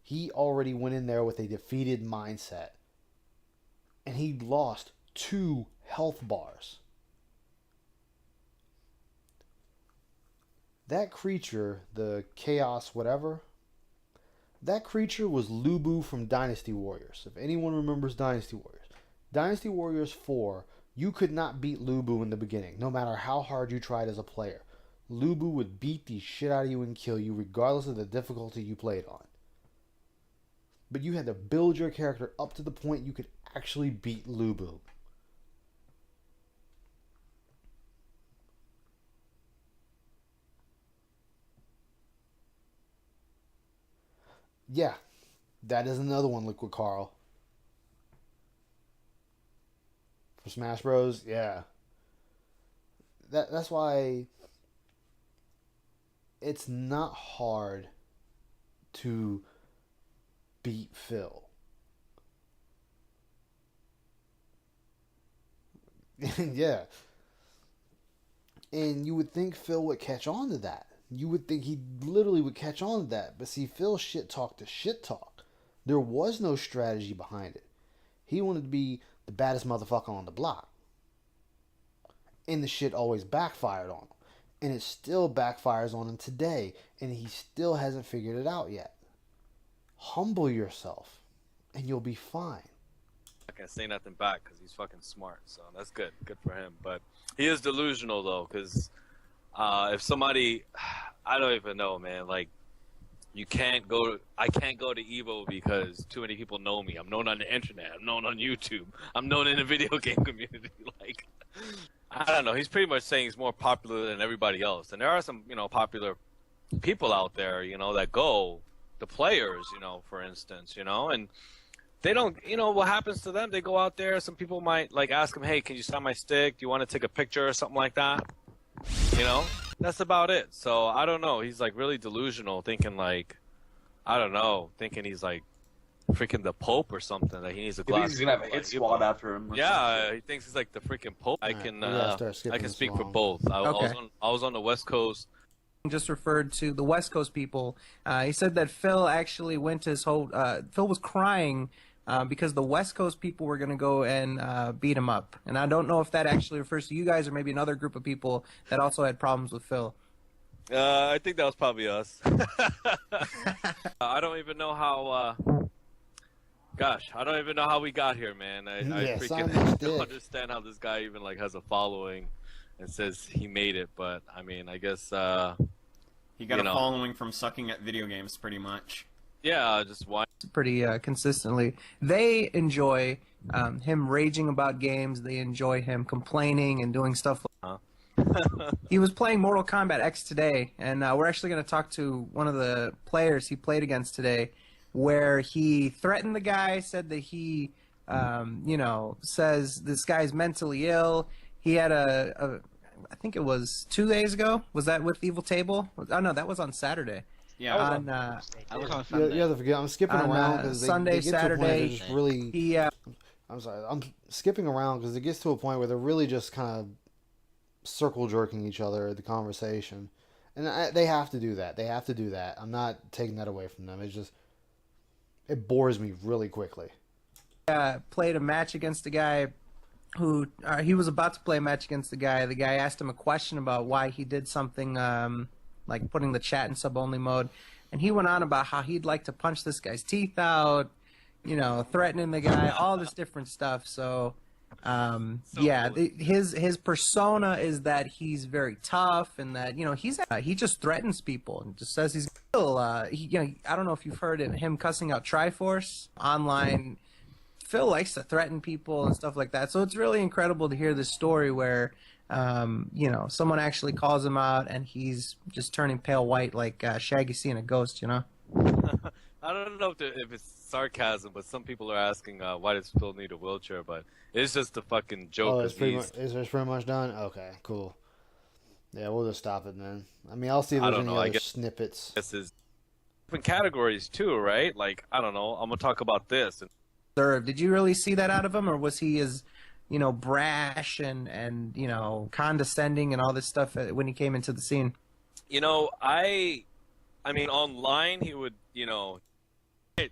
He already went in there with a defeated mindset. And he lost 2 health bars. That creature, the Chaos whatever, that creature was Lubu from Dynasty Warriors. If anyone remembers Dynasty Warriors. Dynasty Warriors 4, you could not beat Lubu in the beginning, no matter how hard you tried as a player. Lubu would beat the shit out of you and kill you regardless of the difficulty you played on. But you had to build your character up to the point you could actually beat Lubu. Yeah, that is another one, Liquid Carl. For Smash Bros, yeah. That's why it's not hard to beat Phil. Yeah. And you would think Phil would catch on to that. You would think he literally would catch on to that. But see, Phil shit talk to shit talk. There was no strategy behind it. He wanted to be the baddest motherfucker on the block. And the shit always backfired on him. And it still backfires on him today. And he still hasn't figured it out yet. Humble yourself. And you'll be fine. I can't say nothing back because he's fucking smart, so that's good. Good for him. But he is delusional, though, because if somebody... I don't even know, man. Like, I can't go to Evo because too many people know me. I'm known on the internet. I'm known on YouTube. I'm known in the video game community. Like, I don't know. He's pretty much saying he's more popular than everybody else. And there are some, popular people out there, that go, the players, for instance, and they don't, what happens to them? They go out there. Some people might like ask him, hey, can you sign my stick? Do you want to take a picture or something like that? That's about it. So I don't know. He's like really delusional, thinking like, I don't know, thinking he's like freaking the Pope or something. That he needs a glass. He's gonna have a hit squad after him. Yeah, he thinks he's like the freaking Pope. I can speak for both. I was on the West Coast. Just referred to the West Coast people. He said that Phil actually went to his whole. Phil was crying because the West Coast people were going to go and beat him up. And I don't know if that actually refers to you guys or maybe another group of people that also had problems with Phil. I think that was probably us. I don't even know how. Gosh, I don't even know how we got here, man. I freaking don't understand how this guy even like has a following and says he made it. But I mean, I guess he got a following from sucking at video games, pretty much. Yeah, just why? Pretty consistently. They enjoy him raging about games. They enjoy him complaining and doing stuff. He was playing Mortal Kombat X today, and we're actually going to talk to one of the players he played against today. where he threatened the guy, said that he, you know, says this guy's mentally ill. He had I think it was 2 days ago. Was that with Evil Table? Oh no, that was on Saturday. Yeah, on You have to forget. I'm skipping on, around because Sunday, they get to a point where Saturday. they're just really. He, I'm sorry. I'm skipping around because it gets to a point where they're really just kind of circle jerking each other at the conversation, and they have to do that. They have to do that. I'm not taking that away from them. It's just it bores me really quickly. Played a match against a guy who he was about to play a match against the guy. The guy asked him a question about why he did something like putting the chat in sub-only mode, and he went on about how he'd like to punch this guy's teeth out, you know, threatening the guy, all this different stuff. So yeah, his persona is that he's very tough and that, you know, he just threatens people and just says he's still, you know, I don't know if you've heard of him cussing out Triforce online. Phil likes to threaten people and stuff like that. So it's really incredible to hear this story where, you know, someone actually calls him out and he's just turning pale white like Shaggy seeing a ghost, you know? I don't know if it's sarcasm, but some people are asking why does Phil need a wheelchair, but it's just a fucking joke. Oh, it's pretty much done? Okay, cool. Yeah, we'll just stop it then. I mean, I'll see if there's any other snippets. This is different categories too, right? Like, I don't know, I'm going to talk about this. Did you really see that out of him, or was he as, you know, brash and you know, condescending and all this stuff when he came into the scene? You know, I mean, online he would, you know,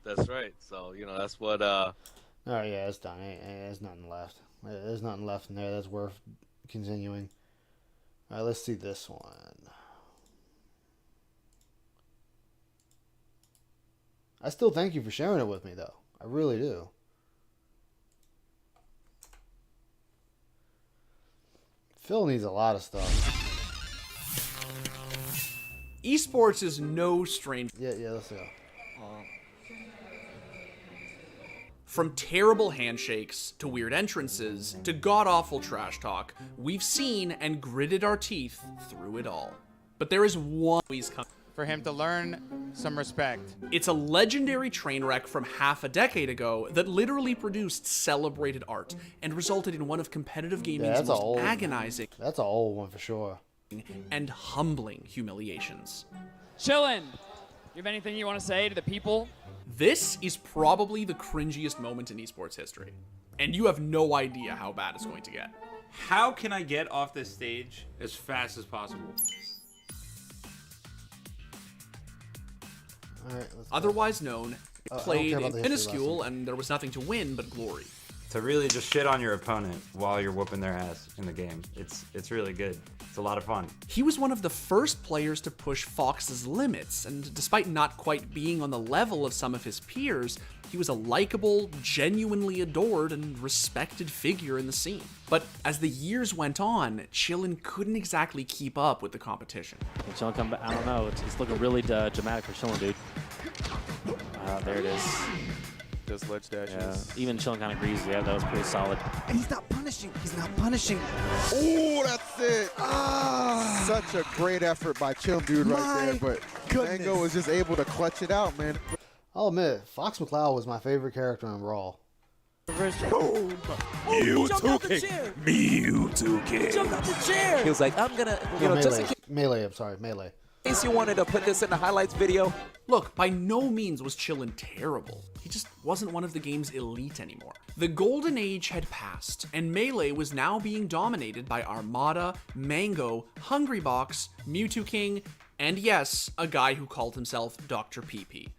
that's right. So, you know, that's what. Oh yeah, it's done. There's nothing left. There's nothing left in there that's worth continuing. All right, let's see this one. I still thank you for sharing it with me, though. I really do. Phil needs a lot of stuff. Esports is no stranger. Yeah, let's go. From terrible handshakes to weird entrances to god-awful trash talk, we've seen and gritted our teeth through it all. But there is one always come for him to learn some respect. It's a legendary train wreck from half a decade ago that literally produced celebrated art and resulted in one of competitive gaming's most agonizing. That's an old one for sure. And humbling humiliations. Chillin', you have anything you want to say to the people? This is probably the cringiest moment in esports history, and you have no idea how bad it's going to get. How can I get off this stage as fast as possible? All right, otherwise known, played in minuscule, and there was nothing to win but glory. To really just shit on your opponent while you're whooping their ass in the game. It's really good. It's a lot of fun. He was one of the first players to push Fox's limits, and despite not quite being on the level of some of his peers, he was a likable, genuinely adored, and respected figure in the scene. But as the years went on, Chillin couldn't exactly keep up with the competition. Can Chillin come back? I don't know. It's looking really dramatic for Chillin, dude. There it is. Those ledge dashes. Yeah, even Chillin kind of agrees. Yeah, that was pretty solid. And he's not punishing. He's not punishing. Oh, that's it. Such a great effort by Chillin dude right there. But Mango was just able to clutch it out, man. I'll admit, Fox McCloud was my favorite character in Brawl. Boom! Mewtwo King. Mewtwo King. He jumped out the chair. He was like, I'm gonna, you know, just in case. Melee, I'm sorry, Melee. In case you wanted to put this in the highlights video. Look, by no means was Chillin terrible. He just wasn't one of the game's elite anymore. The golden age had passed, and Melee was now being dominated by Armada, Mango, Hungrybox, Mewtwo King, and yes, a guy who called himself Dr. PP.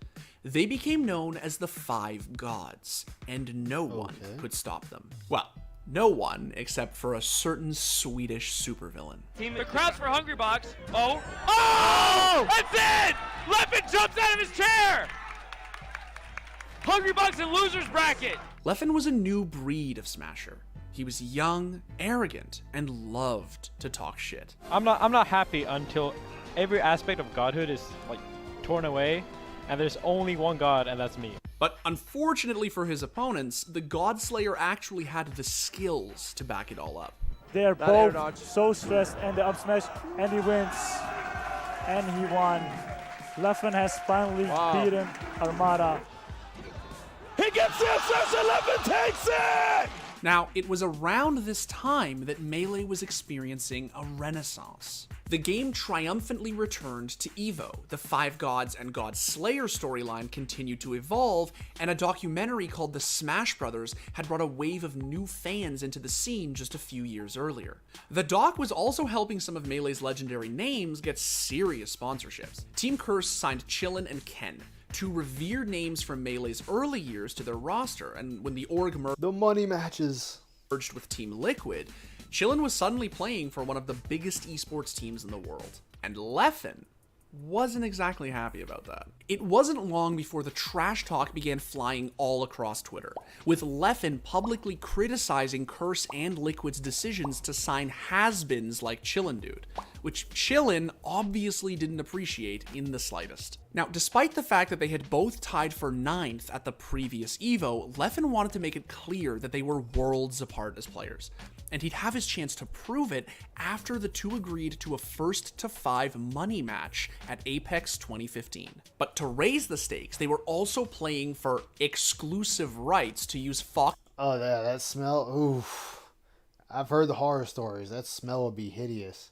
They became known as the Five Gods, and no one could stop them. Well, no one except for a certain Swedish supervillain. The crowd's for Hungrybox. Oh, that's it! Leffen jumps out of his chair! Hungrybox in loser's bracket! Leffen was a new breed of Smasher. He was young, arrogant, and loved to talk shit. I'm not happy until every aspect of godhood is like torn away, and there's only one god, and that's me. But unfortunately for his opponents, the Godslayer actually had the skills to back it all up. They're both so stressed and the up smash, and he wins. And he won. Leffen has finally beaten Armada. He gets the assist. 11 takes it. Now, it was around this time that Melee was experiencing a renaissance. The game triumphantly returned to EVO, the Five Gods and God Slayer storyline continued to evolve, and a documentary called The Smash Brothers had brought a wave of new fans into the scene just a few years earlier. The doc was also helping some of Melee's legendary names get serious sponsorships. Team Curse signed Chillin and Ken, two revered names from Melee's early years, to their roster, and when the org the money matches merged with Team Liquid, Chillin was suddenly playing for one of the biggest esports teams in the world. And Leffen wasn't exactly happy about that. It wasn't long before the trash talk began flying all across Twitter, with Leffen publicly criticizing Curse and Liquid's decisions to sign has-beens like Chillin Dude, which Chillin obviously didn't appreciate in the slightest. Now, despite the fact that they had both tied for 9th at the previous EVO, Leffen wanted to make it clear that they were worlds apart as players, and he'd have his chance to prove it after the two agreed to a 1-to-5 money match at Apex 2015. But to raise the stakes, they were also playing for exclusive rights to use Fox. Oh yeah, that smell. Oof. I've heard the horror stories. That smell would be hideous.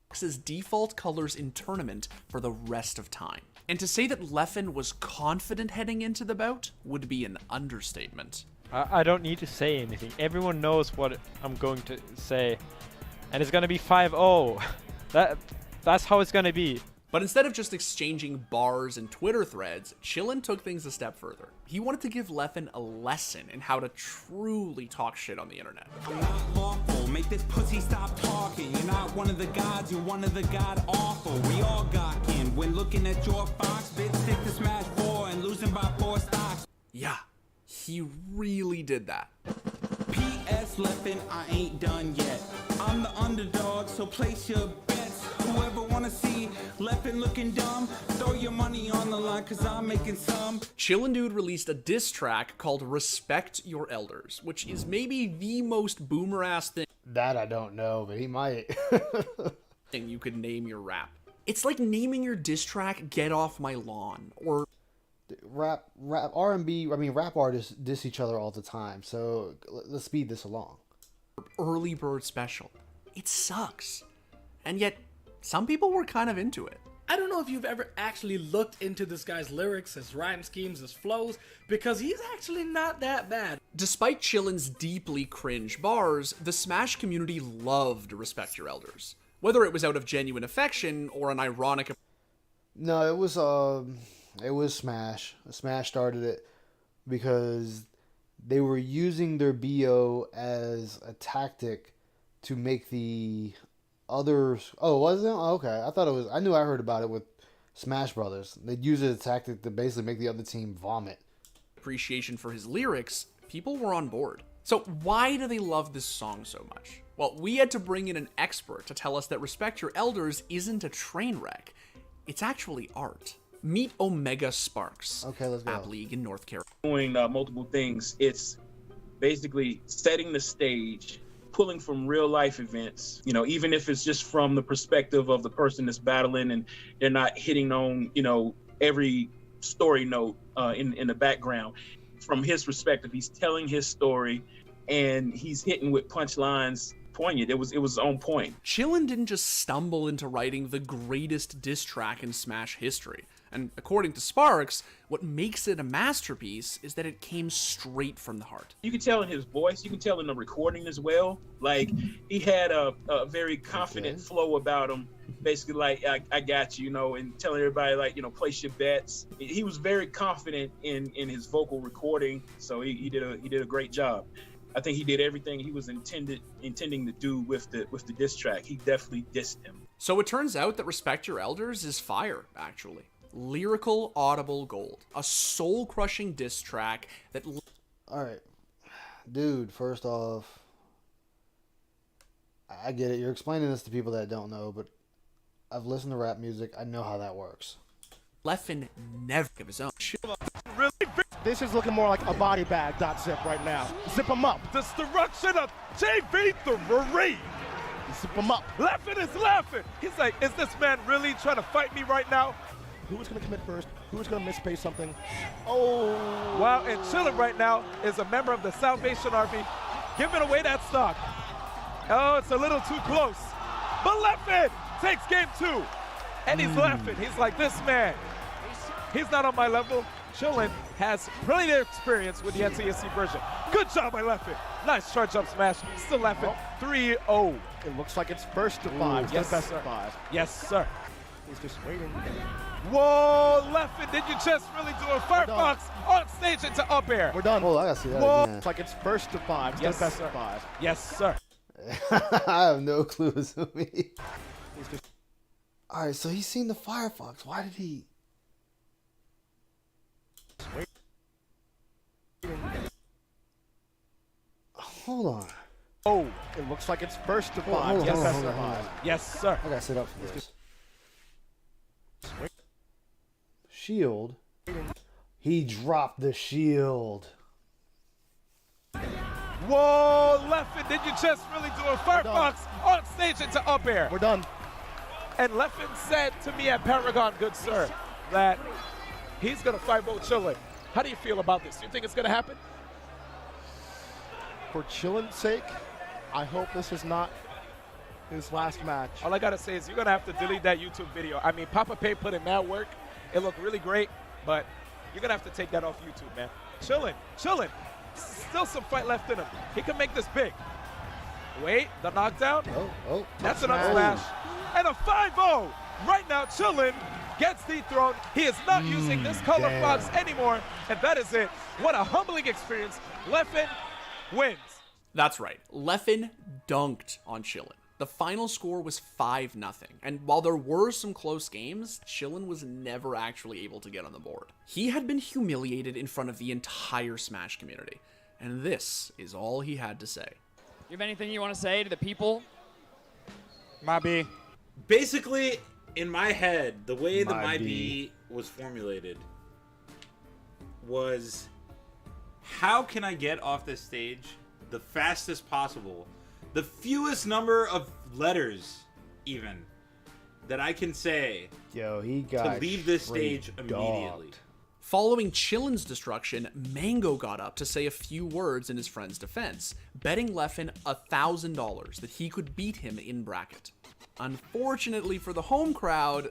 Fox's default colors in tournament for the rest of time. And to say that Leffen was confident heading into the bout would be an understatement. I don't need to say anything. Everyone knows what I'm going to say. And it's going to be 5-0. That's how it's going to be. But instead of just exchanging bars and Twitter threads, Chillin took things a step further. He wanted to give Leffen a lesson in how to truly talk shit on the internet. I'm not lawful. Make this pussy stop talking. You're not one of the gods, you're one of the god awful. We all got in when looking at your fox. Bitch, stick to Smash 4 and losing by 4 stocks. Yeah, he really did that. P.S. Leffen, I ain't done yet. I'm the underdog, so place your bets. Whoever wanna see Leffen looking dumb, throw your money on the line, cause I'm making some. Chillin Dude released a diss track called Respect Your Elders, which is maybe the most boomer-ass thing. That I don't know, but he might. Thing you could name your rap. It's like naming your diss track Get Off My Lawn, or... Rap R&B, I mean rap artists diss each other all the time, so let's speed this along. Early Bird Special. It sucks. And yet, some people were kind of into it. I don't know if you've ever actually looked into this guy's lyrics, his rhyme schemes, his flows, because he's actually not that bad. Despite Chillin's deeply cringe bars, the Smash community loved Respect Your Elders. Whether it was out of genuine affection or an ironic... No, it was Smash. Smash started it because they were using their BO as a tactic to make the others... Oh, was it? Oh, okay. I thought it was... I knew I heard about it with Smash Brothers. They'd use it as a tactic to basically make the other team vomit. Appreciation for his lyrics, people were on board. So why do they love this song so much? Well, we had to bring in an expert to tell us that Respect Your Elders isn't a train wreck. It's actually art. Meet Omega Sparks. Okay, let's go. App League in North Carolina. Doing multiple things. It's basically setting the stage, pulling from real life events, you know, even if it's just from the perspective of the person that's battling and they're not hitting on, you know, every story note in the background. From his perspective, he's telling his story and he's hitting with punchlines. Poignant. It was on point. Chillin didn't just stumble into writing the greatest diss track in Smash history. And according to Sparks, what makes it a masterpiece is that it came straight from the heart. You can tell in his voice, you can tell in the recording as well. Like, he had a very confident flow about him. Basically, like, I got you, you know, and telling everybody, like, you know, place your bets. He was very confident in his vocal recording, so he did a great job. I think he did everything he was intending to do with the diss track. He definitely dissed him. So it turns out that Respect Your Elders is fire, actually. Lyrical, audible gold. A soul-crushing diss track that... Alright. Dude, first off, I get it. You're explaining this to people that don't know, but I've listened to rap music. I know how that works. Leffen never of his own. Really? This is looking more like a body bag, .zip right now. Zip him up. Destruction of TV3. Zip him up. Leffen is laughing. He's like, is this man really trying to fight me right now? Who is going to commit first? Who's going to mispay something? Oh! Wow, and Chillin right now is a member of the Salvation Army, giving away that stock. Oh, it's a little too close. But Leffen takes game 2. And he's laughing. He's like, this man, he's not on my level. Chillin has plenty of experience with the NTSC version. Good job by Leffen. Nice charge up smash. Still laughing. 3-0. It looks like it's first to 5. Yes, Best sir. of 5. Yes, sir. He's just waiting. Whoa, Leffen, did you just really do a Firefox on stage into up air? We're done. Oh, I gotta see that Whoa. again. It's like it's first to 5. Yes, Best sir. of 5. Yes, sir. I have no clue what's who me. All right, so he's seen the Firefox. Why did he? Hold on. Oh, it looks like it's first to 5. Hold on, Yes, hold on, best hold of on, 5. hold on. Yes, sir. I gotta sit up for this. Shield. He dropped the shield. Whoa, Leffen, did you just really do a Firefox on stage into up air? We're done. And Leffen said to me at Paragon, good sir, that he's going to 5-0 Chillin. How do you feel about this? Do you think it's going to happen? For Chillin's sake, I hope this is not his last match. All I got to say is you're going to have to delete that YouTube video. I mean, Papa Pay put in mad work. It looked really great, but you're going to have to take that off YouTube, man. Chillin. Still some fight left in him. He can make this big. Wait, the knockdown. Oh. That's an up smash. And a 5-0. Right now, Chillin gets dethroned. He is not using this color fox anymore, and that is it. What a humbling experience. Leffen wins. That's right. Leffen dunked on Chillin. The final score was 5-0, and while there were some close games, Chillin was never actually able to get on the board. He had been humiliated in front of the entire Smash community, and this is all he had to say. You have anything you want to say to the people? My B. Basically, in my head, the way the My B was formulated was, how can I get off this stage the fastest possible? The fewest number of letters, even, that I can say he got to leave this stage straight immediately. dogged. Following Chillin's destruction, Mango got up to say a few words in his friend's defense, betting Leffen $1,000 that he could beat him in bracket. Unfortunately for the home crowd,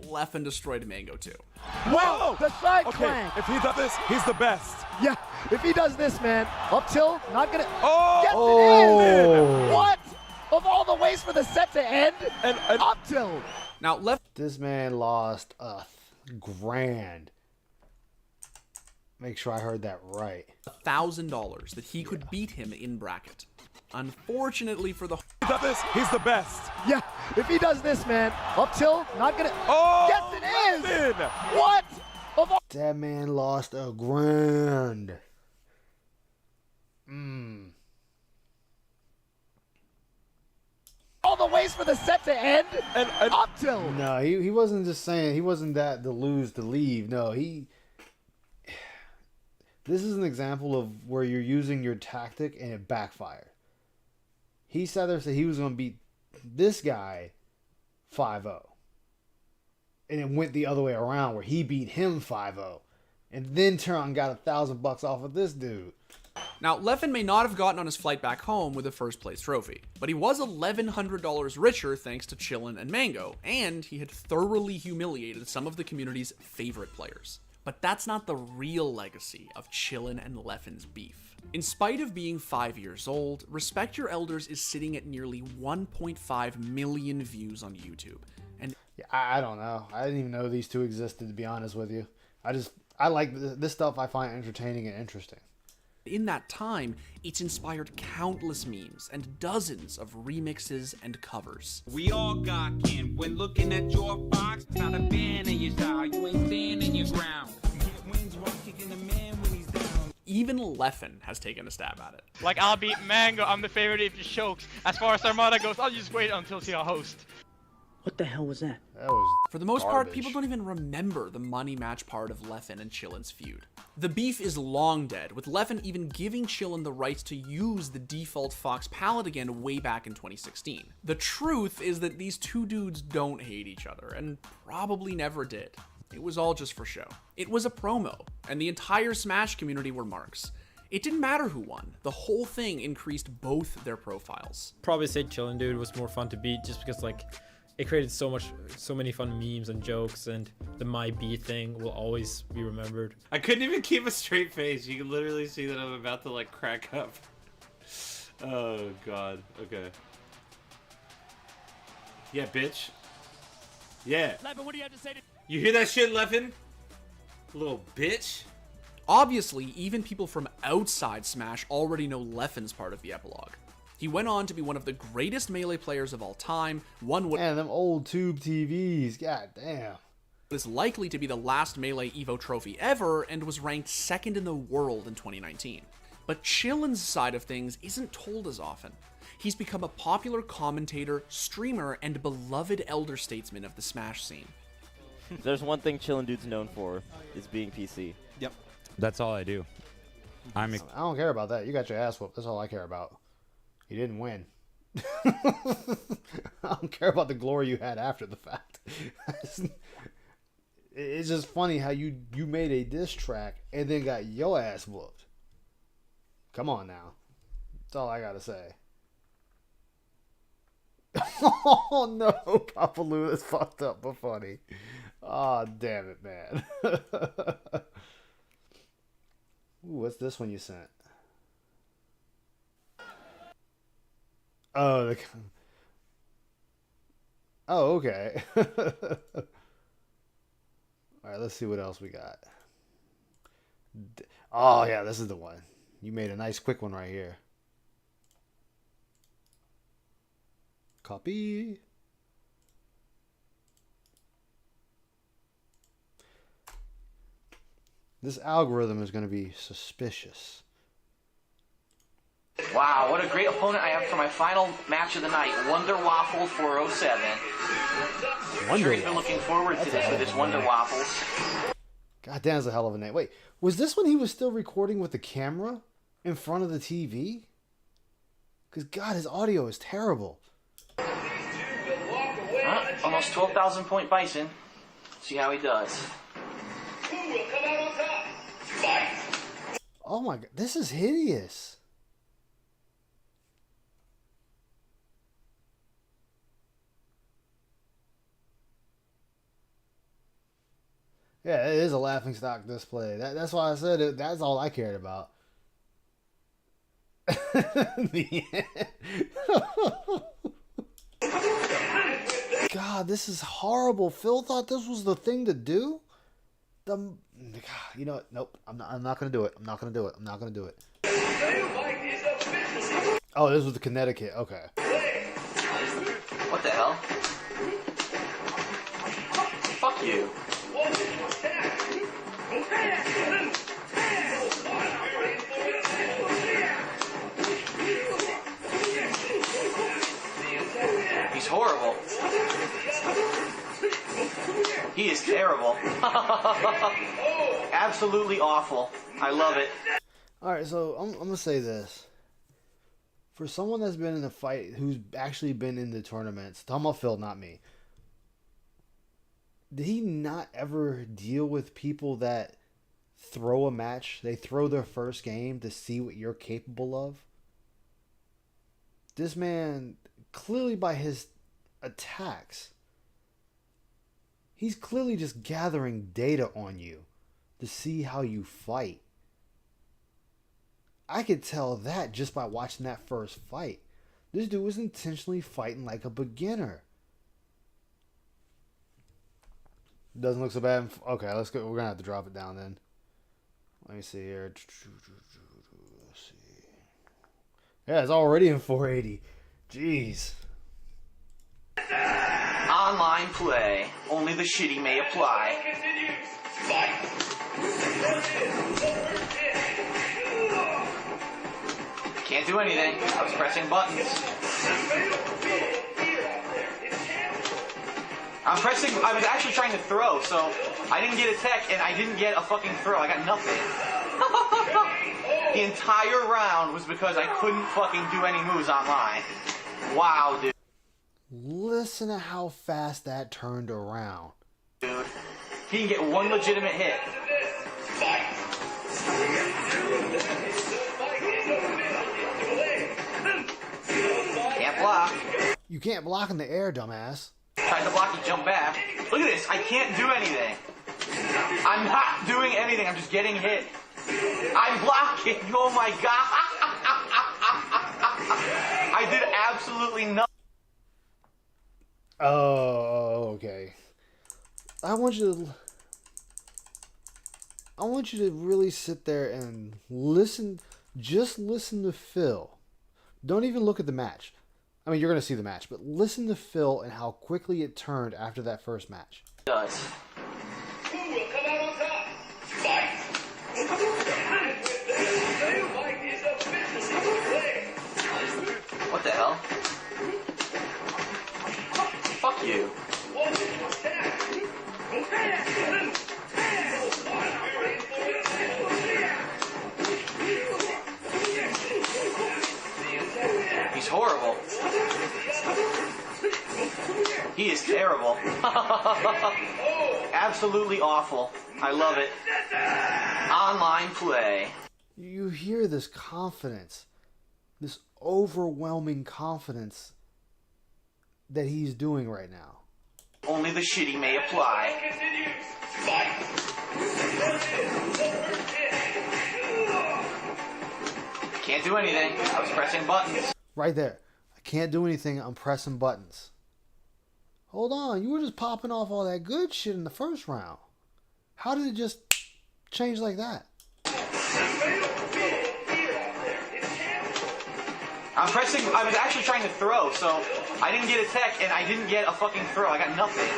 Leffen destroyed Mango too. Whoa! The side Okay, clank! if he does this, he's the best. Yeah, if he does this, man, up till, not gonna. Oh! Yes, it is! What? Of all the ways for the set to end, and up till. Now, This man lost $1,000. Make sure I heard that right. $1,000 that he could beat him in bracket. Unfortunately for the he's the best. Yeah, if he does this, man, up till, not gonna. Oh! Yes, it is! Leffen! What? Of all. That man lost $1,000. All the ways for the set to end, and up till. No, he wasn't just saying, he wasn't that to lose to leave. No, this is an example of where you're using your tactic and it backfired. He sat there and said he was going to beat this guy 5-0. And it went the other way around where he beat him 5-0. And then turned and got $1,000 off of this dude. Now, Leffen may not have gotten on his flight back home with a first place trophy, but he was $1,100 richer thanks to Chillin and Mango, and he had thoroughly humiliated some of the community's favorite players. But that's not the real legacy of Chillin and Leffen's beef. In spite of being 5 years old, Respect Your Elders is sitting at nearly 1.5 million views on YouTube. And yeah, I don't know. I didn't even know these two existed, to be honest with you. I like this stuff. I find entertaining and interesting. In that time, it's inspired countless memes and dozens of remixes and covers. We all got kin when looking at your box. Not a fan in your style, you ain't standing your ground. Wings rock kicking the man when he's down. Even Leffen has taken a stab at it. Like, I'll beat Mango, I'm the favorite if he chokes. As far as Armada goes, I'll just wait until he's a host. What the hell was that? That was For the most part, garbage. people don't even remember the money match part of Leffen and Chillin's feud. The beef is long dead, with Leffen even giving Chillin the rights to use the default Fox palette again way back in 2016. The truth is that these two dudes don't hate each other, and probably never did. It was all just for show. It was a promo, and the entire Smash community were marks. It didn't matter who won. The whole thing increased both their profiles. Probably say Chillin' Dude was more fun to beat just because like it created so many fun memes and jokes, and the My B thing will always be remembered. I couldn't even keep a straight face. You can literally see that I'm about to like crack up. Oh god. Okay. Yeah, bitch. Yeah. Levin, what do you have to say to... You hear that shit, Levin? Little bitch. Obviously, even people from outside Smash already know Leffen's part of the epilogue. He went on to be one of the greatest Melee players of all time, won what them old tube TVs, god damn. is likely to be the last Melee Evo trophy ever, and was ranked second in the world in 2019. But Chillin's side of things isn't told as often. He's become a popular commentator, streamer, and beloved elder statesman of the Smash scene. There's one thing Chillin' Dude's known for, is being PC. Yep. That's all I do. I don't care about that. You got your ass whooped. That's all I care about. You didn't win. I don't care about the glory you had after the fact. It's just funny how you made a diss track and then got your ass whooped. Come on now. That's all I gotta say. Oh no, Papa Lou, that's fucked up but funny. Oh, damn it, man. Ooh, what's this one you sent? Oh, oh, okay. Alright, let's see what else we got. Oh, yeah, this is the one. You made a nice quick one right here. Copy. This algorithm is going to be suspicious. Wow, what a great opponent I have for my final match of the night. Wonder Waffle 407. Sure, he's been looking forward to this Wonder Waffles. God damn, that's a hell of a name. Wait, was this when he was still recording with the camera in front of the TV? Because, God, his audio is terrible. Almost 12,000 point Bison. See how he does. Oh my God, this is hideous. Yeah, it is a laughingstock display. That's why I said it. That's all I cared about. God, this is horrible. Phil thought this was the thing to do. You know what? Nope. I'm not gonna do it. I'm not gonna do it. I'm not gonna do it. Oh, this was the Connecticut. Okay. What the hell? Fuck you. He's horrible. He is terrible. Absolutely awful. I love it. Alright, so I'm going to say this. For someone that's been in a fight, who's actually been in the tournaments, talking about Phil, not me, did he not ever deal with people that throw a match? They throw their first game to see what you're capable of? This man, clearly by his attacks, he's clearly just gathering data on you to see how you fight. I could tell that just by watching that first fight. This dude was intentionally fighting like a beginner. Doesn't look so bad. Okay, let's go. We're gonna have to drop it down then. Let me see here. Let's see. Yeah, it's already in 480. Jeez. Online play. Only the shitty may apply. Can't do anything. I was pressing buttons. I was actually trying to throw, so I didn't get a tech and I didn't get a fucking throw. I got nothing. The entire round was because I couldn't fucking do any moves online. Wow, dude. Listen to how fast that turned around. Dude, He can get one legitimate hit. Can't block. You can't block in the air, dumbass. Tried to block, he jumped back. Look at this, I can't do anything. I'm not doing anything, I'm just getting hit. I'm blocking, oh my god. I did absolutely nothing. Oh, okay. I want you to really sit there and listen. Just listen to Phil. Don't even look at the match. I mean, you're going to see the match, but listen to Phil and how quickly it turned after that first match. Does. Who will come out on top? Fight! What the hell? Fuck you. He's horrible. He is terrible. Absolutely awful. I love it. Online play. You hear this confidence, this overwhelming confidence that he's doing right now. Only the shitty may apply. Can't do anything. I was pressing buttons. Right there. I can't do anything. I'm pressing buttons. Hold on. You were just popping off all that good shit in the first round. How did it just change like that? I was actually trying to throw, so I didn't get a tech and I didn't get a fucking throw. I got nothing.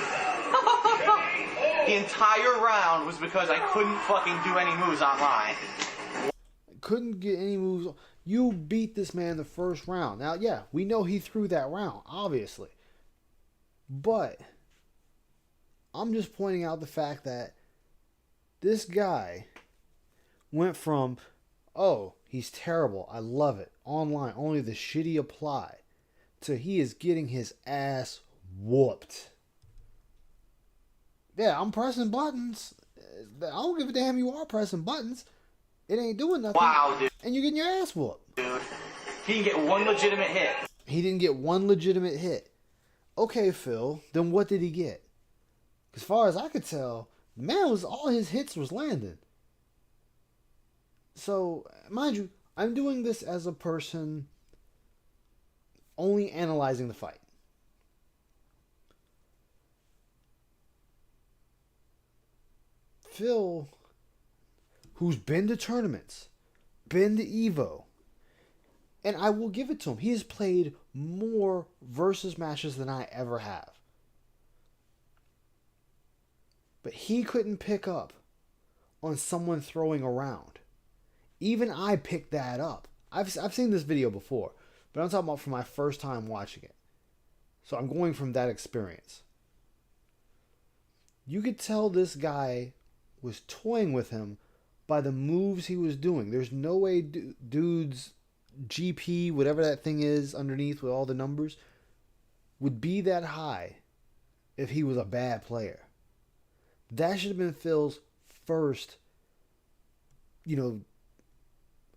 The entire round was because I couldn't fucking do any moves online. Couldn't get any moves. You beat this man the first round. Now, yeah, we know he threw that round, obviously. But I'm just pointing out the fact that this guy went from, oh, he's terrible, I love it, online, only the shitty apply, to he is getting his ass whooped. Yeah, I'm pressing buttons. I don't give a damn you are pressing buttons. It ain't doing nothing. Wow, dude. And you're getting your ass whooped. Dude, he can get one legitimate hit. He didn't get one legitimate hit. Okay, Phil, then what did he get? As far as I could tell, the man was, all his hits was landing. So, mind you, I'm doing this as a person only analyzing the fight. Phil, who's been to tournaments, been to Evo, and I will give it to him, he has played more versus matches than I ever have. But he couldn't pick up on someone throwing around. Even I picked that up. I've seen this video before, but I'm talking about for my first time watching it. So I'm going from that experience. You could tell this guy was toying with him by the moves he was doing. There's no way dude's GP, whatever that thing is underneath with all the numbers, would be that high if he was a bad player. That should have been Phil's first,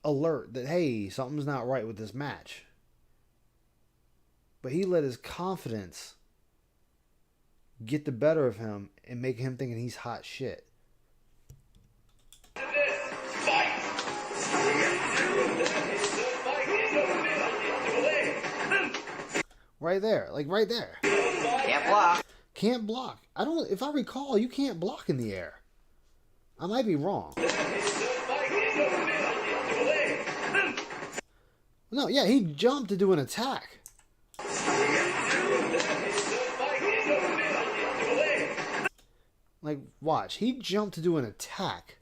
alert that, hey, something's not right with this match. But he let his confidence get the better of him and make him thinking he's hot shit. Right there. Like right there. Can't block. Can't block. If I recall, you can't block in the air. I might be wrong. No, yeah, he jumped to do an attack. Like, watch. He jumped to do an attack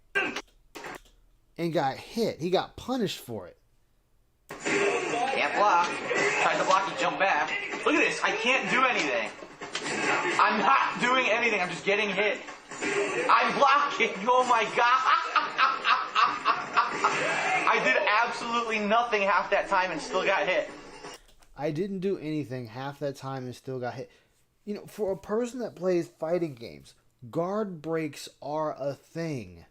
and got hit. He got punished for it. Can't block. Tried to block, he jumped back. Look at this. I can't do anything. I'm not doing anything. I'm just getting hit. I'm blocking. Oh my god. I did absolutely nothing half that time and still got hit. I didn't do anything half that time and still got hit. For a person that plays fighting games, Guard breaks are a thing.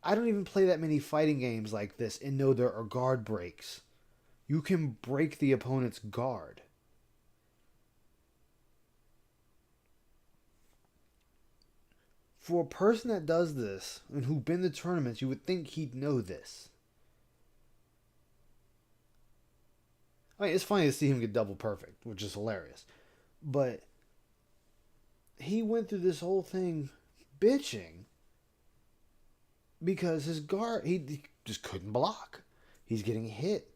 I don't even play that many fighting games like this and know there are guard breaks. You can break the opponent's guard. For a person that does this and who's been to tournaments, you would think he'd know this. I mean, it's funny to see him get double perfect, which is hilarious. But he went through this whole thing bitching because his guard, he just couldn't block. He's getting hit.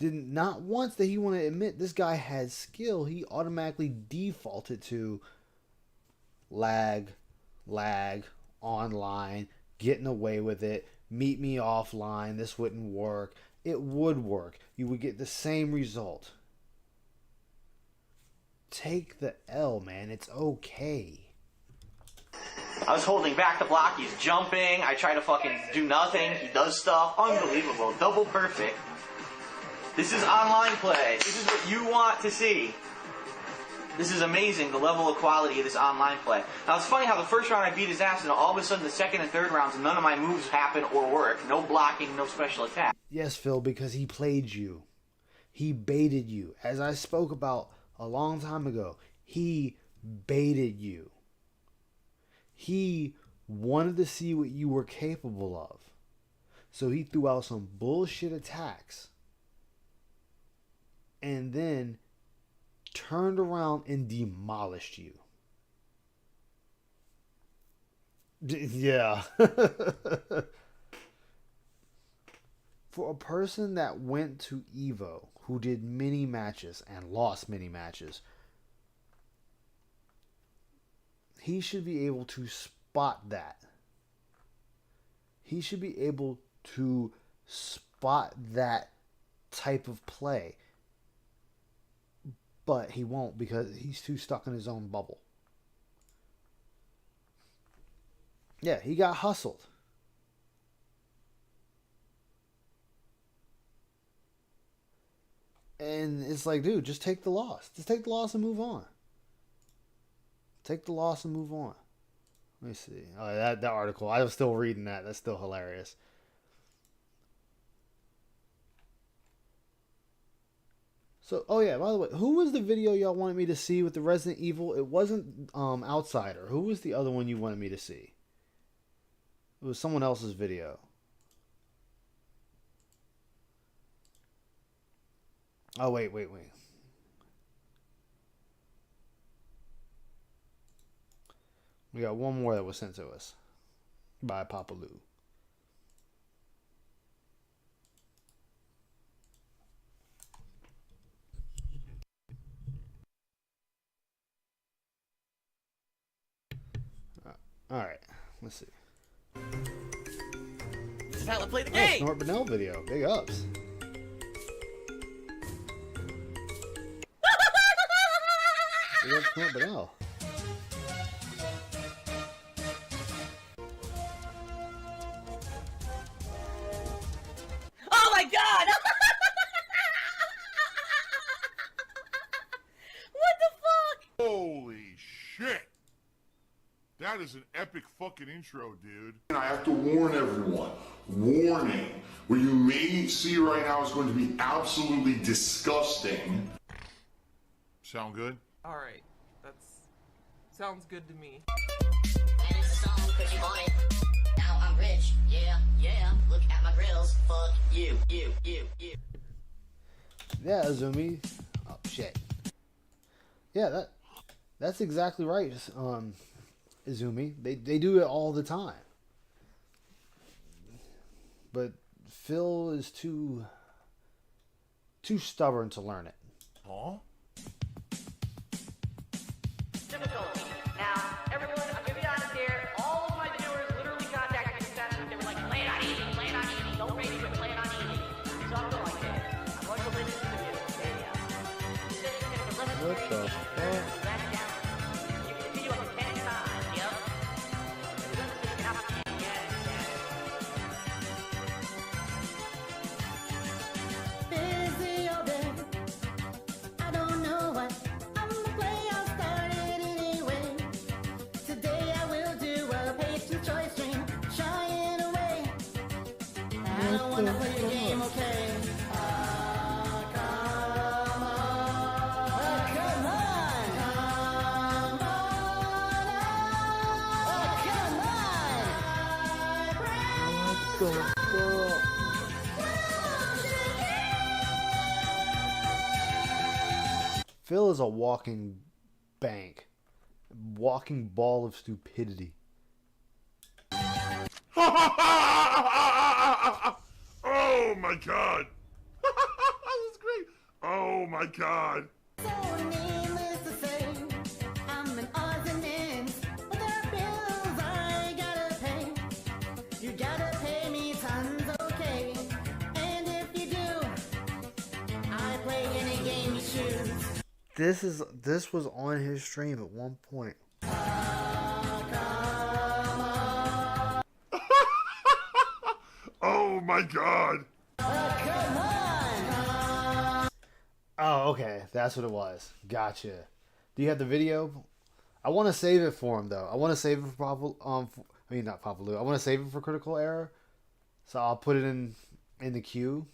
Not once did he want to admit this guy had skill. He automatically defaulted to lag, online, getting away with it, meet me offline, this wouldn't work. It would work. You would get the same result. Take the L, man. It's okay. I was holding back the block. He's jumping. I try to fucking do nothing. He does stuff. Unbelievable. Double perfect. This is online play. This is what you want to see. This is amazing, the level of quality of this online play. Now, it's funny how the first round I beat his ass, and all of a sudden the second and third rounds, none of my moves happen or work. No blocking, no special attack. Yes, Phil, because he played you. He baited you. As I spoke about a long time ago, he baited you. He wanted to see what you were capable of. So he threw out some bullshit attacks. And then turned around and demolished you. Yeah. For a person that went to EVO, who did many matches and lost many matches, he should be able to spot that. He should be able to spot that type of play. But he won't because he's too stuck in his own bubble. Yeah, he got hustled. And it's like, dude, just take the loss. Just take the loss and move on. Take the loss and move on. Let me see. Oh, that article. I was still reading that. That's still hilarious. So, oh yeah, by the way, who was the video y'all wanted me to see with the Resident Evil? It wasn't Outsider. Who was the other one you wanted me to see? It was someone else's video. Oh, wait. We got one more that was sent to us by Papa Lou. All right, let's see. This is how I play the Oh, game. Snort Benell video. Big ups. Big ups, Snort Benell. Oh my god! What the fuck? Holy shit! That is an epic fucking intro, dude. And I have to warn everyone. Warning. What you may see right now is going to be absolutely disgusting. Sound good? Alright, sounds good to me. And it's a song cause you want it. Now I'm rich, yeah. Look at my grills, fuck you. Yeah, Azumi. Oh shit. Yeah, that's exactly right. Izumi. They do it all the time. But Phil is too stubborn to learn it. Huh? Difficulty. Now, everyone, I'm gonna be honest here. All of my viewers literally contacted me this afternoon. They were like, play it on easy, don't raise it, play it on easy. So I'm going like this. I'm going to listen to you. What the fuck? Busy all day. I don't know what I'm gonna play Phil is a walking bank. Walking ball of stupidity. Oh my god! That's great! Oh my god! This was on his stream at one point. Oh my god! Oh, okay. That's what it was. Gotcha. Do you have the video? I want to save it for him though. I want to save it for not Papalu. I want to save it for Critical Error. So I'll put it in the queue.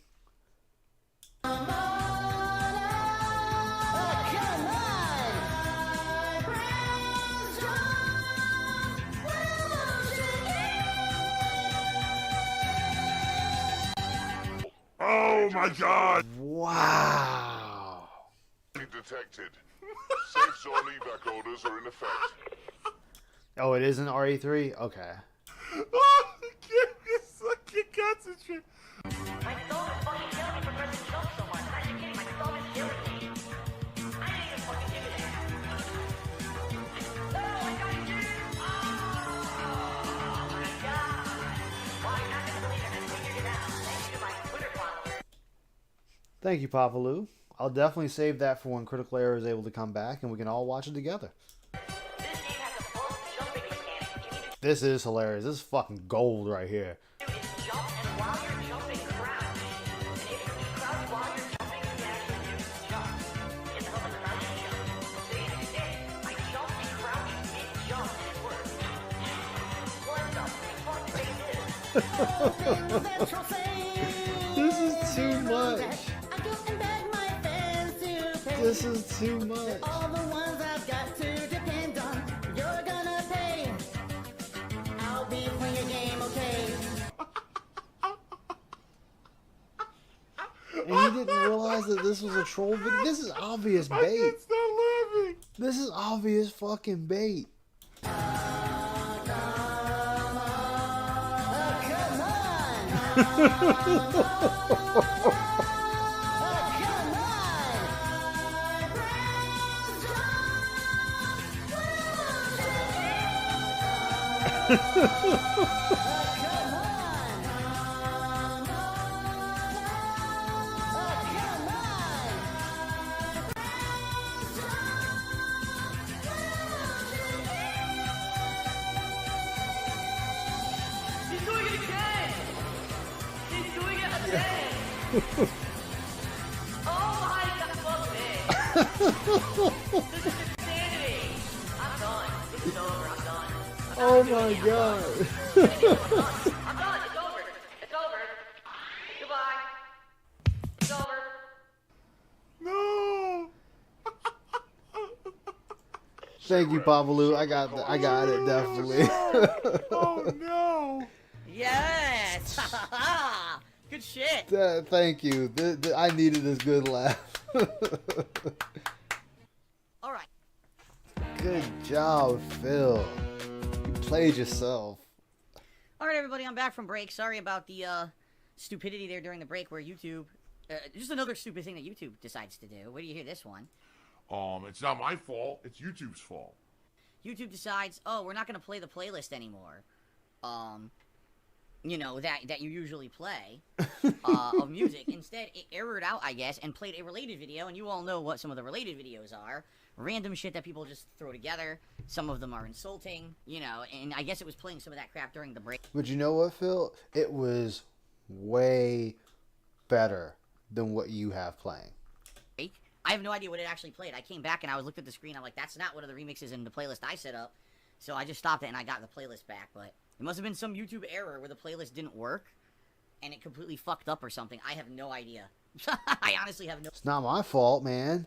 Oh my god! Wow! Detected. Safe zone evac orders are in effect. Oh, it is an RE3? Okay. Oh, I can't concentrate. My thumb is fucking killing me for pressing jump so much. Are you kidding? My thumb is killing me. I didn't even fucking do that. Oh, I got you! Oh my god! Well, I'm not gonna believe it. I figured it out. Thank you to my Twitter followers. Thank you, Papalu. I'll definitely save that for when Critical Error is able to come back and we can all watch it together. This is hilarious. This is fucking gold right here. This is too much. This is too much. All the ones I've got to depend on, you're gonna pay. I'll be playing a game, okay? And you didn't realize that this was a troll video? This is obvious bait. I can't stop laughing. This is obvious fucking bait. He's doing it again! He's doing it again! Oh my god, fuck this! This is insanity! I'm done. This is over. I'm done. Oh my god. I'm done. It's over. It's over. Goodbye. It's over. No. Thank you, Papalu. I got it definitely. Oh no. Yes! Good shit! Thank you. I needed this good laugh. Alright. Good job, Phil. You played yourself. Alright, everybody, I'm back from break. Sorry about the stupidity there during the break where YouTube... just another stupid thing that YouTube decides to do. Where do you hear this one? It's not my fault. It's YouTube's fault. YouTube decides, oh, we're not going to play the playlist anymore. You know, that you usually play of music. Instead, it errored out, I guess, and played a related video, and you all know what some of the related videos are. Random shit that people just throw together. Some of them are insulting, you know, and I guess it was playing some of that crap during the break. But you know what, Phil? It was way better than what you have playing. I have no idea what it actually played. I came back and I looked at the screen. I'm like, that's not one of the remixes in the playlist I set up. So I just stopped it and I got the playlist back. But it must have been some YouTube error where the playlist didn't work. and it completely fucked up or something. I have no idea. I honestly have no. It's not my fault, man.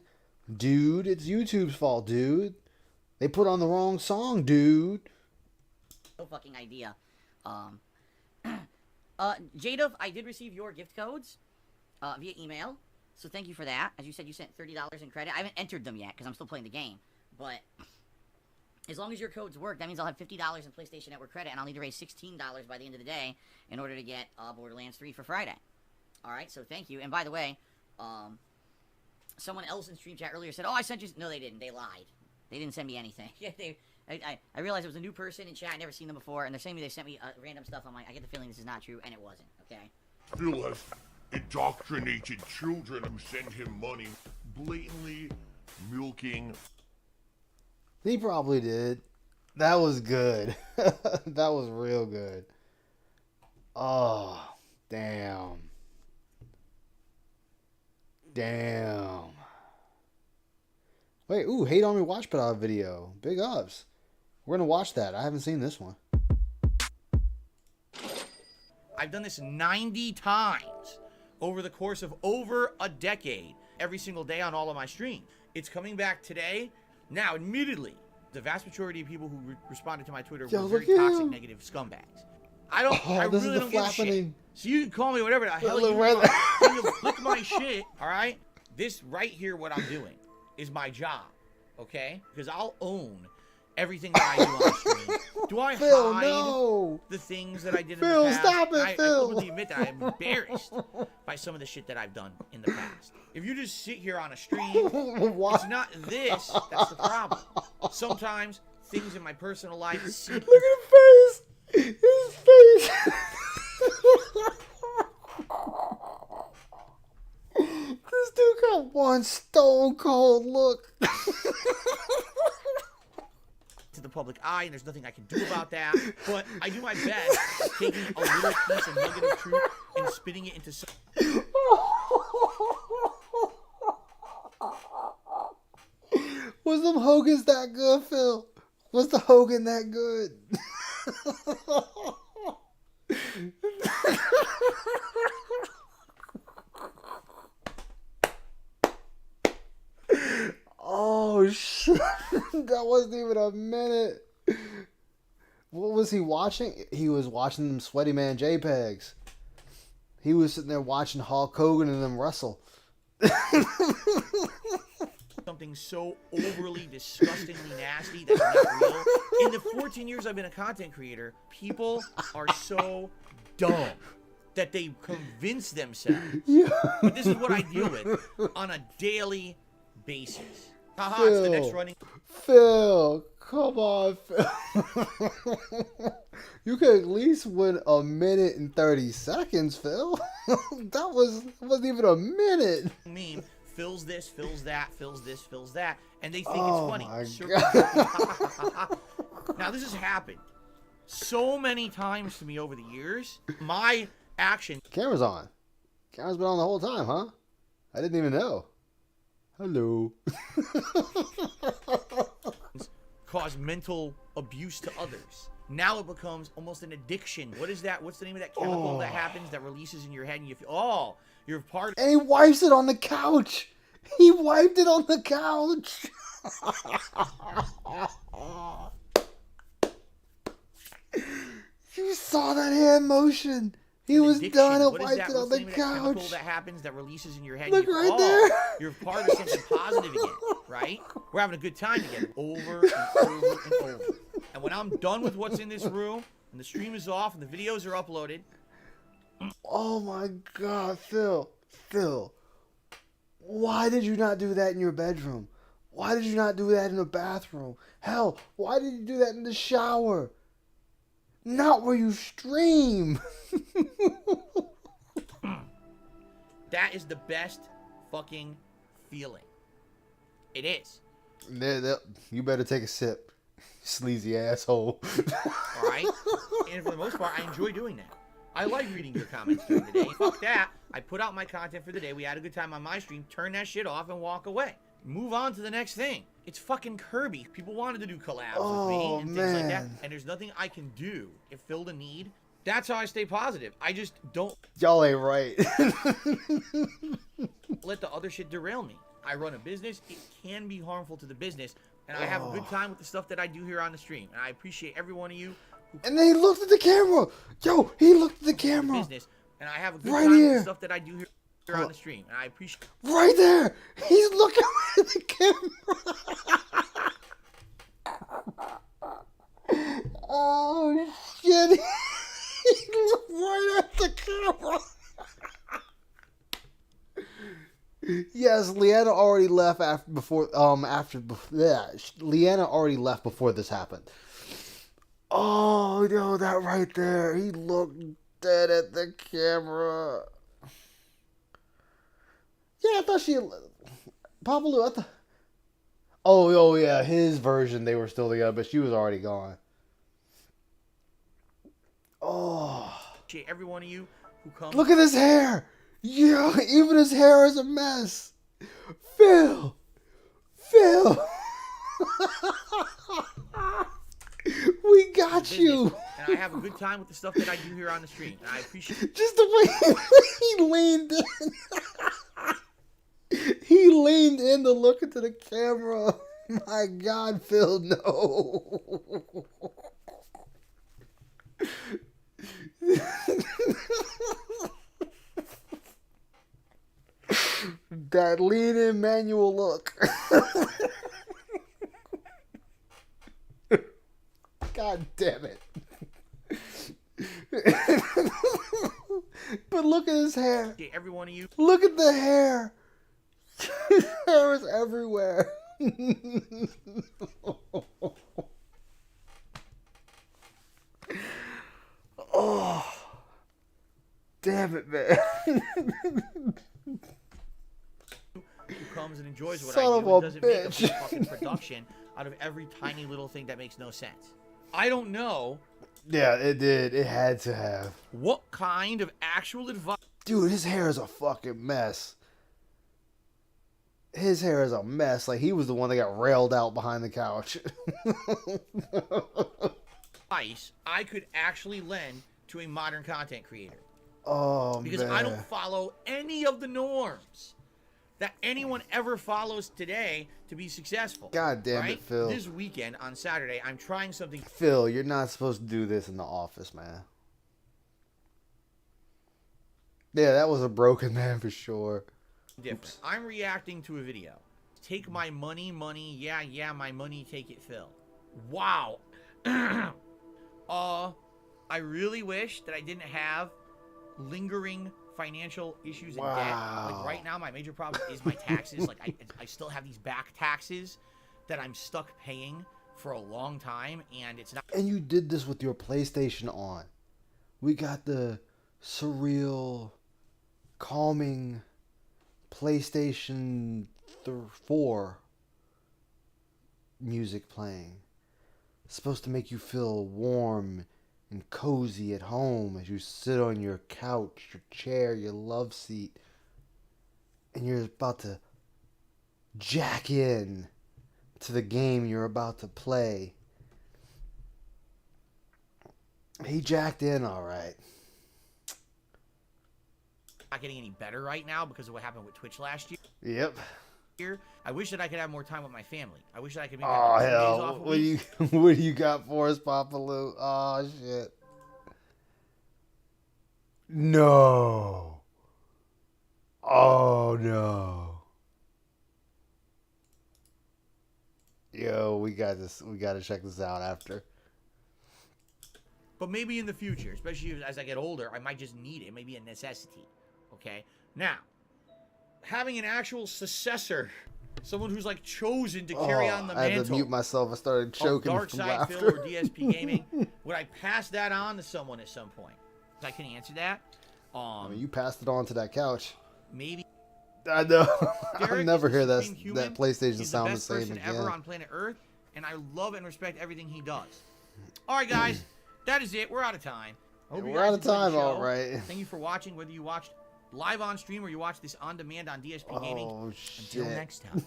Dude, it's YouTube's fault, dude. They put on the wrong song, dude. No fucking idea. Jadov, I did receive your gift codes via email, so thank you for that. As you said, you sent $30 in credit. I haven't entered them yet because I'm still playing the game, but as long as your codes work, that means I'll have $50 in PlayStation Network credit, and I'll need to raise $16 by the end of the day in order to get Borderlands 3 for Friday. All right, so thank you. And by the way, someone else in stream chat earlier said, "Oh, I sent you." No, they didn't. They lied. They didn't send me anything. Yeah, I realized it was a new person in chat. I'd never seen them before, and they're saying they sent me random stuff. I'm like, I get the feeling this is not true, and it wasn't. Okay. Phil has indoctrinated children who send him money, blatantly milking. He probably did. That was good. That was real good. Oh, damn. Damn. Wait, ooh, hate on me watch Padog video. Big ups. We're gonna watch that. I haven't seen this one. I've done this 90 times over the course of over a decade, every single day on all of my streams. It's coming back today. Now, admittedly, the vast majority of people who responded to my Twitter were very toxic, negative scumbags. I really don't give a shit. So you can call me whatever the hell you want. You lick my shit, all right? This right here, what I'm doing, is my job, okay? Because I'll own everything that I do on stream. Do I Phil, hide no. the things that I did in Phil, the past? stop it, I Phil. openly admit that I'm embarrassed by some of the shit that I've done in the past. If you just sit here on a stream, it's not this that's the problem. Sometimes things in my personal life seep. Look at his face. His face. This dude got one stone cold look. To the public eye, and there's nothing I can do about that. But I do my best, taking a little piece of negative truth and spitting it into some. Was them Hogan's that good, Phil? Was the Hogan that good? Oh shit. That wasn't even a minute. What was he watching? He was watching them Sweaty Man JPEGs. He was sitting there watching Hulk Hogan and them wrestle. Something so overly disgustingly nasty that's not real. In the 14 years I've been a content creator, people are so dumb that they convince themselves. Yeah. But this is what I deal with on a daily basis. Haha, it's the next running. Phil, come on, Phil. You could at least win a minute and 30 seconds, Phil. That wasn't even a minute. Meme fills this, fills that, fills this, fills that, and they think Oh it's funny. my God. Now this has happened so many times to me over the years. My action. Camera's on. Camera's been on the whole time, huh? I didn't even know. Hello. Cause mental abuse to others. Now it becomes almost an addiction. What is that? What's the name of that chemical that happens that releases in your head and you feel, oh, you're part of. And he wipes it on the couch. He wiped it on the couch. You saw that hand motion. He was addiction. done and What is wiped that? it on What's the name of that chemical couch. that happens that releases in your head? Look and you, right oh, there. You're part of something positive again, right? We're having a good time together, over and over and over. And when I'm done with what's in this room, and the stream is off, and the videos are uploaded. Oh my God, Phil. Phil. Why did you not do that in your bedroom? Why did you not do that in the bathroom? Hell, why did you do that in the shower? Not where you stream. That is the best fucking feeling. It is. You better take a sip, sleazy asshole. All right? And for the most part, I enjoy doing that. I like reading your comments during the day. Fuck that. I put out my content for the day. We had a good time on my stream. Turn that shit off and walk away. Move on to the next thing. It's fucking Kirby. People wanted to do collabs with me and things like that. And there's nothing I can do. It filled a need. That's how I stay positive. I just don't Y'all ain't right. let the other shit derail me. I run a business. It can be harmful to the business, and I have a good time with the stuff that I do here on the stream. And I appreciate every one of you. And then he looked at the camera. Yo, he looked at the camera. Business, and I have a good Right time with here. the stuff that I do here on the stream. And I appreciate. Right there. He's looking at the camera. Oh, shit. He looked right at the camera. Yes, Leanna already left Leanna already left before this happened. Oh, no, that right there. He looked dead at the camera. Yeah, I thought she... Papa Lou, I thought... Oh, yeah, his version, they were still together, but she was already gone. Oh. Every one of you who comes. Look at his hair. Yeah, even his hair is a mess. Phil. We got you. And I have a good time with the stuff that I do here on the stream. And I appreciate just the way he leaned in. He leaned in to look into the camera. My God, Phil, no. That lean in manual look. God damn it. But look at his hair. every one of you. Look at the hair. His hair is everywhere. Oh. Damn it, man. Who comes and enjoys what Son I of do a and doesn't make a bitch. big fucking production out of every tiny little thing that makes no sense. I don't know Yeah, it did. It had to have. what kind of actual advice. Dude, his hair is a fucking mess. His hair is a mess. Like, he was the one that got railed out behind the couch. I could actually lend to a modern content creator. Oh, because man. I don't follow any of the norms that anyone ever follows today to be successful. God damn right? it, Phil. This weekend on Saturday, I'm trying something. Phil, you're not supposed to do this in the office, man. Yeah, that was a broken man for sure. Different. Oops. I'm reacting to a video. Take my money, yeah, my money, take it, Phil. Wow. I really wish that I didn't have lingering financial issues and debt. Like right now, my major problem is my taxes. Like I still have these back taxes that I'm stuck paying for a long time, and it's not. And you did this with your PlayStation on. We got the surreal, calming PlayStation 4 music playing. It's supposed to make you feel warm and cozy at home as you sit on your couch, your chair, your love seat, and you're about to jack in to the game you're about to play. He jacked in all right. Not getting any better right now because of what happened with Twitch last year. Yep. I wish that I could have more time with my family. I wish that I could. Oh days hell! off a What do you week. what do you got for us, Papa Lou? Oh shit! No! Oh no! Yo, we got this. We got to check this out after. But maybe in the future, especially as I get older, I might just need it. It may be a necessity. Okay. Now, having an actual successor, someone who's like chosen to carry on the I had mantle. to mute myself. I started choking Dark from Side laughter. Phil or DSP Gaming. Would I pass that on to someone at some point? I can answer that. I mean, you passed it on to that couch. Maybe. I know. I'll Derek never is hear the that supreme human. PlayStation He's sound the the best same person again. ever on planet Earth, and I love and respect everything he does. All right, guys, that is it. We're out of time. I hope you We're guys out of enjoyed the time, show. all right. Thank you for watching, whether you watched live on stream or you watch this on demand on DSP Gaming. Oh, shit. Until next time.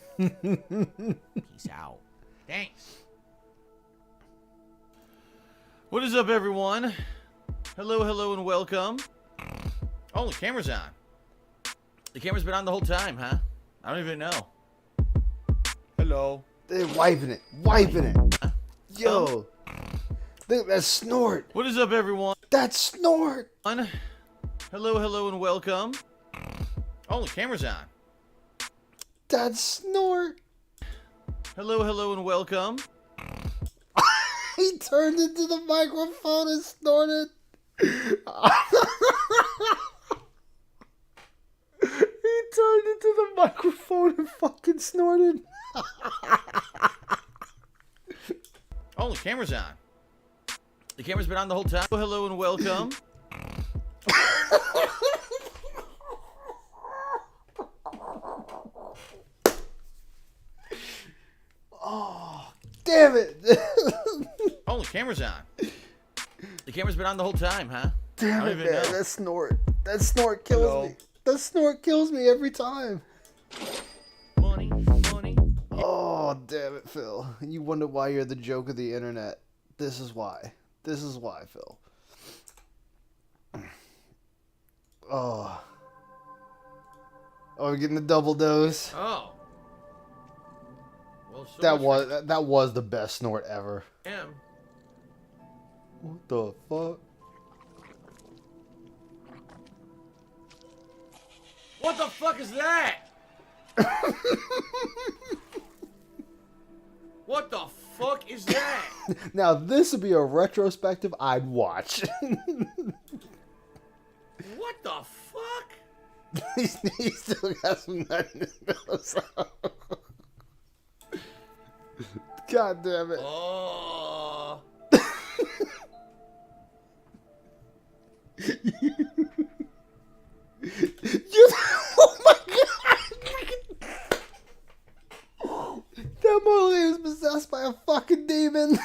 Peace out. Thanks. What is up, everyone? Hello, hello, and welcome. Oh, the camera's on. The camera's been on the whole time, huh? I don't even know. Hello. They're wiping it. Wiping it. Yo. Look at that snort. What is up, everyone? That snort. Hello, hello, and welcome. Oh, the camera's on. That snort. Hello, hello, and welcome. He turned into the microphone and snorted. He turned into the microphone and fucking snorted. Oh, the camera's on. The camera's been on the whole time. Hello, and welcome. Oh, damn it. Oh, the camera's on. The camera's been on the whole time, huh? Damn I it, don't man. even know. That snort. That snort kills me. That snort kills me every time. Money. Oh, damn it, Phil. You wonder why you're the joke of the internet. This is why. This is why, Phil. Oh. Oh, we're getting the double dose. Oh. Well, so That was the best snort ever. Am. What the fuck? What the fuck is that? What the fuck is that? Now, this would be a retrospective I'd watch. What the fuck? He still got some nut in his nose. God damn it. Oh. Oh my god! That Molly is possessed by a fucking demon.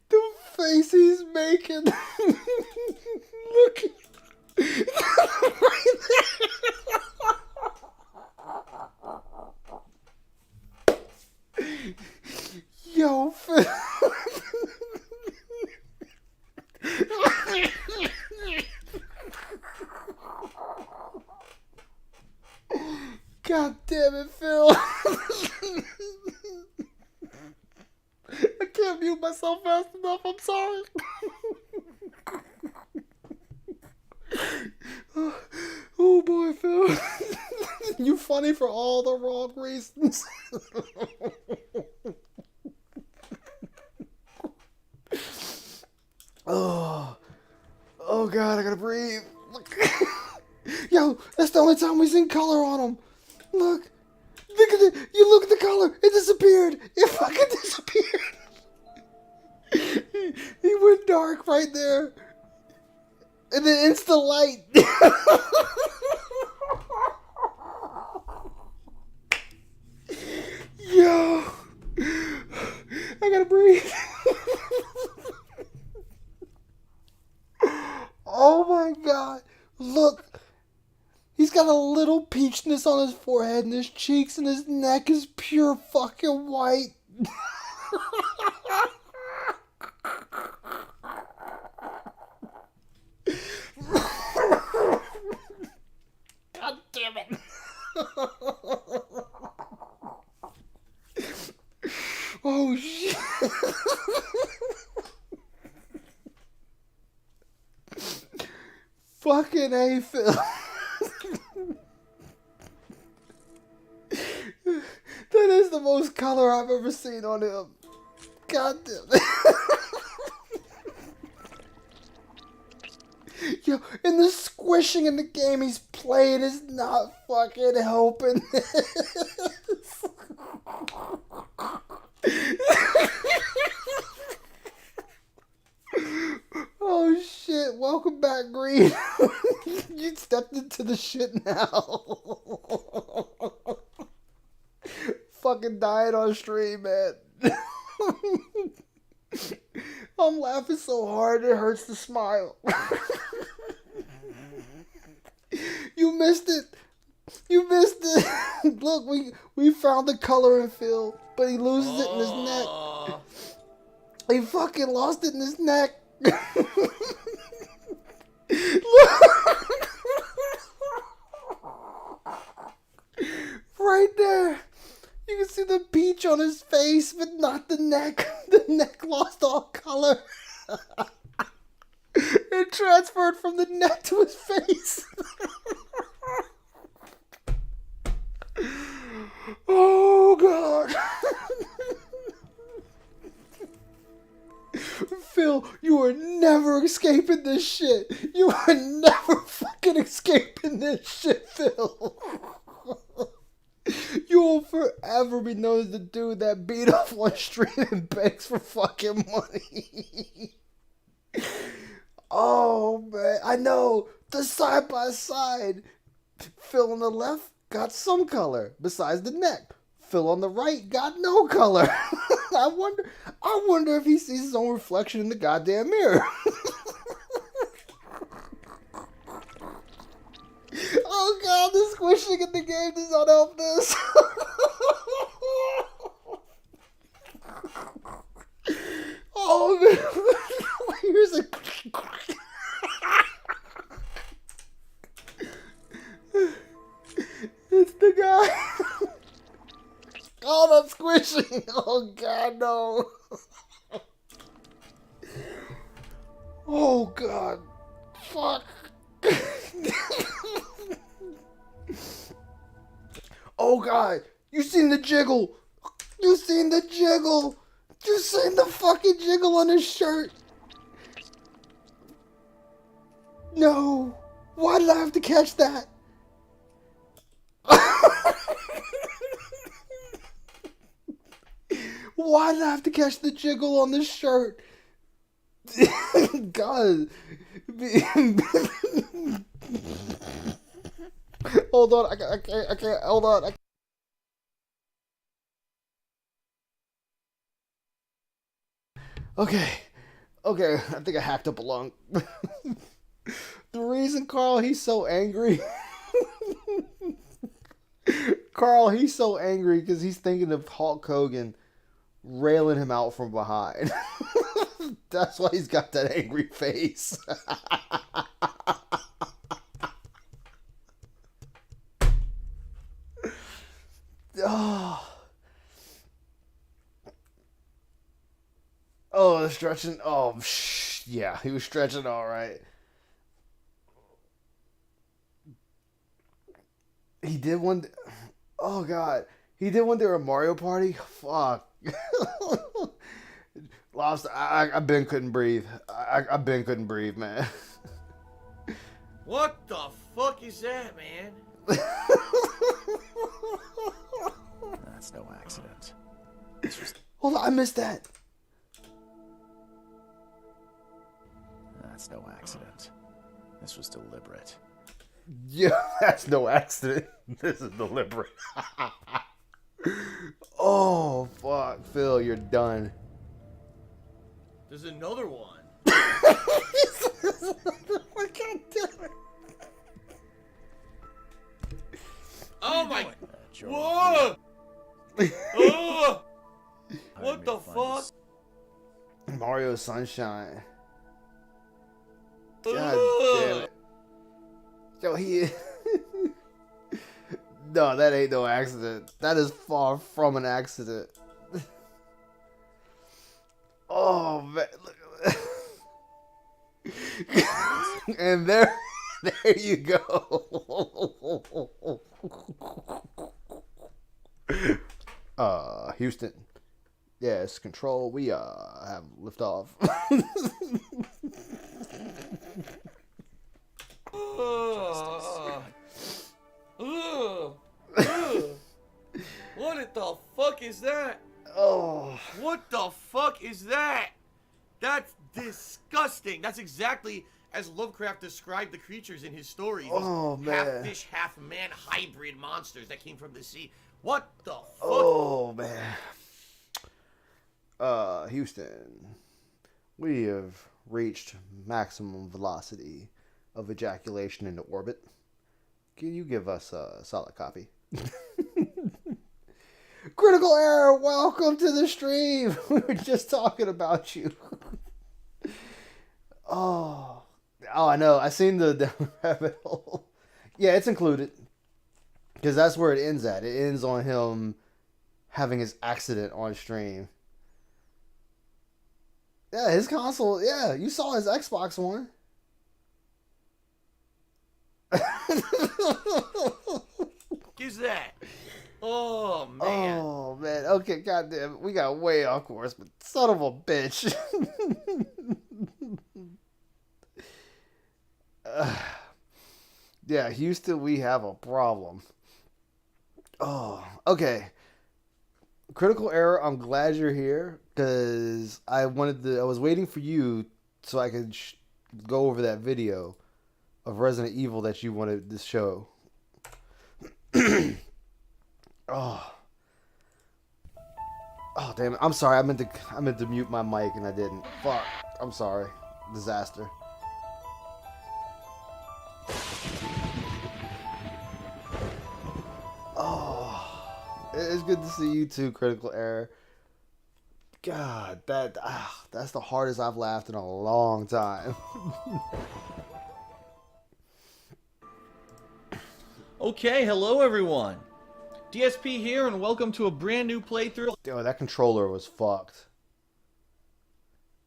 The face he's making. Look. Right there. Yo, Phil. God damn it, Phil. I can't mute myself fast enough. I'm sorry. Oh boy, Phil. You funny for all the wrong reasons. Oh god, I gotta breathe. Yo, that's the only time we've seen color on him. Look at it. You look at the color. It disappeared. It fucking disappeared. He went dark right there. And then instant light. Yo. I gotta breathe. Oh my god. Look. He's got a little peachness on his forehead and his cheeks and his neck is pure fucking white. God damn it. Oh shit. Fucking A, Phil. That is the most color I've ever seen on him. God damn it. Yo, and the squishing in the game he's playing is not fucking helping this. Oh shit, welcome back, Green. You stepped into the shit now. Fucking dying on stream, man. I'm laughing so hard it hurts to smile. You missed it. You missed it. Look, we found the color and fill, but he loses it in his neck. He fucking lost it in his neck. Right there. You can see the peach on his face, but not the neck. The neck lost all color. It transferred from the neck to his face. Oh, God. Phil, you are never escaping this shit. You are never fucking escaping this shit, Phil. You will forever be known as the dude that beat off on street and begs for fucking money. Oh, man. I know. The side by side. Phil on the left got some color besides the neck. Phil on the right got no color. I wonder if he sees his own reflection in the goddamn mirror. Oh God, the squishing in the game does not help this. Oh man, here's a. It's the guy. Oh, that's squishing. Oh God, no. Oh God, fuck. Oh God, you seen the jiggle? You seen the jiggle? You seen the fucking jiggle on his shirt? No. Why did I have to catch that? Why did I have to catch the jiggle on the shirt? God. Hold on, I can't, hold on. Okay, I think I hacked up a lung. The reason he's so angry. Carl, he's so angry because he's thinking of Hulk Hogan railing him out from behind. That's why he's got that angry face. Oh, the stretching. Oh, yeah, he was stretching all right. He did one. Oh God, he did one there at Mario Party. Fuck. Lobster, I Ben couldn't breathe. I Ben couldn't breathe, man. What the fuck is that, man? That's no accident. Hold on, I missed that. That's no accident. This was deliberate. Yeah, that's no accident. This is deliberate. Oh, fuck. Phil, you're done. There's another one. I can't do it. Oh my. Whoa! Oh! What the fuck? Mario Sunshine. God damn it. Yo, he. No, that ain't no accident. That is far from an accident. Oh, man. And there you go. Houston. Yes, control. We have liftoff. What the fuck is that? Oh. What the fuck is that? That's disgusting. That's exactly as Lovecraft described the creatures in his stories. Oh, man. Half fish, half man hybrid monsters that came from the sea. What the fuck? Oh, man. Houston. We have reached maximum velocity of ejaculation into orbit. can you give us a solid copy? Critical Error, welcome to the stream. We were just talking about you. Oh, I know. I seen the rabbit hole. Yeah, it's included because that's where it ends at. It ends on him having his accident on stream. Yeah, his console. Yeah, you saw his Xbox One. Who's that? Oh man. Oh man. Okay, goddamn. We got way off course, but son of a bitch. Yeah, Houston, we have a problem. Oh, okay. Critical Error, I'm glad you're here because I was waiting for you so I could go over that video of Resident Evil that you wanted to show. Oh, damn it! I'm sorry. I meant to mute my mic and I didn't. Fuck. I'm sorry. Disaster. Oh, it's good to see you too, Critical Error. God, that's the hardest I've laughed in a long time. Okay, hello everyone. DSP here, and welcome to a brand new playthrough. Dude, that controller was fucked.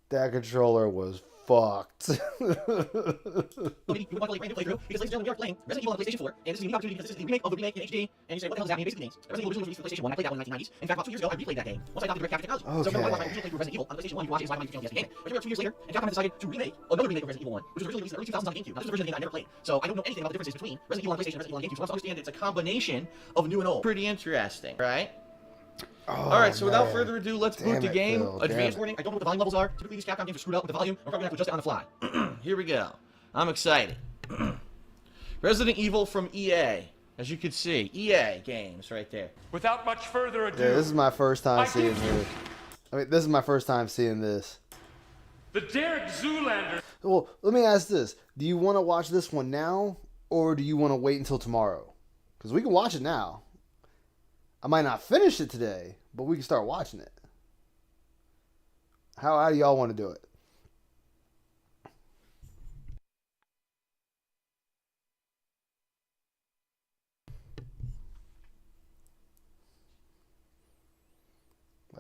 That controller was fucked. You want to play a brand new playthrough because, ladies and gentlemen, we are playing Resident Evil on PlayStation 4, and this is a unique opportunity because this is the remake of the remake in HD. And you say, what the hell is happening? Basically, Resident Evil originally was released for PlayStation 1. I played that one in the 1990s. In fact, about 2 years ago, I replayed that game once I adopted direct capture technology. So if you want to watch my original playthrough of Resident Evil on PlayStation 1, you can watch it live on my YouTube channel, DSP Gaming. But here we are 2 years later, and Capcom has decided to remake another remake of Resident Evil 1, which was originally released in the early 2000s on GameCube. Now, this is a version of the game I never played, so I don't know anything about the differences between Resident Evil on PlayStation and Resident Evil on GameCube. So I understand it's a combination of new and old. Pretty interesting, right? Alright, so without further ado, let's boot the game. Advanced warning, I don't know what the volume levels are. Typically these Capcom games are screwed up with the volume. I'm probably going to have to adjust it on the fly. Here we go. I'm excited. Resident Evil from EA. As you can see, EA games right there. Without much further ado. Yeah, this is my first time seeing this. This is my first time seeing this. The Derek Zoolander. Well, let me ask this. Do you want to watch this one now, or do you want to wait until tomorrow? Because we can watch it now. I might not finish it today, but we can start watching it. How do y'all want to do it?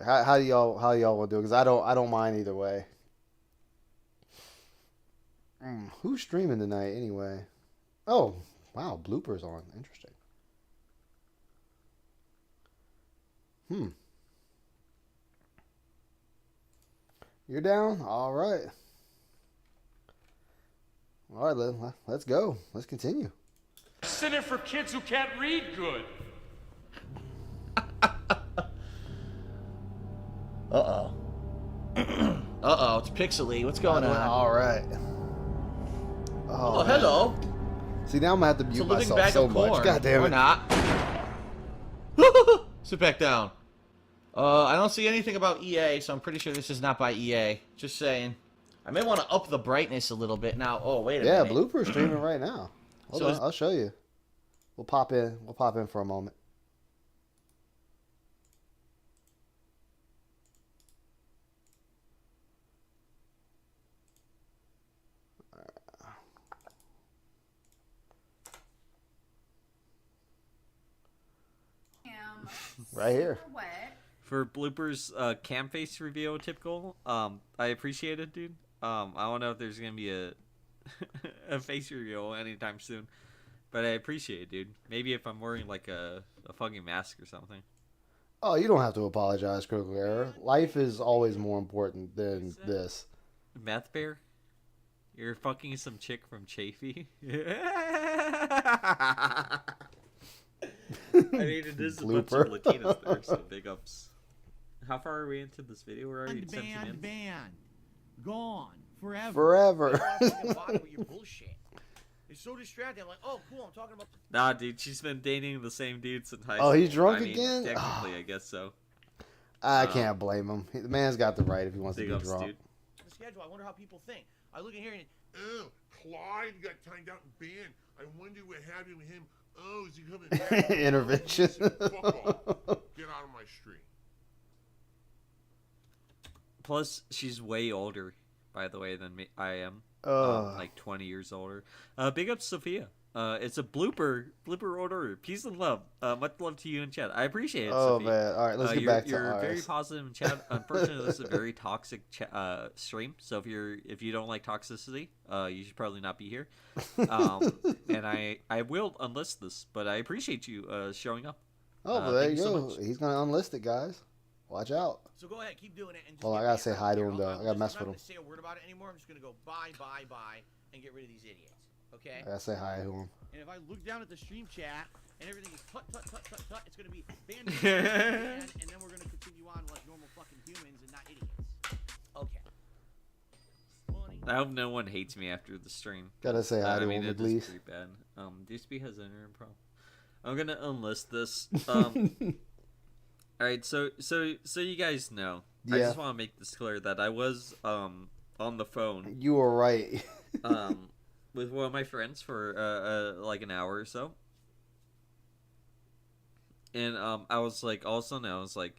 How do y'all want to do it? Because I don't mind either way. Who's streaming tonight anyway? Oh, wow, bloopers on. Interesting. You're down? All right. All right, let's go. Let's continue. Center for kids who can't read good. Uh-oh. Uh-oh, it's pixely. What's going on? All right. Oh, hello. See, now I'm going to have to mute myself so much. God damn it. Or not. Sit back down. I don't see anything about EA, so I'm pretty sure this is not by EA. Just saying. I may want to up the brightness a little bit now. Oh, wait a minute. Yeah, Blooper's streaming right now. Hold on, I'll show you. We'll pop in. We'll pop in for a moment. Right here. For Bloopers cam face reveal typical, I appreciate it, dude. I don't know if there's gonna be a a face reveal anytime soon, but I appreciate it, dude. Maybe if I'm wearing like a fucking mask or something. Oh, you don't have to apologize, Critical Error. Life is always more important than this. Meth Bear? You're fucking some chick from Chafee? I mean, it is a bunch of Latinas there, so big ups. How far are we into this video? We're already 17 minutes. Ban. Gone. Forever. Forever. Your bullshit. It's so distracting. I'm like, oh, cool, I'm talking about... Nah, dude, she's been dating the same dude since high school. school. He's drunk I mean, again? Technically, I guess so. I can't blame him. The man's got the right if he wants to be drunk. The schedule, I wonder how people think. I look in here and... Oh, Clyde got timed out and banned. I wonder what happened with him. Oh, is he coming back? Intervention. Fuck off. Get out of my stream. Plus, she's way older, by the way, than me. I am. Like 20 years older. Big up Sophia. It's a blooper order. Peace and love. Much love to you in chat. I appreciate it. Oh, Sophie. man. All right, let's get back to You're ours. very positive in chat. Unfortunately, this is a very toxic stream. So if you don't like toxicity, you should probably not be here. And I will unlist this, but I appreciate you showing up. Oh, well, there thank you so go. much. He's gonna unlist it, guys. Watch out. So go ahead, keep doing it. And just Hold on, I gotta say hi to him though. I gotta mess with him. I'm not gonna say a word about it anymore. I'm just gonna go bye, and get rid of these idiots. Okay? I gotta say hi to him. And if I look down at the stream chat and everything is tut, it's gonna be banned, and then we're gonna continue on like normal fucking humans and not idiots. Okay. I hope no one hates me after the stream. Gotta say hi to him, it at is least. pretty bad. DSP has an internet problem. I'm gonna unlist this. All right, so you guys know. I Yeah. just want to make this clear that I was on the phone. You were right. With one of my friends for like an hour or so. And I was like, all of a sudden I was like,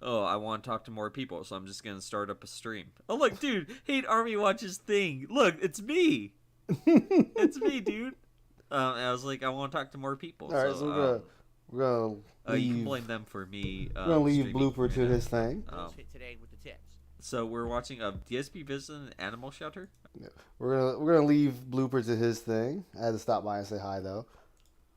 oh, I want to talk to more people, so I'm just gonna start up a stream. I'm like, dude, Hate Army watches thing. Look, it's me. It's me, dude. And I was like, I want to talk to more people. All right, so we're gonna leave. You can blame them for me. We're gonna leave streaming Blooper to his thing. Today with the tips. So we're watching DSP visit an animal shelter. Yeah. We're gonna leave Blooper to his thing. I had to stop by and say hi though.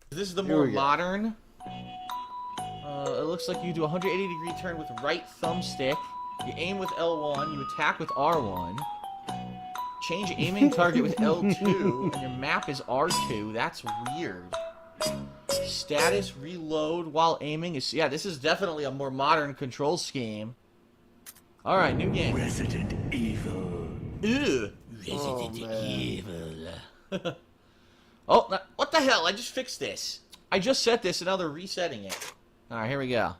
This is the Here more we go. modern. It looks like you do a 180-degree turn with right thumbstick. You aim with L1. You attack with R1. Change aiming target with L2, and your map is R2. That's weird. Status reload while aiming is this is definitely a more modern control scheme. All right, new game. Resident Evil. Ew. Resident Evil. Oh, what the hell? I just fixed this. I just set this, and now they're resetting it. All right, here we go.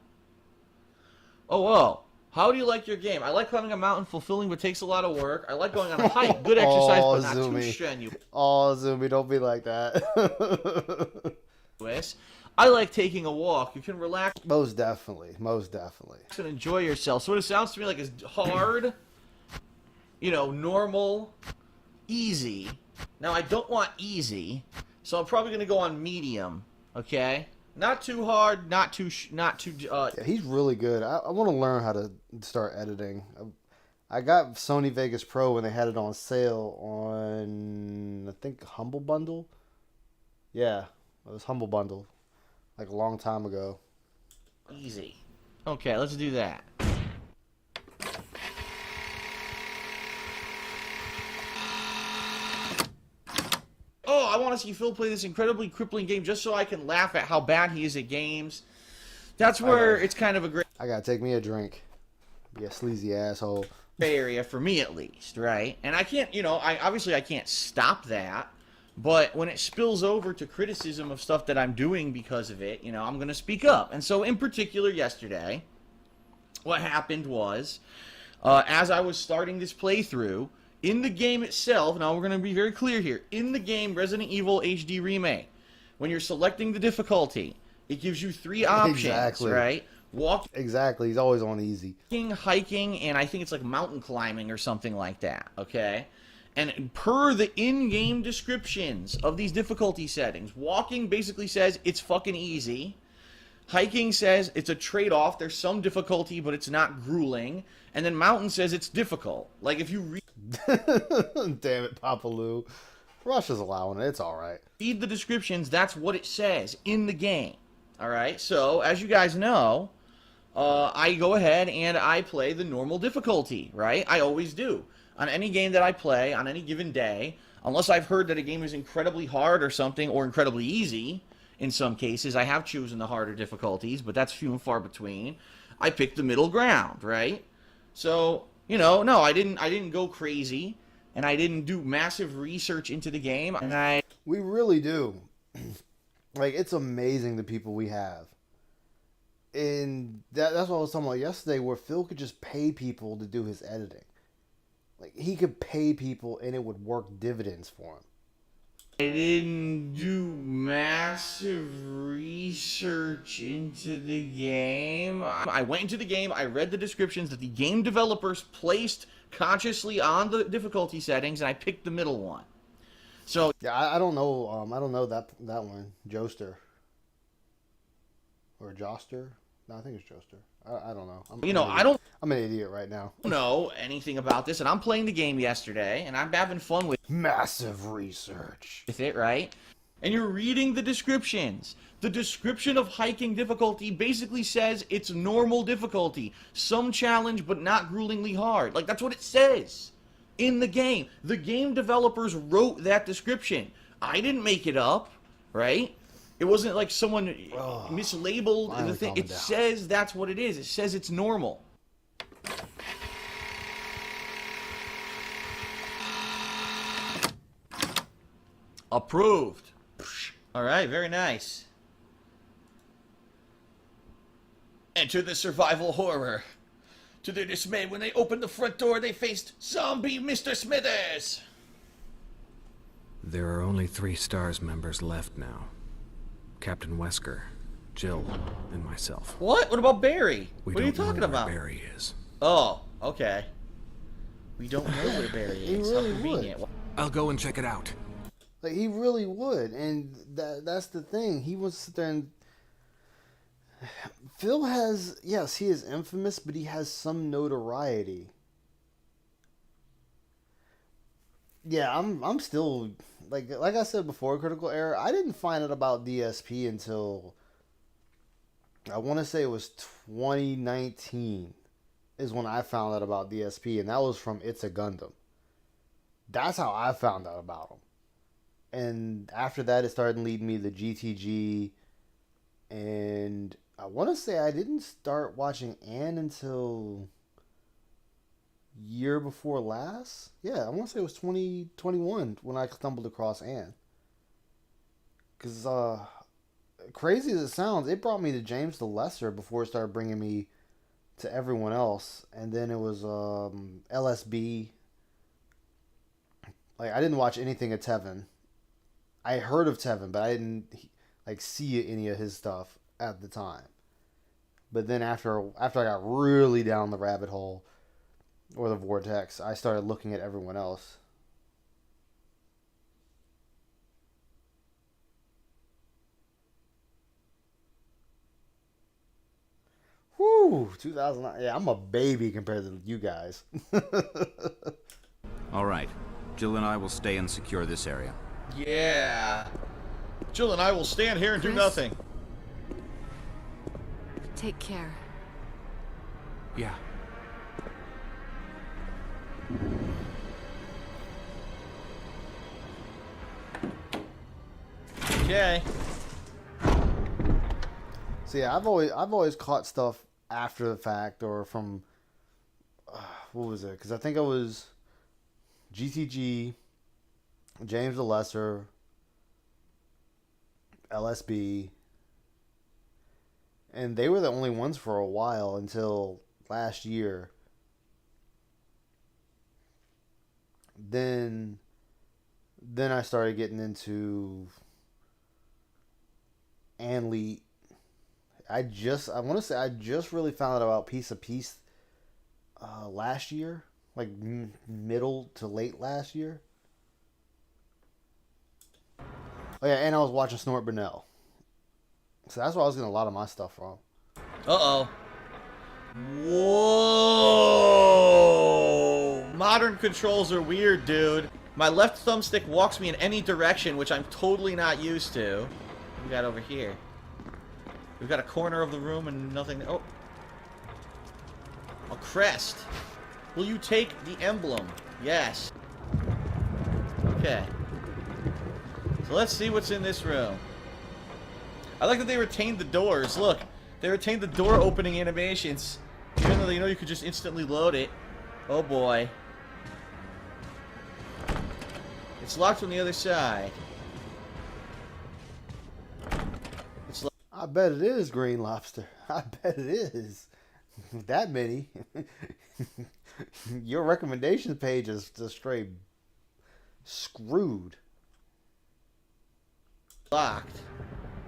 Oh, whoa. How do you like your game? I like climbing a mountain, fulfilling, but takes a lot of work. I like going on a hike. Good exercise, but not too strenuous. Oh, Zoomy, don't be like that. I like taking a walk. You can relax. Most definitely. Most definitely. And enjoy yourself. So what it sounds to me like is hard, normal, easy. Now, I don't want easy, so I'm probably going to go on medium, okay? Not too hard, not too. Yeah, he's really good. I want to learn how to start editing. I got Sony Vegas Pro when they had it on sale on, I think, Humble Bundle. Yeah, it was Humble Bundle, like a long time ago. Easy. Okay, let's do that. Oh, I want to see Phil play this incredibly crippling game just so I can laugh at how bad he is at games. That's where it's kind of a great I gotta take me a drink. Be a sleazy asshole. area for me at least, right? And I can't, I can't stop that. But when it spills over to criticism of stuff that I'm doing because of it, I'm going to speak up. And so in particular yesterday, what happened was, as I was starting this playthrough, in the game itself, now we're going to be very clear here, in the game Resident Evil HD Remake, when you're selecting the difficulty, it gives you 3 options, Exactly. right? Walking. Exactly, he's always on easy. Hiking, and I think it's like mountain climbing or something like that, okay? And per the in-game descriptions of these difficulty settings, walking basically says it's fucking easy. Hiking says it's a trade-off. There's some difficulty, but it's not grueling. And then mountain says it's difficult. Like if you read... Damn it, Papa Lou. Russia's allowing it. It's all right. Read the descriptions. That's what it says in the game. All right? So, as you guys know, I go ahead and I play the normal difficulty, right? I always do. On any game that I play, on any given day, unless I've heard that a game is incredibly hard or something, or incredibly easy, in some cases, I have chosen the harder difficulties, but that's few and far between. I picked the middle ground, right? So, no, I didn't go crazy, and I didn't do massive research into the game, and We really do. Like, it's amazing the people we have. And that's what I was talking about yesterday, where Phil could just pay people to do his editing. Like, he could pay people and it would work dividends for him. I didn't do massive research into the game. I went into the game, I read the descriptions that the game developers placed consciously on the difficulty settings, and I picked the middle one. So yeah, I don't know. I don't know that one, Joester or Joster. No, I think it's Joester. I don't know. I'm an idiot right now. Know anything about this, and I'm playing the game yesterday, and I'm having fun with massive research with it, right? And you're reading the descriptions. The description of hiking difficulty basically says it's normal difficulty, some challenge but not gruelingly hard. Like, that's what it says in the game. The game developers wrote that description. I didn't make it up, right? It wasn't like someone mislabeled the thing. It says that's what it is. It says it's normal. Approved. All right, very nice. Enter the survival horror. To their dismay, when they opened the front door, they faced zombie Mr. Smithers. There are only 3 STARS members left now. Captain Wesker, Jill, and myself. What? What about Barry? What are you talking know where about? Barry is. Oh, okay. We don't know where Barry He is. really How convenient. would. I'll go and check it out. Like, he really would, and that's the thing. He wants to sit there and... Phil has... Yes, he is infamous, but he has some notoriety. Yeah, I'm still... Like I said before, Critical Error, I didn't find out about DSP until... I want to say it was 2019 is when I found out about DSP, and that was from It's a Gundam. That's how I found out about him. And after that, it started leading me to GTG. And I want to say I didn't start watching Ann until year before last. Yeah, I want to say it was 2021 when I stumbled across Ann. Because, crazy as it sounds, it brought me to James the Lesser before it started bringing me to everyone else. And then it was LSB. Like, I didn't watch anything of Tevin. I heard of Tevin, but I didn't like see any of his stuff at the time. But then after I got really down the rabbit hole or the vortex, I started looking at everyone else. Whew, 2009. Yeah, I'm a baby compared to you guys. All right. Jill and I will stay and secure this area. Yeah. Jill and I will stand here and do nothing. Take care. Yeah. Okay. See, I've always caught stuff after the fact or from what was it? Because I think it was GTG, James the Lesser, LSB, and they were the only ones for a while until last year. Then I started getting into Anleet. I want to say I just really found out about Piece of Peace last year, like middle to late last year. Oh yeah, and I was watching Snort Burnell. So that's where I was getting a lot of my stuff from. Uh-oh. Whoa! Modern controls are weird, dude. My left thumbstick walks me in any direction, which I'm totally not used to. What we got over here? We've got a corner of the room and nothing. Oh. A crest. Will you take the emblem? Yes. Okay. So let's see what's in this room. I like that they retained the doors. Look, they retained the door opening animations. Even though you know you could just instantly load it. Oh boy. It's locked from the other side. I bet it is Green Lobster. I bet it is. That many. Your recommendation page is just straight screwed. Locked.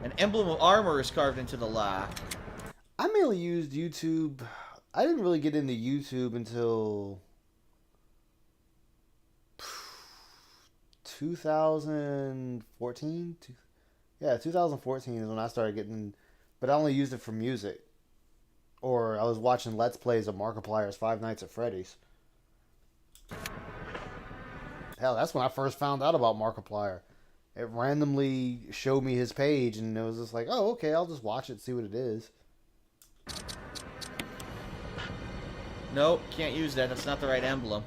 An emblem of armor is carved into the lock. I mainly used YouTube. I didn't really get into YouTube until 2014. Yeah, 2014 is when I started getting, but I only used it for music. Or I was watching Let's Plays of Markiplier's Five Nights at Freddy's. Hell, that's when I first found out about Markiplier. It randomly showed me his page, and it was just like, oh, okay, I'll just watch it, see what it is. Nope, can't use that. That's not the right emblem.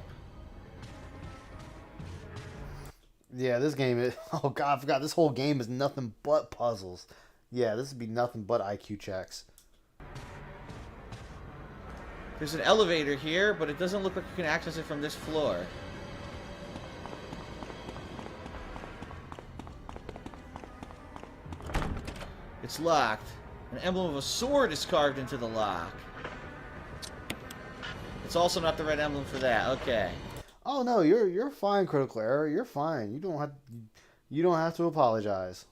Yeah, this game is... Oh, God, I forgot. This whole game is nothing but puzzles. Yeah, this would be nothing but IQ checks. There's an elevator here, but it doesn't look like you can access it from this floor. It's locked. An emblem of a sword is carved into the lock. It's also not the right emblem for that. Okay. Oh no, you're fine, Critical Error. You're fine. You don't have to apologize.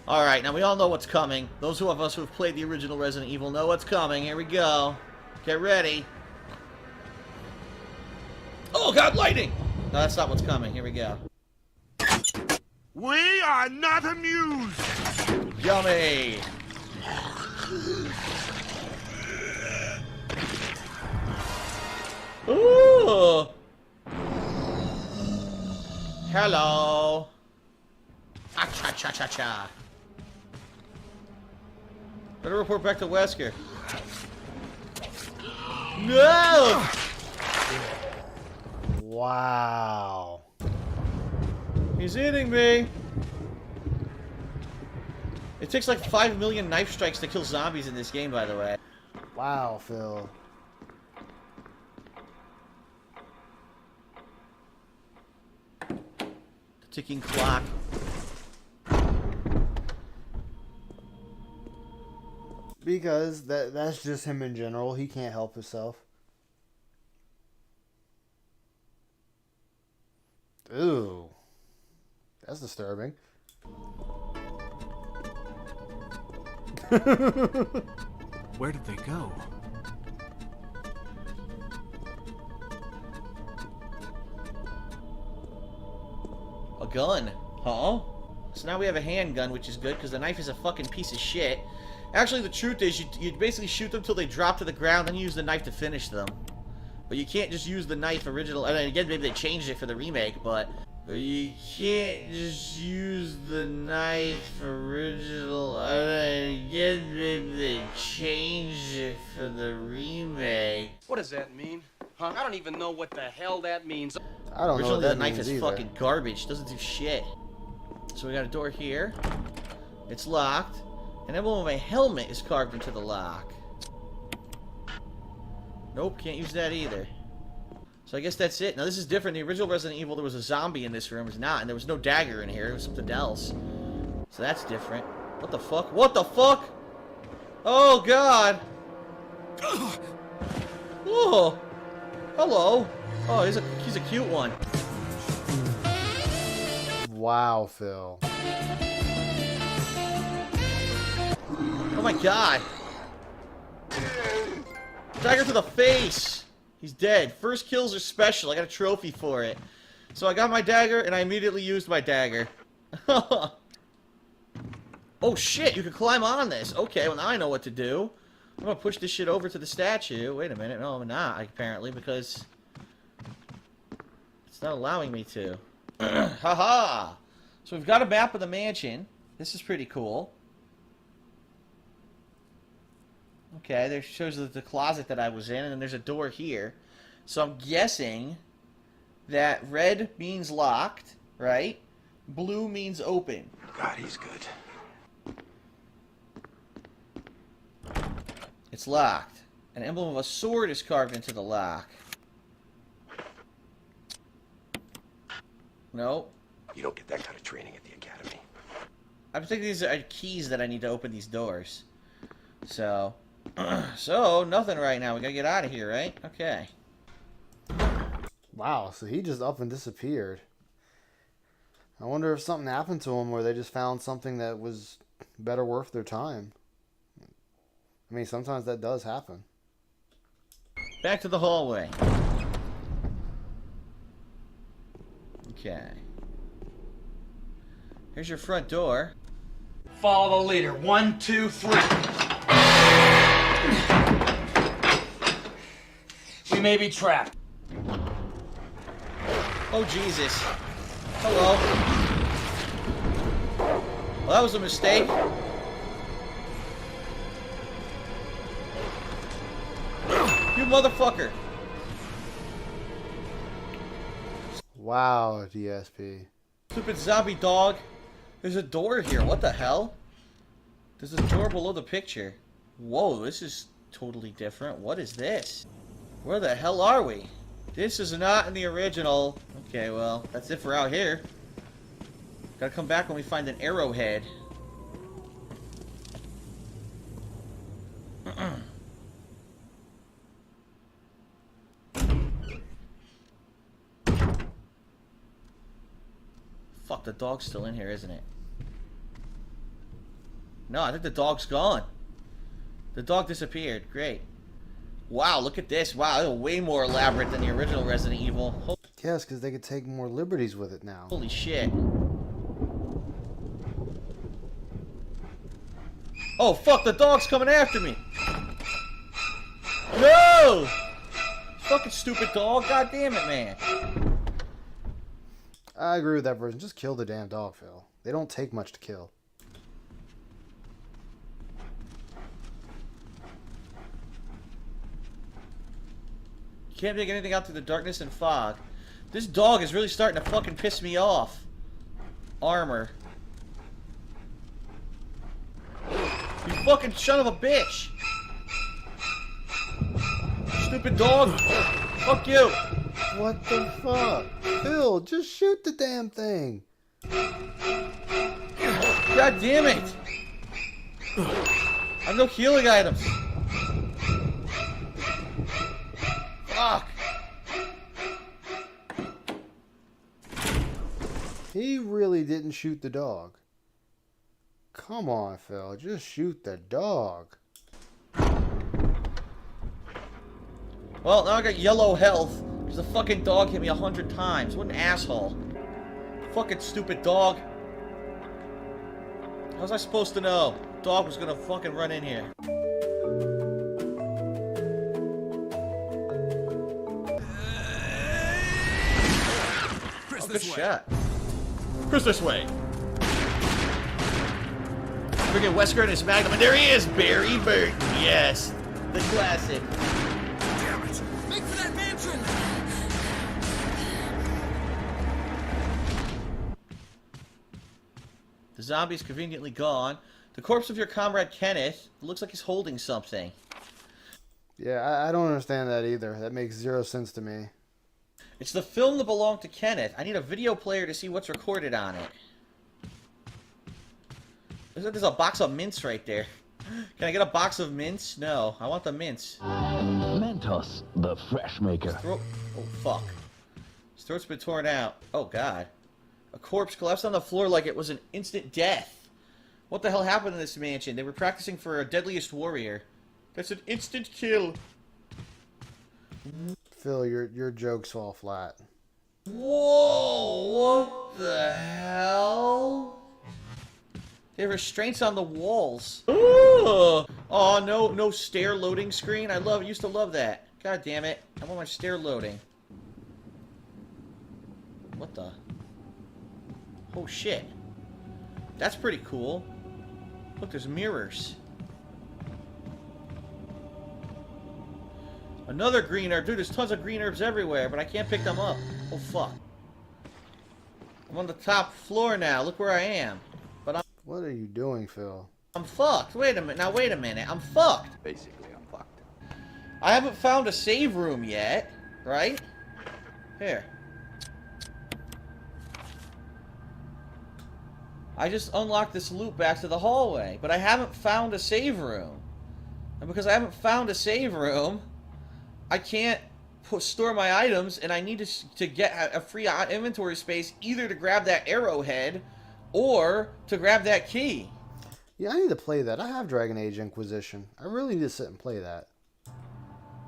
All right, now we all know what's coming. Those of us who have played the original Resident Evil know what's coming. Here we go. Get ready. Oh God, lightning! No, that's not what's coming. Here we go. We are not amused. Yummy. Ooh. Hello. Ah, cha cha cha cha. Better report back to Wesker. No. Wow. He's hitting me. It takes like 5 million knife strikes to kill zombies in this game, by the way. Wow, Phil. The ticking clock. Because that's just him in general. He can't help himself. Ooh. That's disturbing. Where did they go? A gun. Huh? So now we have a handgun, which is good, because the knife is a fucking piece of shit. Actually, the truth is, you basically shoot them till they drop to the ground, then you use the knife to finish them. But you can't just use the knife original. I mean, again, maybe they changed it for the remake, but you can't just use the knife original. I mean, again, maybe they changed it for the remake. What does that mean? Huh? I don't even know what the hell that means. I don't know what Originally, the that knife means is either. fucking garbage. Doesn't do shit. So we got a door here. It's locked. An emblem of a helmet is carved into the lock. Nope, can't use that either. So I guess that's it. Now this is different. The original Resident Evil, there was a zombie in this room. It's not, and there was no dagger in here. It was something else. So that's different. What the fuck? What the fuck? Oh God! Oh, hello. Oh, he's a cute one. Wow, Phil. Oh my God! Dagger to the face! He's dead. First kills are special. I got a trophy for it. So I got my dagger, and I immediately used my dagger. Oh shit, you can climb on this. Okay, well now I know what to do. I'm gonna push this shit over to the statue. Wait a minute. No, I'm not, apparently, because it's not allowing me to. Haha! So we've got a map of the mansion. This is pretty cool. Okay, there shows the closet that I was in, and then there's a door here. So I'm guessing that red means locked, right? Blue means open. God, he's good. It's locked. An emblem of a sword is carved into the lock. No. You don't get that kind of training at the academy. I think these are keys that I need to open these doors. So... so, nothing right now. We gotta get out of here, right? Okay. Wow, so he just up and disappeared. I wonder if something happened to them where they just found something that was better worth their time. I mean, sometimes that does happen. Back to the hallway. Okay. Here's your front door. Follow the leader. 1, 2, 3. We may be trapped. Oh, Jesus. Hello. Well, that was a mistake. You motherfucker. Wow, DSP. Stupid zombie dog. There's a door here. What the hell? There's a door below the picture. Whoa, this is totally different. What is this? Where the hell are we? This is not in the original. Okay, well, that's it for out here. Gotta come back when we find an arrowhead. Fuck, the dog's still in here, isn't it? No, I think the dog's gone. The dog disappeared. Great. Wow, look at this. Wow, it's way more elaborate than the original Resident Evil. Yes, because they could take more liberties with it now. Holy shit. Oh, fuck, the dog's coming after me. No! Fucking stupid dog. God damn it, man. I agree with that version. Just kill the damn dog, Phil. They don't take much to kill. You can't make anything out through the darkness and fog. This dog is really starting to fucking piss me off. Armor. You fucking son of a bitch. Stupid dog. Fuck you. What the fuck? Phil, just shoot the damn thing. God damn it. I have no healing items. Fuck. He really didn't shoot the dog. Come on, Phil. Just shoot the dog. Well, now I got yellow health. Because the fucking dog hit me 100 times. What an asshole. Fucking stupid dog. How was I supposed to know? The dog was gonna fucking run in here. Chris, Oh, good this way. shot. Chris, this way. Friggin' Wesker and his Magnum, and there he is, Barry Burton. Yes, the classic. Damn it! Make for that mansion! The zombie's conveniently gone. The corpse of your comrade Kenneth looks like he's holding something. Yeah, I don't understand that either. That makes zero sense to me. It's the film that belonged to Kenneth. I need a video player to see what's recorded on it. Looks like there's a box of mints right there. Can I get a box of mints? No, I want the mints. Mentos, the fresh maker. Oh, fuck. His throat's been torn out. Oh, God. A corpse collapsed on the floor like it was an instant death. What the hell happened in this mansion? They were practicing for a deadliest warrior. That's an instant kill. Phil, your jokes fall flat. Whoa! What the hell? They have restraints on the walls. Ooh. Oh, no stair loading screen. Used to love that. God damn it. I want my stair loading. What the? Oh shit. That's pretty cool. Look, there's mirrors. Another green herb. Dude, there's tons of green herbs everywhere, but I can't pick them up. Oh fuck. I'm on the top floor now. Look where I am. But What are you doing, Phil? I'm fucked. Wait a minute. Now wait a minute. I'm fucked. Basically, I'm fucked. I haven't found a save room yet, right? Here. I just unlocked this loop back to the hallway, but I haven't found a save room. And because I haven't found a save room, I can't store my items, and I need to get a free inventory space either to grab that arrowhead or to grab that key. Yeah, I need to play that. I have Dragon Age Inquisition. I really need to sit and play that.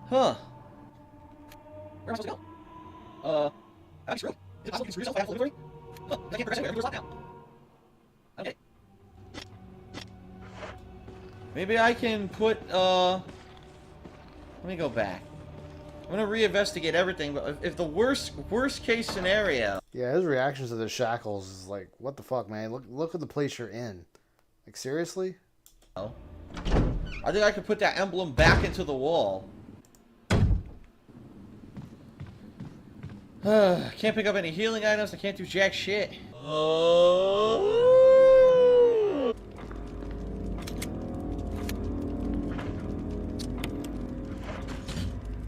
Huh. Where am I supposed to go? I'm screwed. Is it possible to screw yourself by inventory? Huh, I can't progress anywhere. Everywhere's locked now. Okay. Maybe I can put, let me go back. I'm gonna reinvestigate everything, but if the worst case scenario... Yeah, his reactions to the shackles is like, what the fuck, man? Look at the place you're in. Like, seriously? Oh. I think I could put that emblem back into the wall. Can't pick up any healing items. I can't do jack shit. Oh.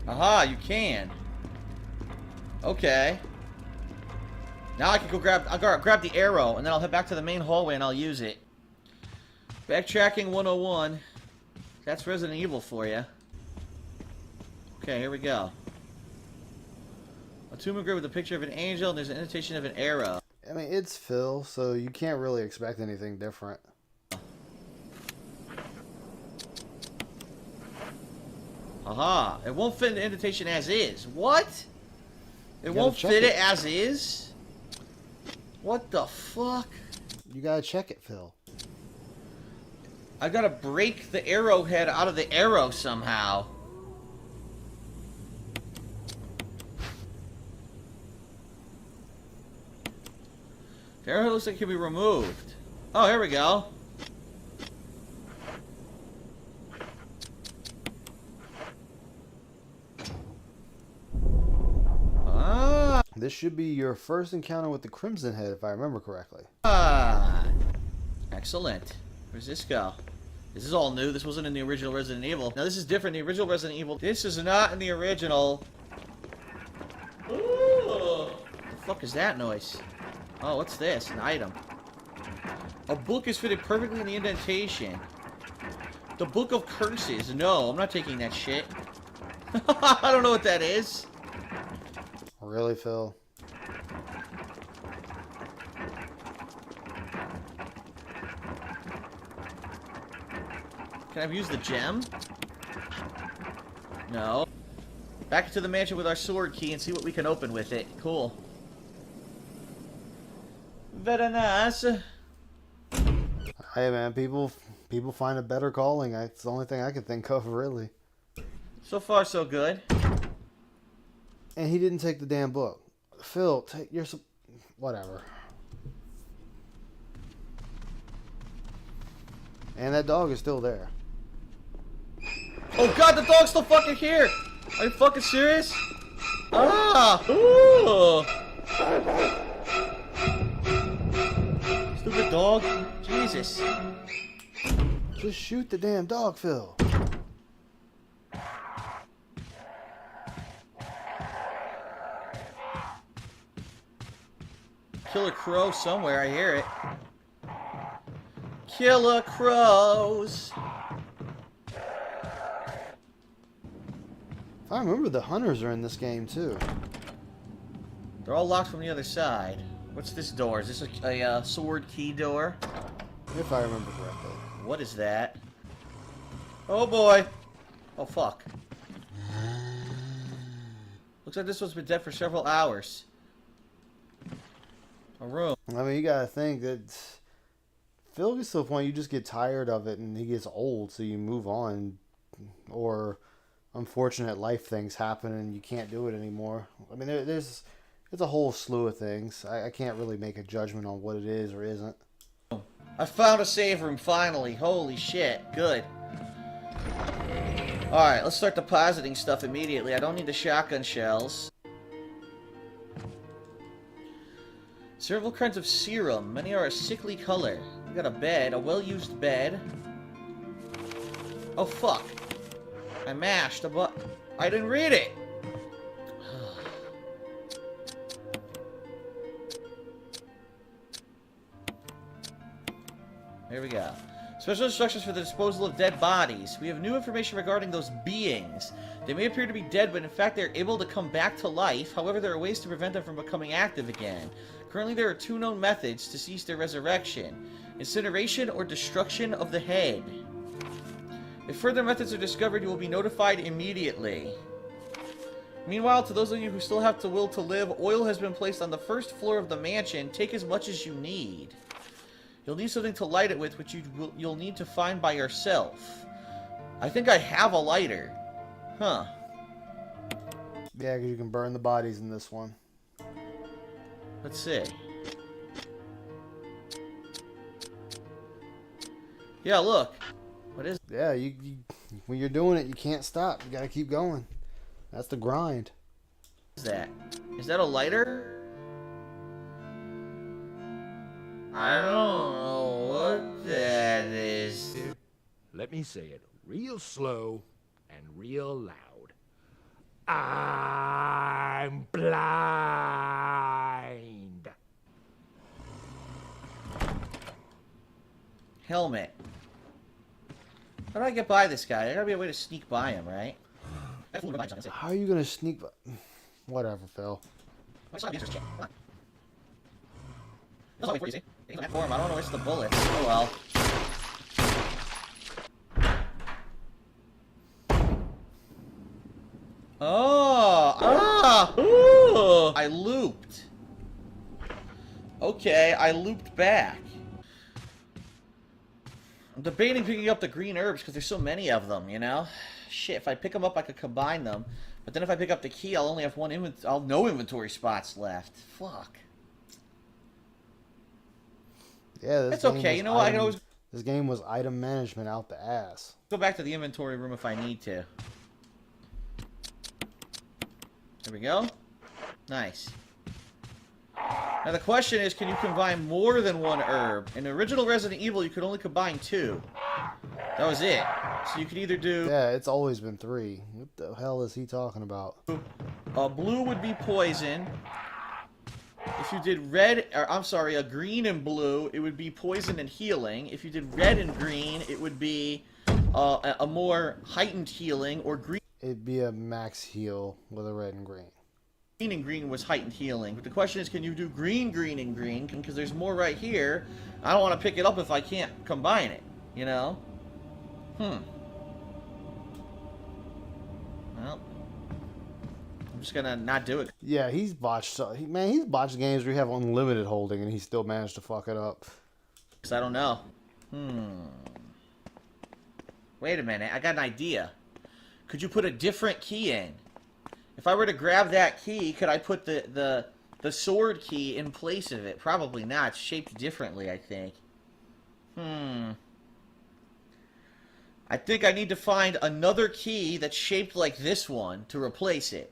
Aha, you can. Okay. Now I can go I'll grab the arrow, and then I'll head back to the main hallway and I'll use it. Backtracking 101. That's Resident Evil for you. Okay, here we go. A tomb engraved with a picture of an angel, and there's an indentation of an arrow. I mean, it's Phil, so you can't really expect anything different. Aha! It won't fit in the indentation as is. What? It won't fit it as is? What the fuck? You gotta check it, Phil. I gotta break the arrowhead out of the arrow somehow. The arrowhead looks like it can be removed. Oh, here we go. Ah. This should be your first encounter with the Crimson Head, if I remember correctly. Ah. Excellent. Where's this go? This is all new. This wasn't in the original Resident Evil. Now, this is different. The original Resident Evil. This is not in the original. Ooh. What the fuck is that noise? Oh, what's this? An item. A book is fitted perfectly in the indentation. The Book of Curses. No, I'm not taking that shit. I don't know what that is. Really, Phil? Can I use the gem? No. Back into the mansion with our sword key and see what we can open with it. Cool. Very nice. Hey, man, people find a better calling. It's the only thing I can think of, really. So far, so good. And he didn't take the damn book. Phil, take your... Whatever. And that dog is still there. Oh god, the dog's still fucking here! Are you fucking serious? Ah! Ooh! Stupid dog. Jesus. Just shoot the damn dog, Phil. Killer crow somewhere, I hear it. Killer crows. If I remember, the hunters are in this game too. They're all locked from the other side. What's this door? Is this a sword key door? If I remember correctly. What is that? Oh boy. Oh fuck. Looks like this one's been dead for several hours. A room. I mean, you gotta think that Phil gets to a point you just get tired of it and he gets old, so you move on. Or unfortunate life things happen and you can't do it anymore. I mean, there's a whole slew of things. I can't really make a judgment on what it is or isn't. I found a save room finally. Holy shit. Good. Alright, let's start depositing stuff immediately. I don't need the shotgun shells. Several kinds of serum. Many are a sickly color. We got a bed, a well-used bed. Oh fuck. I mashed a button. I didn't read it! Here we go. Special instructions for the disposal of dead bodies. We have new information regarding those beings. They may appear to be dead, but in fact they are able to come back to life. However, there are ways to prevent them from becoming active again. Currently, there are 2 known methods to cease their resurrection. Incineration or destruction of the head. If further methods are discovered, you will be notified immediately. Meanwhile, to those of you who still have the will to live, oil has been placed on the first floor of the mansion. Take as much as you need. You'll need something to light it with, which you'll need to find by yourself. I think I have a lighter. Huh. Yeah, because you can burn the bodies in this one. Let's see. Yeah, look. What is? Yeah, you when you're doing it, you can't stop. You gotta keep going. That's the grind. What is that? Is that a lighter? I don't know what that is. Let me say it real slow and real loud. I'm blind. Helmet. How do I get by this guy? There gotta be a way to sneak by him, right? How are you gonna sneak? Whatever, Phil. I don't know where's the bullets. Oh well. Oh! I looped. Okay, I looped back. I'm debating picking up the green herbs because there's so many of them, you know? Shit, if I pick them up, I could combine them. But then if I pick up the key, I'll only have no inventory spots left. Fuck. Yeah, That's okay. You know what? I can always This game was item management out the ass. go back to the inventory room if I need to. There we go. Nice. Now the question is, can you combine more than one herb? In original Resident Evil, you could only combine 2. That was it. So you could either do... Yeah, it's always been 3. What the hell is he talking about? Blue would be poison. If you did red, or I'm sorry, a green and blue, it would be poison and healing. If you did red and green, it would be a more heightened healing, or green. It'd be a max heal with a red and green. Green and green was heightened healing. But the question is, can you do green, green, and green? Because there's more right here. I don't want to pick it up if I can't combine it, you know? Well, I'm just gonna not do it. Yeah, he's botched. Man, he's botched games where you have unlimited holding and he still managed to fuck it up. Because I don't know. Wait a minute, I got an idea. Could you put a different key in? If I were to grab that key, could I put the sword key in place of it? Probably not. It's shaped differently, I think. I think I need to find another key that's shaped like this one to replace it.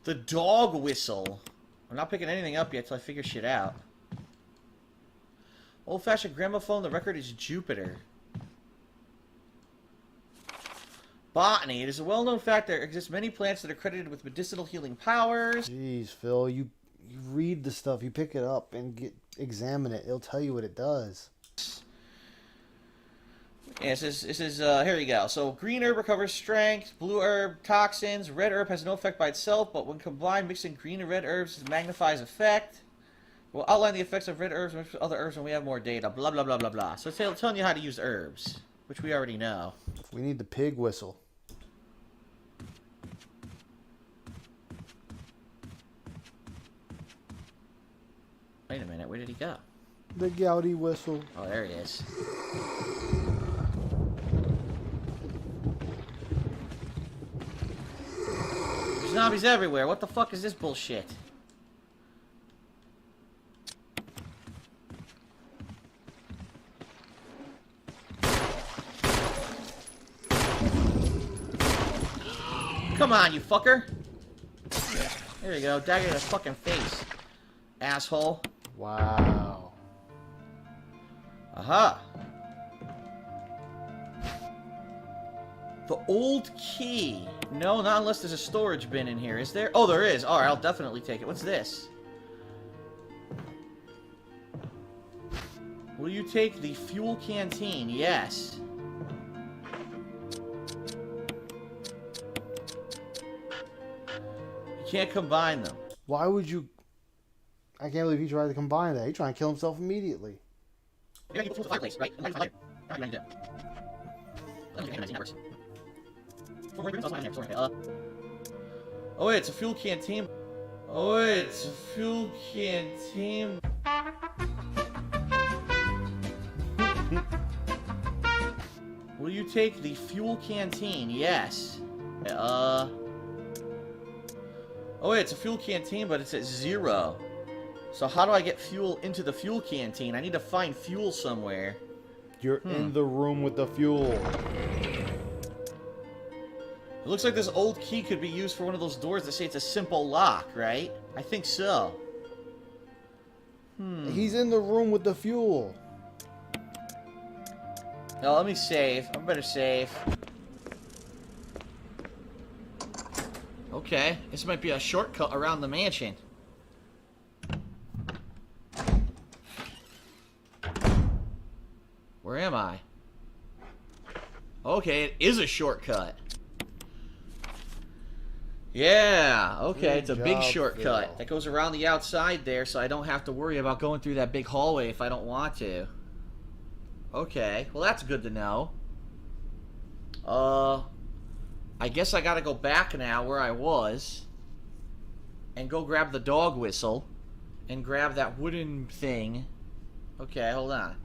The dog whistle. I'm not picking anything up yet till I figure shit out. Old-fashioned gramophone. The record is Jupiter. Botany. It is a well-known fact there exist many plants that are credited with medicinal healing powers. Jeez, Phil, you read the stuff, you pick it up and examine it. It'll tell you what it does. Yeah, this is here you go. So green herb recovers strength, blue herb toxins, red herb has no effect by itself, but when combined, mixing green and red herbs magnifies effect. We'll outline the effects of red herbs and other herbs when we have more data. Blah blah blah blah blah. So it's telling you how to use herbs, which we already know. We need the pig whistle. Wait a minute, where did he go? The gouty whistle. Oh, there he is. There's zombies everywhere. What the fuck is this bullshit? Come on, you fucker. There you go. Dagger in his fucking face. Asshole. Wow. Aha. The old key. No, not unless there's a storage bin in here. Is there? Oh, there is. Alright, I'll definitely take it. What's this? Will you you take the fuel canteen? Yes. You can't combine them. Why would you? I can't believe he tried to combine that. He tried to kill himself immediately. Yeah, you put the fireplace, right? Fire. Oh wait, it's a fuel canteen. Oh wait, it's a fuel canteen. Will you take the fuel canteen? Yes. Oh wait, it's a fuel canteen, but it's at 0. So how do I get fuel into the fuel canteen? I need to find fuel somewhere. You're in the room with the fuel. It looks like this old key could be used for one of those doors that say it's a simple lock, right? I think so. He's in the room with the fuel. No, let me save. I better save. Okay, this might be a shortcut around the mansion. Where am I? Okay, it is a shortcut. Yeah, okay, it's a big shortcut. Phil. That goes around the outside there, so I don't have to worry about going through that big hallway if I don't want to. Okay, well that's good to know. I guess I gotta go back now where I was. And go grab the dog whistle. And grab that wooden thing. Okay, hold on.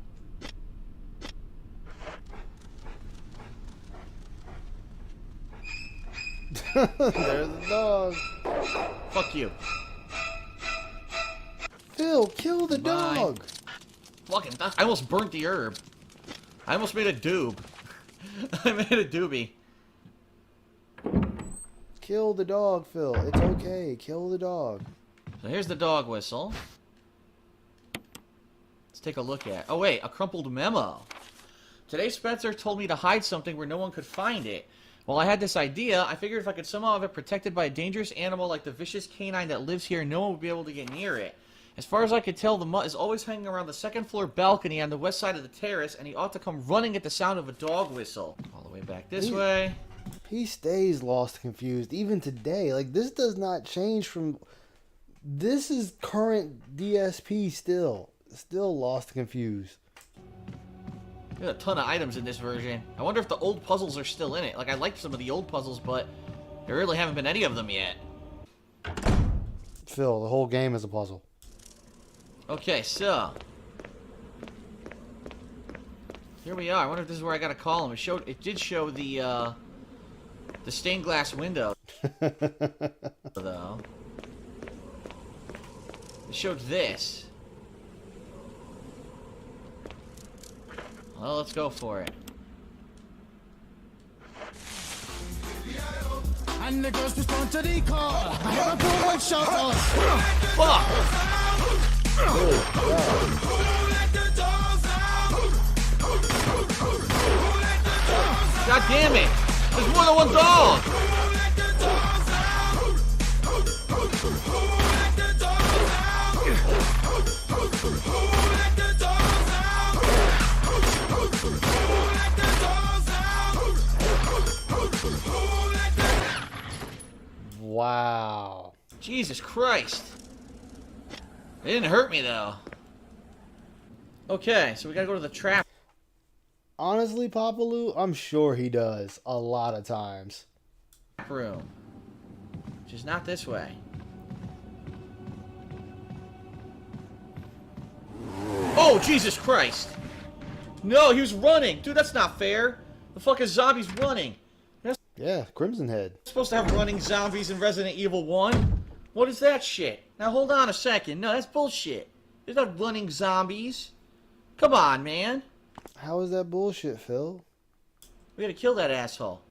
There's the dog. Fuck you. Phil, kill the dog. Fucking, I almost burnt the herb. I almost made a doob. I made a doobie. Kill the dog, Phil. It's okay. Kill the dog. So here's the dog whistle. Let's take a look at. Oh wait, a crumpled memo. Today Spencer told me to hide something where no one could find it. Well, I had this idea. I figured if I could somehow have it protected by a dangerous animal like the vicious canine that lives here, no one would be able to get near it. As far as I could tell, the mutt is always hanging around the second floor balcony on the west side of the terrace, and he ought to come running at the sound of a dog whistle. All the way back this way. He stays lost and confused even today. Like, this does not change from... This is current DSP still. Still lost and confused. There's a ton of items in this version. I wonder if the old puzzles are still in it. Like, I liked some of the old puzzles, but there really haven't been any of them yet. Phil, the whole game is a puzzle. Okay, so... here we are. I wonder if this is where I gotta call him. It did show the stained glass window. Though. It showed this. Well, let's go for it. And the ghost respond to the call. I have a forward shot on. Fuck! God damn it! There's more than one dog! Wow. Jesus Christ. It didn't hurt me, though. Okay, so we gotta go to the trap Honestly, Papaloo, I'm sure he does a lot of times. room. Which is not this way. Oh, Jesus Christ! No, he was running! Dude, that's not fair! The fucking zombie's running! Yeah, Crimson Head. Supposed to have running zombies in Resident Evil 1? What is that shit? Now hold on a second. No, that's bullshit. There's not running zombies. Come on, man. How is that bullshit, Phil? We gotta kill that asshole.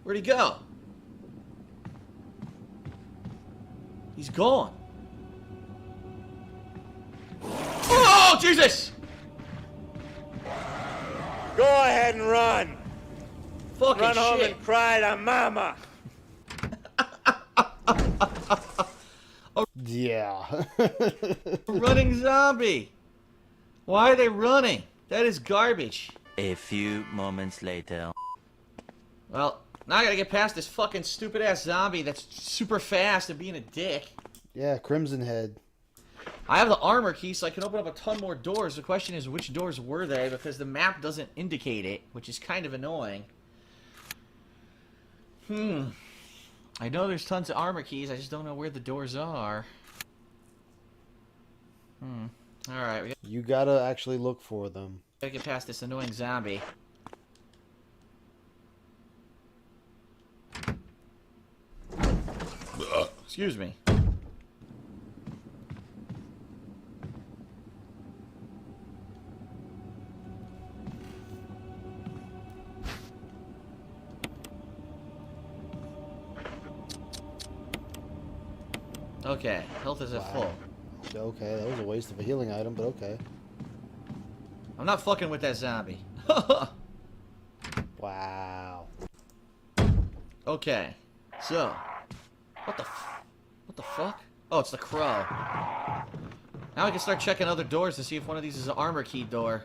Where'd he go? He's gone. Oh, Jesus! Go ahead and run. Fucking run home shit. and cry to mama. Yeah. Running zombie. Why are they running? That is garbage. A few moments later. Well, now I gotta get past this fucking stupid ass zombie that's super fast and being a dick. Yeah, Crimson Head. I have the armor key, so I can open up a ton more doors. The question is, which doors were they? Because the map doesn't indicate it, which is kind of annoying. I know there's tons of armor keys, I just don't know where the doors are. Alright, You gotta actually look for them. gotta get past this annoying zombie. Excuse me. Okay, health is at full. Okay, that was a waste of a healing item, but okay. I'm not fucking with that zombie. Wow. Okay, so what the fuck? Oh, it's the crow. Now we can start checking other doors to see if one of these is an armor key door.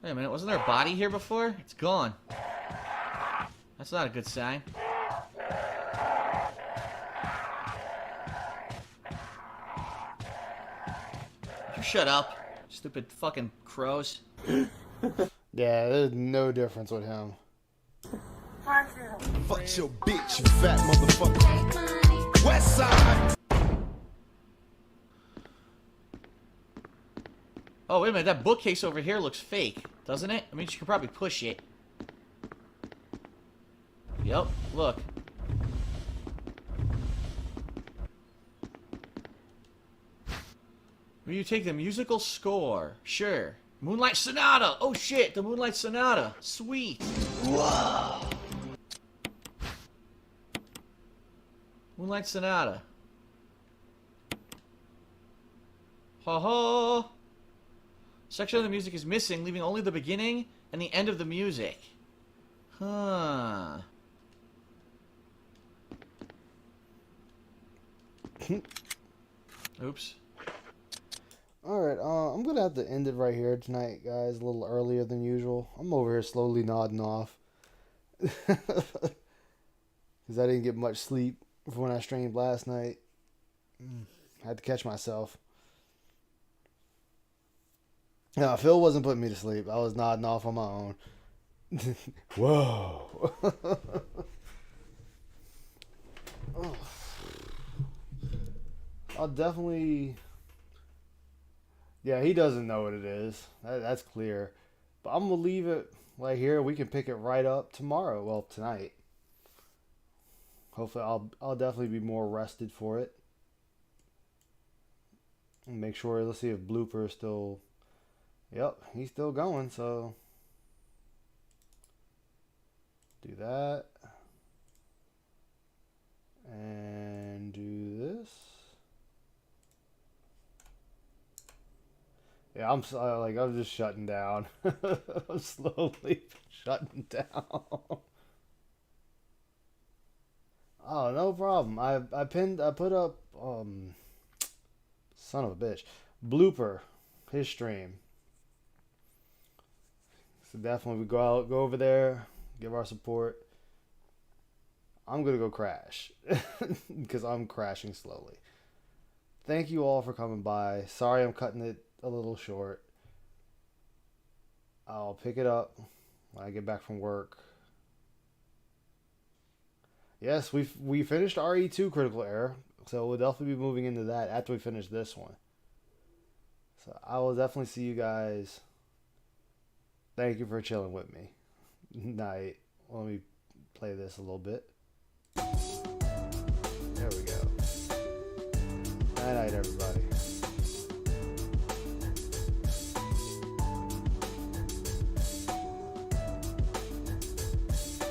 Wait a minute, wasn't there a body here before? It's gone. That's not a good sign. You shut up, stupid fucking crows. Yeah, there's no difference with him. Fuck your bitch, you fat motherfucker. West side. Oh, wait a minute, that bookcase over here looks fake, doesn't it? I mean, you could probably push it. Yep, look. Will you take the musical score? Sure. Moonlight Sonata! Oh shit, the Moonlight Sonata. Sweet. Whoa. Moonlight Sonata. Ha ha. Section of the music is missing, leaving only the beginning and the end of the music. Huh. Oops. Alright, I'm gonna have to end it right here tonight, guys, a little earlier than usual. I'm over here slowly nodding off. Because I didn't get much sleep when I streamed last night. I had to catch myself. No, Phil wasn't putting me to sleep. I was nodding off on my own. Whoa. Oh. I'll definitely... Yeah, he doesn't know what it is. That's clear. But I'm going to leave it right here. We can pick it right up tomorrow. Well, tonight. Hopefully, I'll definitely be more rested for it. And make sure, let's see if Blooper is still... Yep, he's still going, so... Do that. And do this. Yeah, I'm just shutting down. I'm slowly shutting down. Oh, no problem. I put up son of a bitch. Blooper, his stream. So definitely we go over there, give our support. I'm gonna go crash because I'm crashing slowly. Thank you all for coming by. Sorry I'm cutting it a little short. I'll pick it up when I get back from work. Yes, we finished RE2 Critical Error, so we'll definitely be moving into that after we finish this one. So I will definitely see you guys. Thank you for chilling with me. Night. Let me play this a little bit. There we go. Night, everybody.